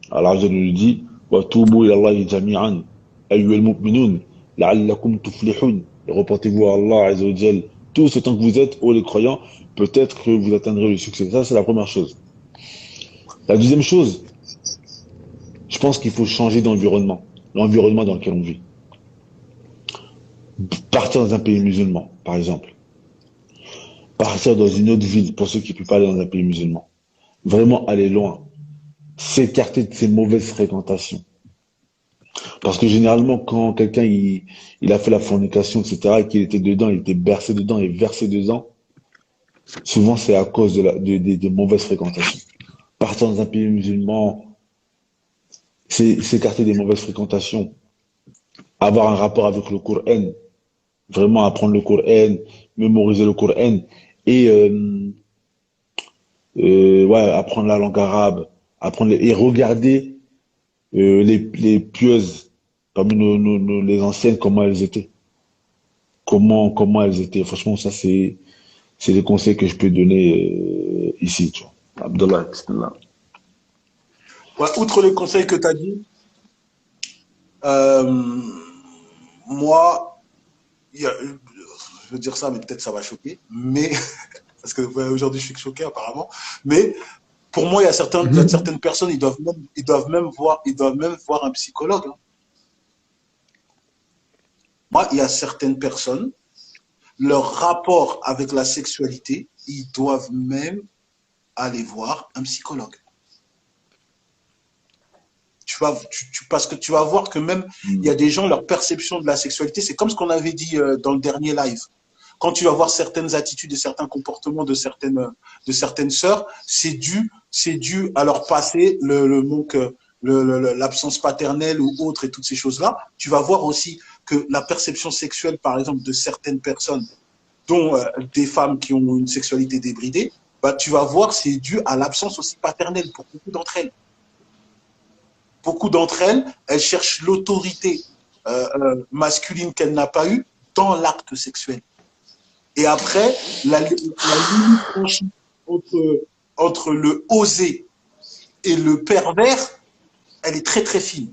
Allah Azza wa Jalla nous dit wa tubu ila Allahi jami'an ayyuhal mu'minun la'allakum tuflihun. Repentez-vous à Allah Azza wa Jalla tout ce temps que vous êtes, ô les croyants, peut-être que vous atteindrez le succès. Ça c'est la première chose. La deuxième chose, je pense qu'il faut changer d'environnement, l'environnement dans lequel on vit. Partir dans un pays musulman, par exemple. Partir dans une autre ville, pour ceux qui ne peuvent pas aller dans un pays musulman. Vraiment aller loin. S'écarter de ces mauvaises fréquentations. Parce que généralement, quand quelqu'un il a fait la fornication, etc., et qu'il était dedans, il était bercé dedans et versé dedans, souvent c'est à cause des mauvaises fréquentations. Partir dans un pays musulman, s'écarter des mauvaises fréquentations. Avoir un rapport avec le Coran. Vraiment apprendre le Coran, mémoriser le Coran et apprendre la langue arabe, et regarder les pieuses parmi les anciennes, comment elles étaient. Comment elles étaient. Franchement, ça c'est les conseils que je peux donner ici. Tu vois. Abdallah, bismillah. Ouais, outre les conseils que tu as dit, moi, je veux dire ça, mais peut-être ça va choquer, mais parce que aujourd'hui je suis choqué apparemment. Mais pour moi, il y a certaines personnes, ils doivent même voir un psychologue. Hein. Moi, il y a certaines personnes, leur rapport avec la sexualité, ils doivent même aller voir un psychologue. Parce que tu vas voir que même, il y a des gens, leur perception de la sexualité, c'est comme ce qu'on avait dit dans le dernier live. Quand tu vas voir certaines attitudes et certains comportements de certaines sœurs, c'est dû à leur passé, le manque, l'absence paternelle ou autre et toutes ces choses-là. Tu vas voir aussi que la perception sexuelle, par exemple, de certaines personnes, dont des femmes qui ont une sexualité débridée, bah, tu vas voir c'est dû à l'absence aussi paternelle pour beaucoup d'entre elles. Beaucoup d'entre elles, elles cherchent l'autorité masculine qu'elle n'a pas eue dans l'acte sexuel. Et après, la limite franchie entre le osé et le pervers, elle est très très fine.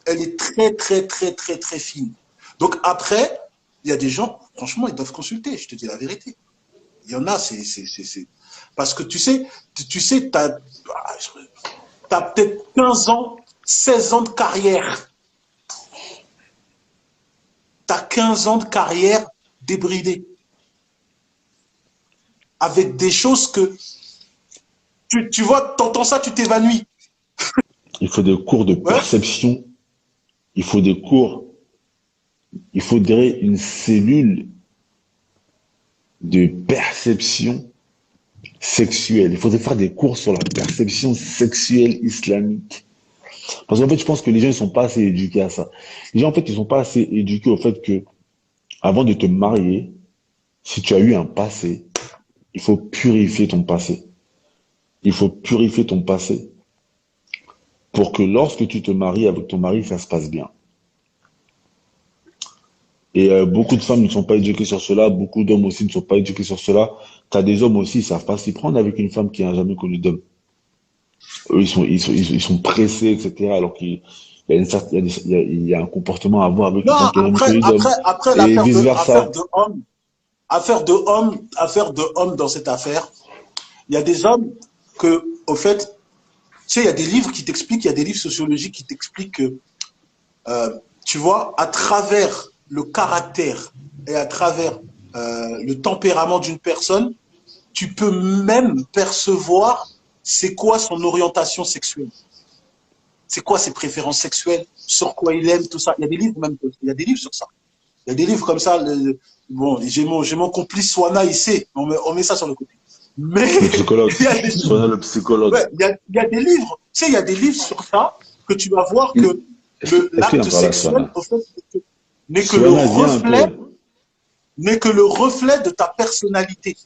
Elle est très très très très très fine. Donc après, il y a des gens, franchement, ils doivent consulter, je te dis la vérité. Il y en a, c'est... Parce que tu sais, t'as peut-être 15 ans, 16 ans de carrière. tu as 15 ans de carrière débridée. Avec des choses que, tu vois, t'entends ça, tu t'évanouis. Il faut des cours de perception. Il faut des cours. Il faudrait une cellule de perception sexuelle. Il faudrait faire des cours sur la perception sexuelle islamique. Parce qu'en fait, je pense que les gens ne sont pas assez éduqués à ça. Les gens, en fait, ils ne sont pas assez éduqués au fait que, avant de te marier, si tu as eu un passé, il faut purifier ton passé. Il faut purifier ton passé pour que lorsque tu te maries avec ton mari, ça se passe bien. Et beaucoup de femmes ne sont pas éduquées sur cela, beaucoup d'hommes aussi ne sont pas éduqués sur cela. Tu as des hommes aussi, ils ne savent pas s'y prendre avec une femme qui n'a jamais connu d'homme. Eux, ils sont pressés, etc. Alors qu'il y a une certaine, il y a un comportement à avoir avec une femme qui n'a jamais connu d'homme. Après Et vice-versa. Affaire de homme dans cette affaire. Il y a des hommes que, au fait, tu sais, il y a des livres qui t'expliquent, il y a des livres sociologiques qui t'expliquent que, tu vois, à travers le caractère et à travers le tempérament d'une personne, tu peux même percevoir c'est quoi son orientation sexuelle. C'est quoi ses préférences sexuelles, sur quoi il aime, tout ça. Il y a des livres même, il y a des livres sur ça. Il y a des livres comme ça. Bon, j'ai mon complice Swana, il sait. On met ça sur le côté. Mais le psychologue. Swana, le psychologue. Ouais, il y a des livres. Tu sais, il y a des livres sur ça que tu vas voir que l'acte sexuel, au fait, n'est que le reflet de ta personnalité.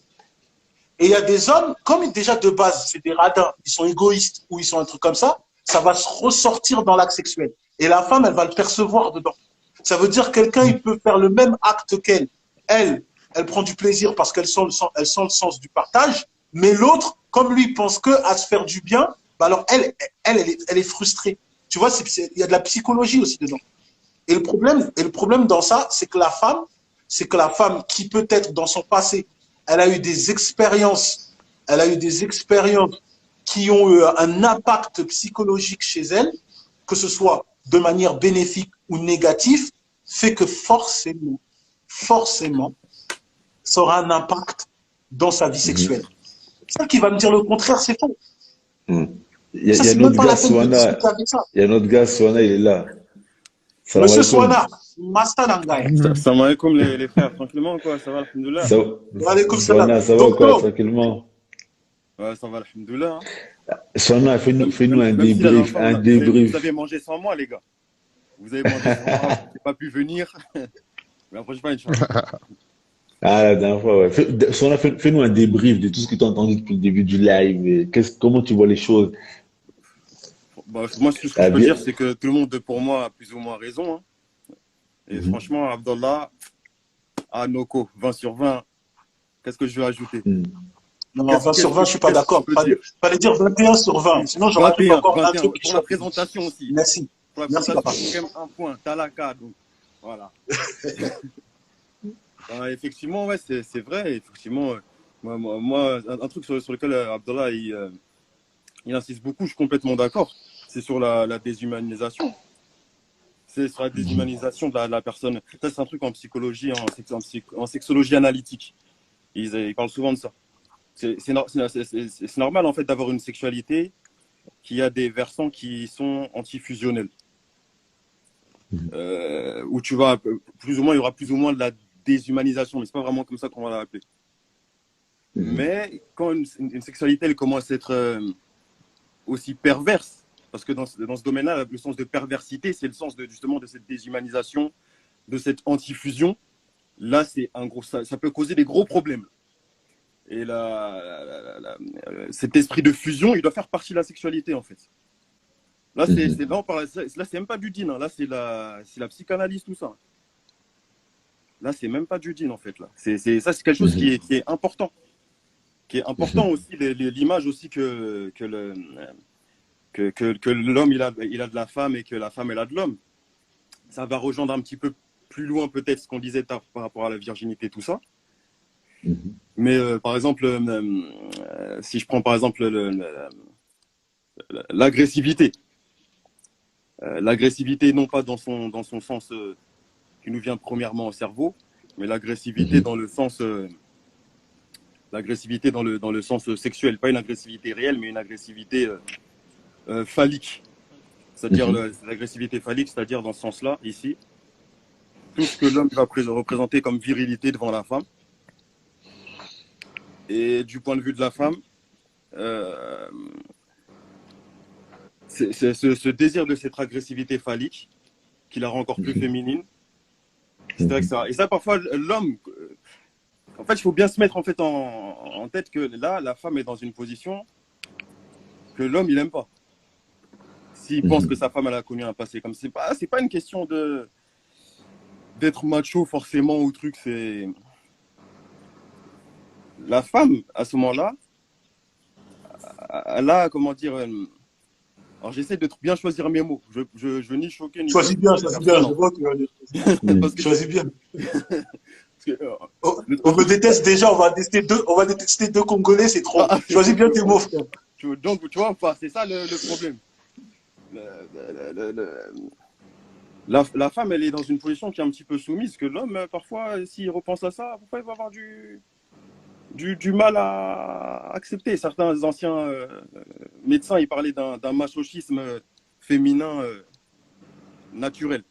Et il y a des hommes, comme déjà de base, c'est des radins, ils sont égoïstes ou ils sont un truc comme ça va se ressortir dans l'acte sexuel. Et la femme, elle va le percevoir dedans. Ça veut dire que quelqu'un, il peut faire le même acte qu'elle. Elle prend du plaisir parce qu'elle sent le sens du partage, mais l'autre, comme lui, il pense que à se faire du bien, bah alors elle est frustrée. Tu vois, il y a de la psychologie aussi dedans. Et le problème dans ça, c'est que la femme qui peut-être dans son passé, elle a eu des expériences qui ont eu un impact psychologique chez elle, que ce soit de manière bénéfique ou négative, fait que forcément, ça aura un impact dans sa vie sexuelle. Celle qui va me dire le contraire, c'est faux. Il y a notre gars Swana, il est là. Monsieur Swana, Master Nangai. Salam alaikum les frères, tranquillement quoi, ça va, alhamdoulilah. Swana, ça va quoi, tranquillement? Ouais, ça va, alhamdoulilah. Swana, fais-nous un débrief. Vous avez mangé sans moi, les gars. Vous avez mangé sans moi, vous n'avez pas pu venir. Mais la prochaine fois, Inch'Allah. Ah, la dernière fois, ouais. Swana, fais-nous un débrief de tout ce que tu as entendu depuis le début du live. Comment tu vois les choses? Bah, moi, ce que je peux dire, c'est que tout le monde, pour moi, a plus ou moins raison. Hein. Et franchement, Abdallah, à Noko, 20 sur 20, qu'est-ce que je vais ajouter? Non, 20 sur 20, je ne suis pas d'accord. Il fallait dire 21 sur 20. Sinon, j'aurais pu encore un truc. Pour la présentation aussi. Merci. Pour la Merci, papa. présentation, quand même un point. Talaka, donc voilà. Effectivement, ouais, c'est vrai. Effectivement, moi un truc sur lequel Abdallah, il insiste beaucoup, je suis complètement d'accord. C'est sur la déshumanisation. C'est sur la déshumanisation de la personne. Ça, c'est un truc en psychologie, en sexologie analytique. Ils parlent souvent de ça. C'est normal, en fait, d'avoir une sexualité qui a des versants qui sont antifusionnels. Où tu vas, plus ou moins, il y aura plus ou moins de la déshumanisation, mais c'est pas vraiment comme ça qu'on va l'appeler. Mais quand une sexualité, elle commence à être aussi perverse, parce que dans ce domaine-là, le sens de perversité, c'est le sens justement de cette déshumanisation, de cette antifusion. Là, c'est un gros, ça peut causer des gros problèmes. Et cet esprit de fusion, il doit faire partie de la sexualité, en fait. Là, c'est même pas du dîn, hein. Là, c'est la psychanalyse, tout ça. Là, c'est même pas du dîn, en fait. Là. C'est quelque chose qui est important. Qui est important aussi, l'image aussi que l'homme il a de la femme et que la femme elle a de l'homme. Ça va rejoindre un petit peu plus loin peut-être ce qu'on disait par rapport à la virginité, tout ça. Mais par exemple, si je prends par exemple l'agressivité, l'agressivité non pas dans son sens qui nous vient premièrement au cerveau, mais l'agressivité dans le sens sexuel, pas une agressivité réelle, mais une agressivité phallique. C'est-à-dire l'agressivité phallique, c'est-à-dire dans ce sens-là, ici, tout ce que l'homme va représenter comme virilité devant la femme. Et du point de vue de la femme, c'est ce désir de cette agressivité phallique qui la rend encore plus féminine. C'est vrai que ça. Et ça, parfois, l'homme. En fait, il faut bien se mettre en fait en tête que là, la femme est dans une position que l'homme il n'aime pas. S'il pense que sa femme elle a connu un passé comme c'est pas une question d'être macho forcément ou truc. C'est la femme à ce moment-là. Elle a comment dire. Alors j'essaie de bien choisir mes mots. Je veux ni choquer ni. Choisis bien. Je vois que tu vas dire. Choisis bien. On me déteste déjà, on va détester deux Congolais, c'est trop. Choisis bien tes mots, frère. Donc, tu vois, c'est ça le problème. La femme, elle est dans une position qui est un petit peu soumise, que l'homme, parfois, s'il repense à ça, parfois, il va avoir du mal à accepter. Certains anciens médecins, ils parlaient d'un macochisme féminin naturel.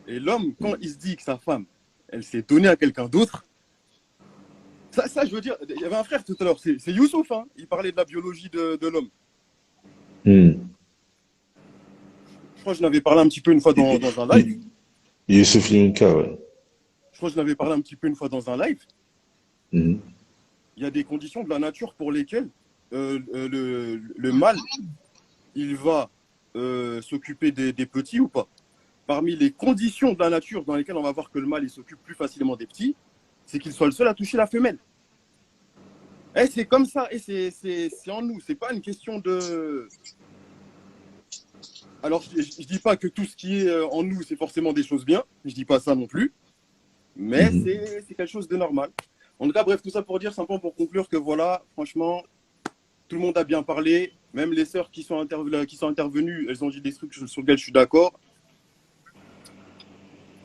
Et l'homme, quand il se dit que sa femme, elle s'est donnée à quelqu'un d'autre, ça, je veux dire, il y avait un frère tout à l'heure, c'est Youssouf, hein, il parlait de la biologie de l'homme. Je crois que je n'avais parlé un petit peu une fois dans un live. Youssouf Yunka, ouais. Je crois que je n'avais parlé un petit peu une fois dans un live. Il y a des conditions de la nature pour lesquelles le mâle, il va s'occuper des petits ou pas. Parmi les conditions de la nature dans lesquelles on va voir que le mâle il s'occupe plus facilement des petits, c'est qu'il soit le seul à toucher la femelle. Et c'est comme ça, et c'est en nous. C'est pas une question de. Alors, je dis pas que tout ce qui est en nous, c'est forcément des choses bien. Je dis pas ça non plus. Mais c'est quelque chose de normal. En tout cas, bref, tout ça pour dire, simplement pour conclure que voilà, franchement, tout le monde a bien parlé. Même les sœurs qui sont intervenues, elles ont dit des trucs sur lesquels je suis d'accord.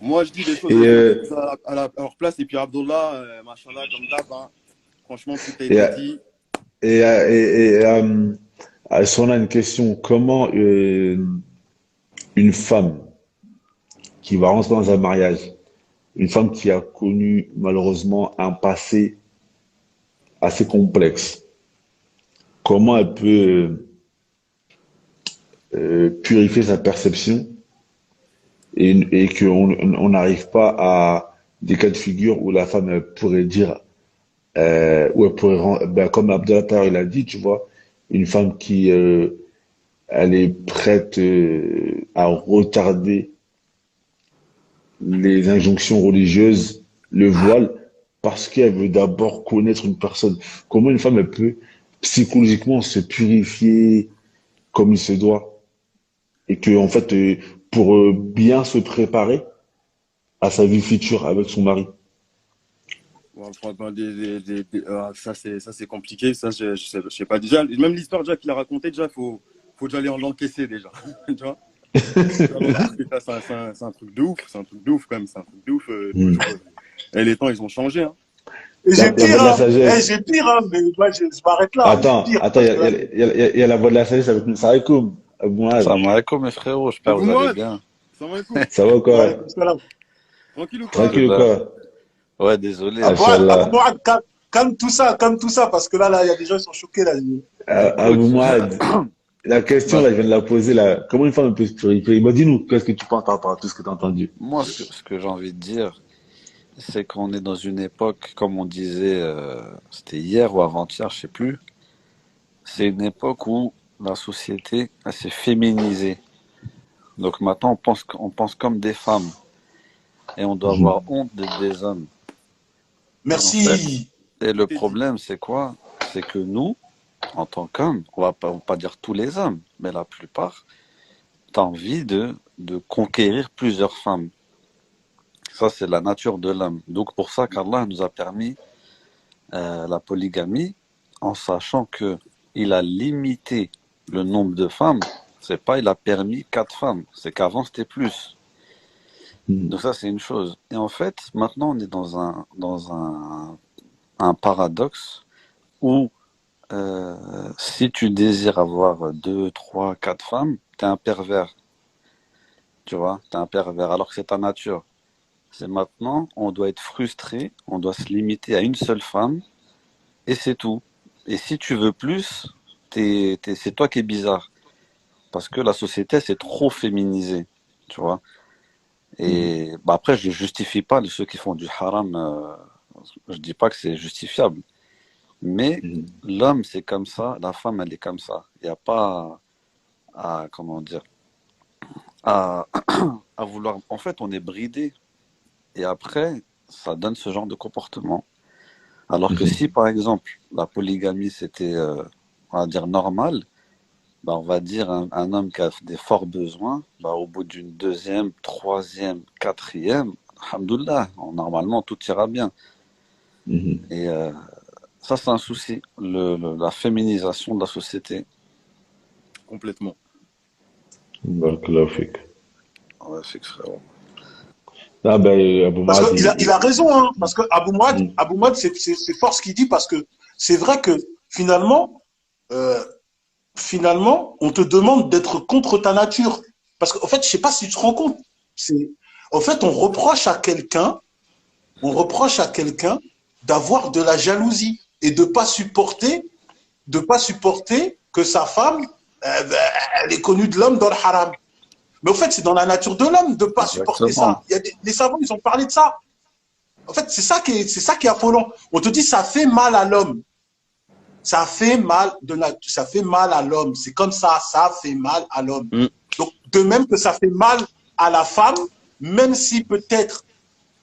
Moi, je dis des choses à leur place. Et puis, Abdullah, machallah, comme d'hab, hein, franchement, tout a été dit. Si on a une question, comment une femme qui va rentrer dans un mariage, une femme qui a connu malheureusement un passé assez complexe, comment elle peut purifier sa perception et qu'on n'arrive pas à des cas de figure où la femme elle pourrait dire, où elle pourrait, comme Abdallah il a dit, tu vois, une femme qui elle est prête à retarder les injonctions religieuses, le voile, parce qu'elle veut d'abord connaître une personne. Comment une femme elle peut psychologiquement se purifier comme il se doit, et que en fait pour bien se préparer à sa vie future avec son mari. Ça c'est compliqué, ça je sais pas déjà. Même l'histoire déjà qu'il a raconté, déjà faut déjà aller en l'encaisser déjà. Tu vois. C'est un truc de ouf, quand même, c'est un truc de ouf. Et les temps ils ont changé. Hein. Et j'ai pire, hein, mais moi je m'arrête là. Attends, il y a la voix de la sagesse avec nous. Salam alaikum. Salam alaikum mes frérots, j'espère que vous allez bien. Ça va quoi? Tranquille ou quoi? Ouais, désolé. Calme tout ça, parce que là, il y a des gens qui sont choqués là. Abou Mouad, la question, là, je viens de la poser là. Comment une femme peut se purifier? Dis-nous, qu'est-ce que tu penses par rapport à tout ce que tu as entendu? Moi, ce que j'ai envie de dire, c'est qu'on est dans une époque, comme on disait, c'était hier ou avant-hier, je sais plus. C'est une époque où la société elle s'est féminisée. Donc maintenant, on pense comme des femmes. Et on doit avoir honte des hommes. Merci. Et le problème, c'est quoi? C'est que nous, en tant qu'hommes, on va pas dire tous les hommes, mais la plupart, t'as envie de conquérir plusieurs femmes. Ça, c'est la nature de l'homme. Donc pour ça qu'Allah nous a permis la polygamie, en sachant que il a limité le nombre de femmes. C'est pas il a permis 4 femmes, c'est qu'avant c'était plus. Donc ça, c'est une chose. Et en fait, maintenant, on est un paradoxe où si tu désires avoir 2, 3, 4 femmes, t'es un pervers. Tu vois, t'es un pervers, alors que c'est ta nature. C'est maintenant, on doit être frustré, on doit se limiter à une seule femme, et c'est tout. Et si tu veux plus, c'est toi qui es bizarre. Parce que la société, c'est trop féminisé, tu vois. Et bah après, je ne justifie pas ceux qui font du haram, je dis pas que c'est justifiable. Mais l'homme, c'est comme ça, la femme, elle est comme ça. Il n'y a pas à, comment dire, à, à vouloir. En fait, on est bridé. Et après, ça donne ce genre de comportement. Alors que si, par exemple, la polygamie, c'était, on va dire, normal, bah, on va dire un homme qui a des forts besoins, bah, au bout d'une deuxième, troisième, quatrième, alhamdoulilah, normalement, tout ira bien. Et ça, c'est un souci, la féminisation de la société. Complètement. Barakallahu fik. Ouais, c'est frérot. Ah ben, Abou Parce Mourad, qu'il a raison, hein, parce que Abou Mouad, c'est fort ce qu'il dit, parce que c'est vrai que finalement, on te demande d'être contre ta nature. Parce qu'en fait, je sais pas si tu te rends compte, en fait, on reproche à quelqu'un d'avoir de la jalousie et de pas supporter que sa femme, elle est connue de l'homme dans le haram. Mais en fait, c'est dans la nature de l'homme de ne pas supporter ça. Les savants, ils ont parlé de ça. En fait, c'est ça qui est affolant. On te dit, ça fait mal à l'homme. Ça fait mal à l'homme. C'est comme ça fait mal à l'homme. Donc, de même que ça fait mal à la femme, même si peut-être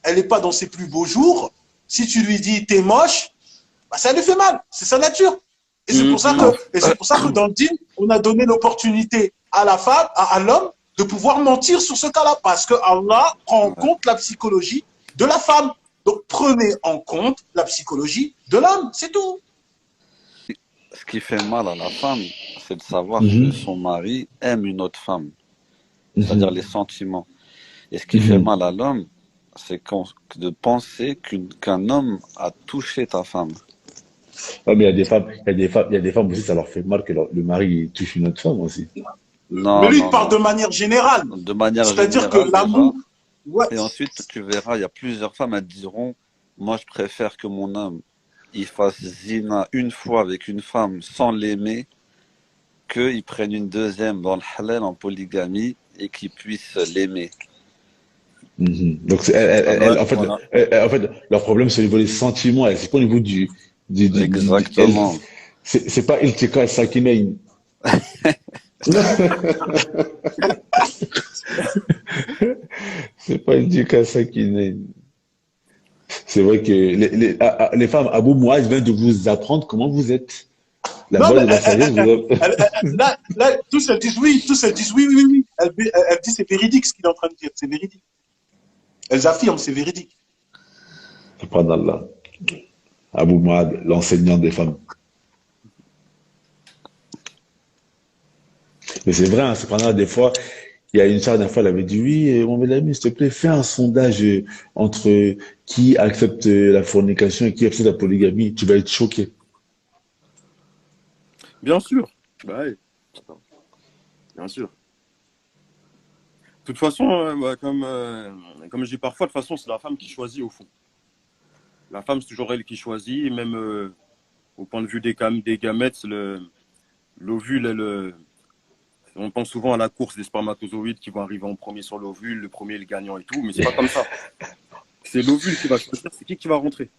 elle n'est pas dans ses plus beaux jours, si tu lui dis, t'es moche, bah, ça lui fait mal. C'est sa nature. Et c'est pour ça que dans le dîn, on a donné l'opportunité à la femme, à l'homme, de pouvoir mentir sur ce cas-là, parce que Allah prend en compte la psychologie de la femme. Donc prenez en compte la psychologie de l'homme, c'est tout. Ce qui fait mal à la femme, c'est de savoir que son mari aime une autre femme, c'est-à-dire les sentiments. Et ce qui fait mal à l'homme, c'est de penser qu'un homme a touché ta femme. Ouais, mais il y a des femmes aussi, ça leur fait mal que le mari touche une autre femme aussi. Non, mais lui, il parle de manière générale. De manière C'est-à-dire générale, que l'amour. Ouais. Et ensuite, tu verras, il y a plusieurs femmes, elles diront, moi, je préfère que mon homme, il fasse zina une fois avec une femme sans l'aimer, qu'il prenne une deuxième dans le halal en polygamie et qu'il puisse l'aimer. Donc, en fait, leur problème, c'est au niveau des sentiments, c'est pas au niveau du Exactement. C'est pas Iltika et Sakinein. C'est pas Iltika et Sakinein. C'est vrai que les femmes, Abou Mourad vient de vous apprendre comment vous êtes. La bonne et la sérieuse. Là, tous elles disent oui, oui. Elle dit c'est véridique ce qu'il est en train de dire, c'est véridique. Elles affirment, c'est véridique. Subhanallah. Abou Mourad, l'enseignant des femmes. Mais c'est vrai, hein, cependant, des fois, il y a une soeur, dernière fois, elle avait dit, oui, mon bel ami, s'il te plaît, fais un sondage entre qui accepte la fornication et qui accepte la polygamie. Tu vas être choqué. Bien sûr. Bah, ouais. Bien sûr. De toute façon, comme je dis parfois, de toute façon, c'est la femme qui choisit au fond. La femme, c'est toujours elle qui choisit, et même au point de vue des gamètes, l'ovule, on pense souvent à la course des spermatozoïdes qui vont arriver en premier sur l'ovule, le premier est le gagnant et tout, mais c'est pas comme ça. C'est l'ovule qui va choisir, c'est qui va rentrer.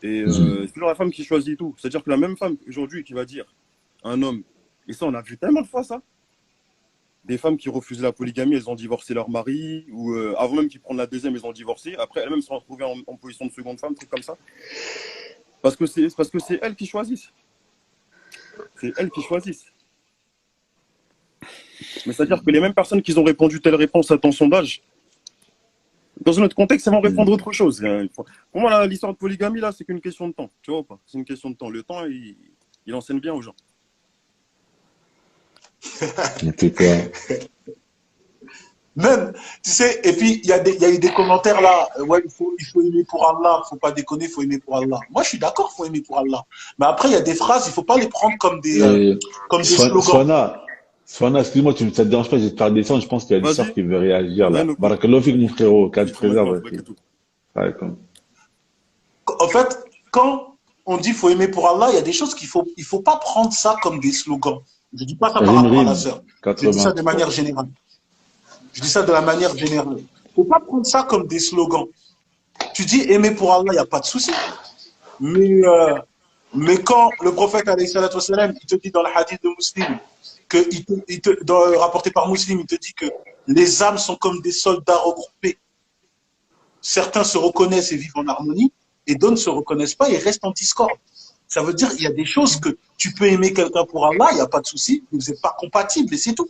Et c'est toujours la femme qui choisit tout. C'est-à-dire que la même femme aujourd'hui qui va dire à un homme, et ça on a vu tellement de fois ça, des femmes qui refusent la polygamie, elles ont divorcé leur mari, ou avant même qu'ils prennent la deuxième, elles ont divorcé, après elles-mêmes se sont retrouvées en position de seconde femme, truc comme ça. Parce que c'est elles qui choisissent. C'est elles qui choisissent. Mais c'est-à-dire que les mêmes personnes qui ont répondu telle réponse à ton sondage, dans un autre contexte, elles vont répondre autre chose. Pour moi, l'histoire de polygamie, là, c'est qu'une question de temps. Tu vois ou pas? C'est une question de temps. Le temps, il enseigne bien aux gens. Même, tu sais, et puis il y a eu des commentaires là, ouais, il faut aimer pour Allah, faut pas déconner, il faut aimer pour Allah. Moi, je suis d'accord, il faut aimer pour Allah. Mais après, il y a des phrases, il faut pas les prendre comme des slogans. Swana, excuse-moi, ça te dérange pas, je vais te faire descendre, je pense qu'il y a une Vas-y. sœur qui veut réagir là. Ouais, Barakallahu fik, mon frérot, quand tu préserves. En fait, quand on dit faut aimer pour Allah, il y a des choses il faut pas prendre ça comme des slogans. Je dis pas ça par rapport à la sœur. Je dis ça de manière générale. Je dis ça de la manière générale. Faut pas prendre ça comme des slogans. Tu dis aimer pour Allah, il n'y a pas de souci. Mais quand le prophète, alayhi salatu wassalam, il te dit dans le hadith de Muslim, rapporté par Muslim, il te dit que les âmes sont comme des soldats regroupés. Certains se reconnaissent et vivent en harmonie, et d'autres ne se reconnaissent pas et restent en discorde. Ça veut dire qu'il y a des choses que tu peux aimer quelqu'un pour Allah, il n'y a pas de souci, mais vous n'êtes pas compatibles et c'est tout.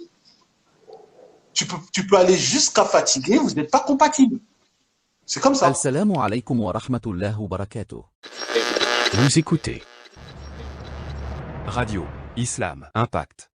Tu peux aller jusqu'à fatiguer, vous n'êtes pas compatibles. C'est comme ça. Assalamu alaikum wa rahmatullahi wa barakatuh. Vous écoutez Radio Islam Impact.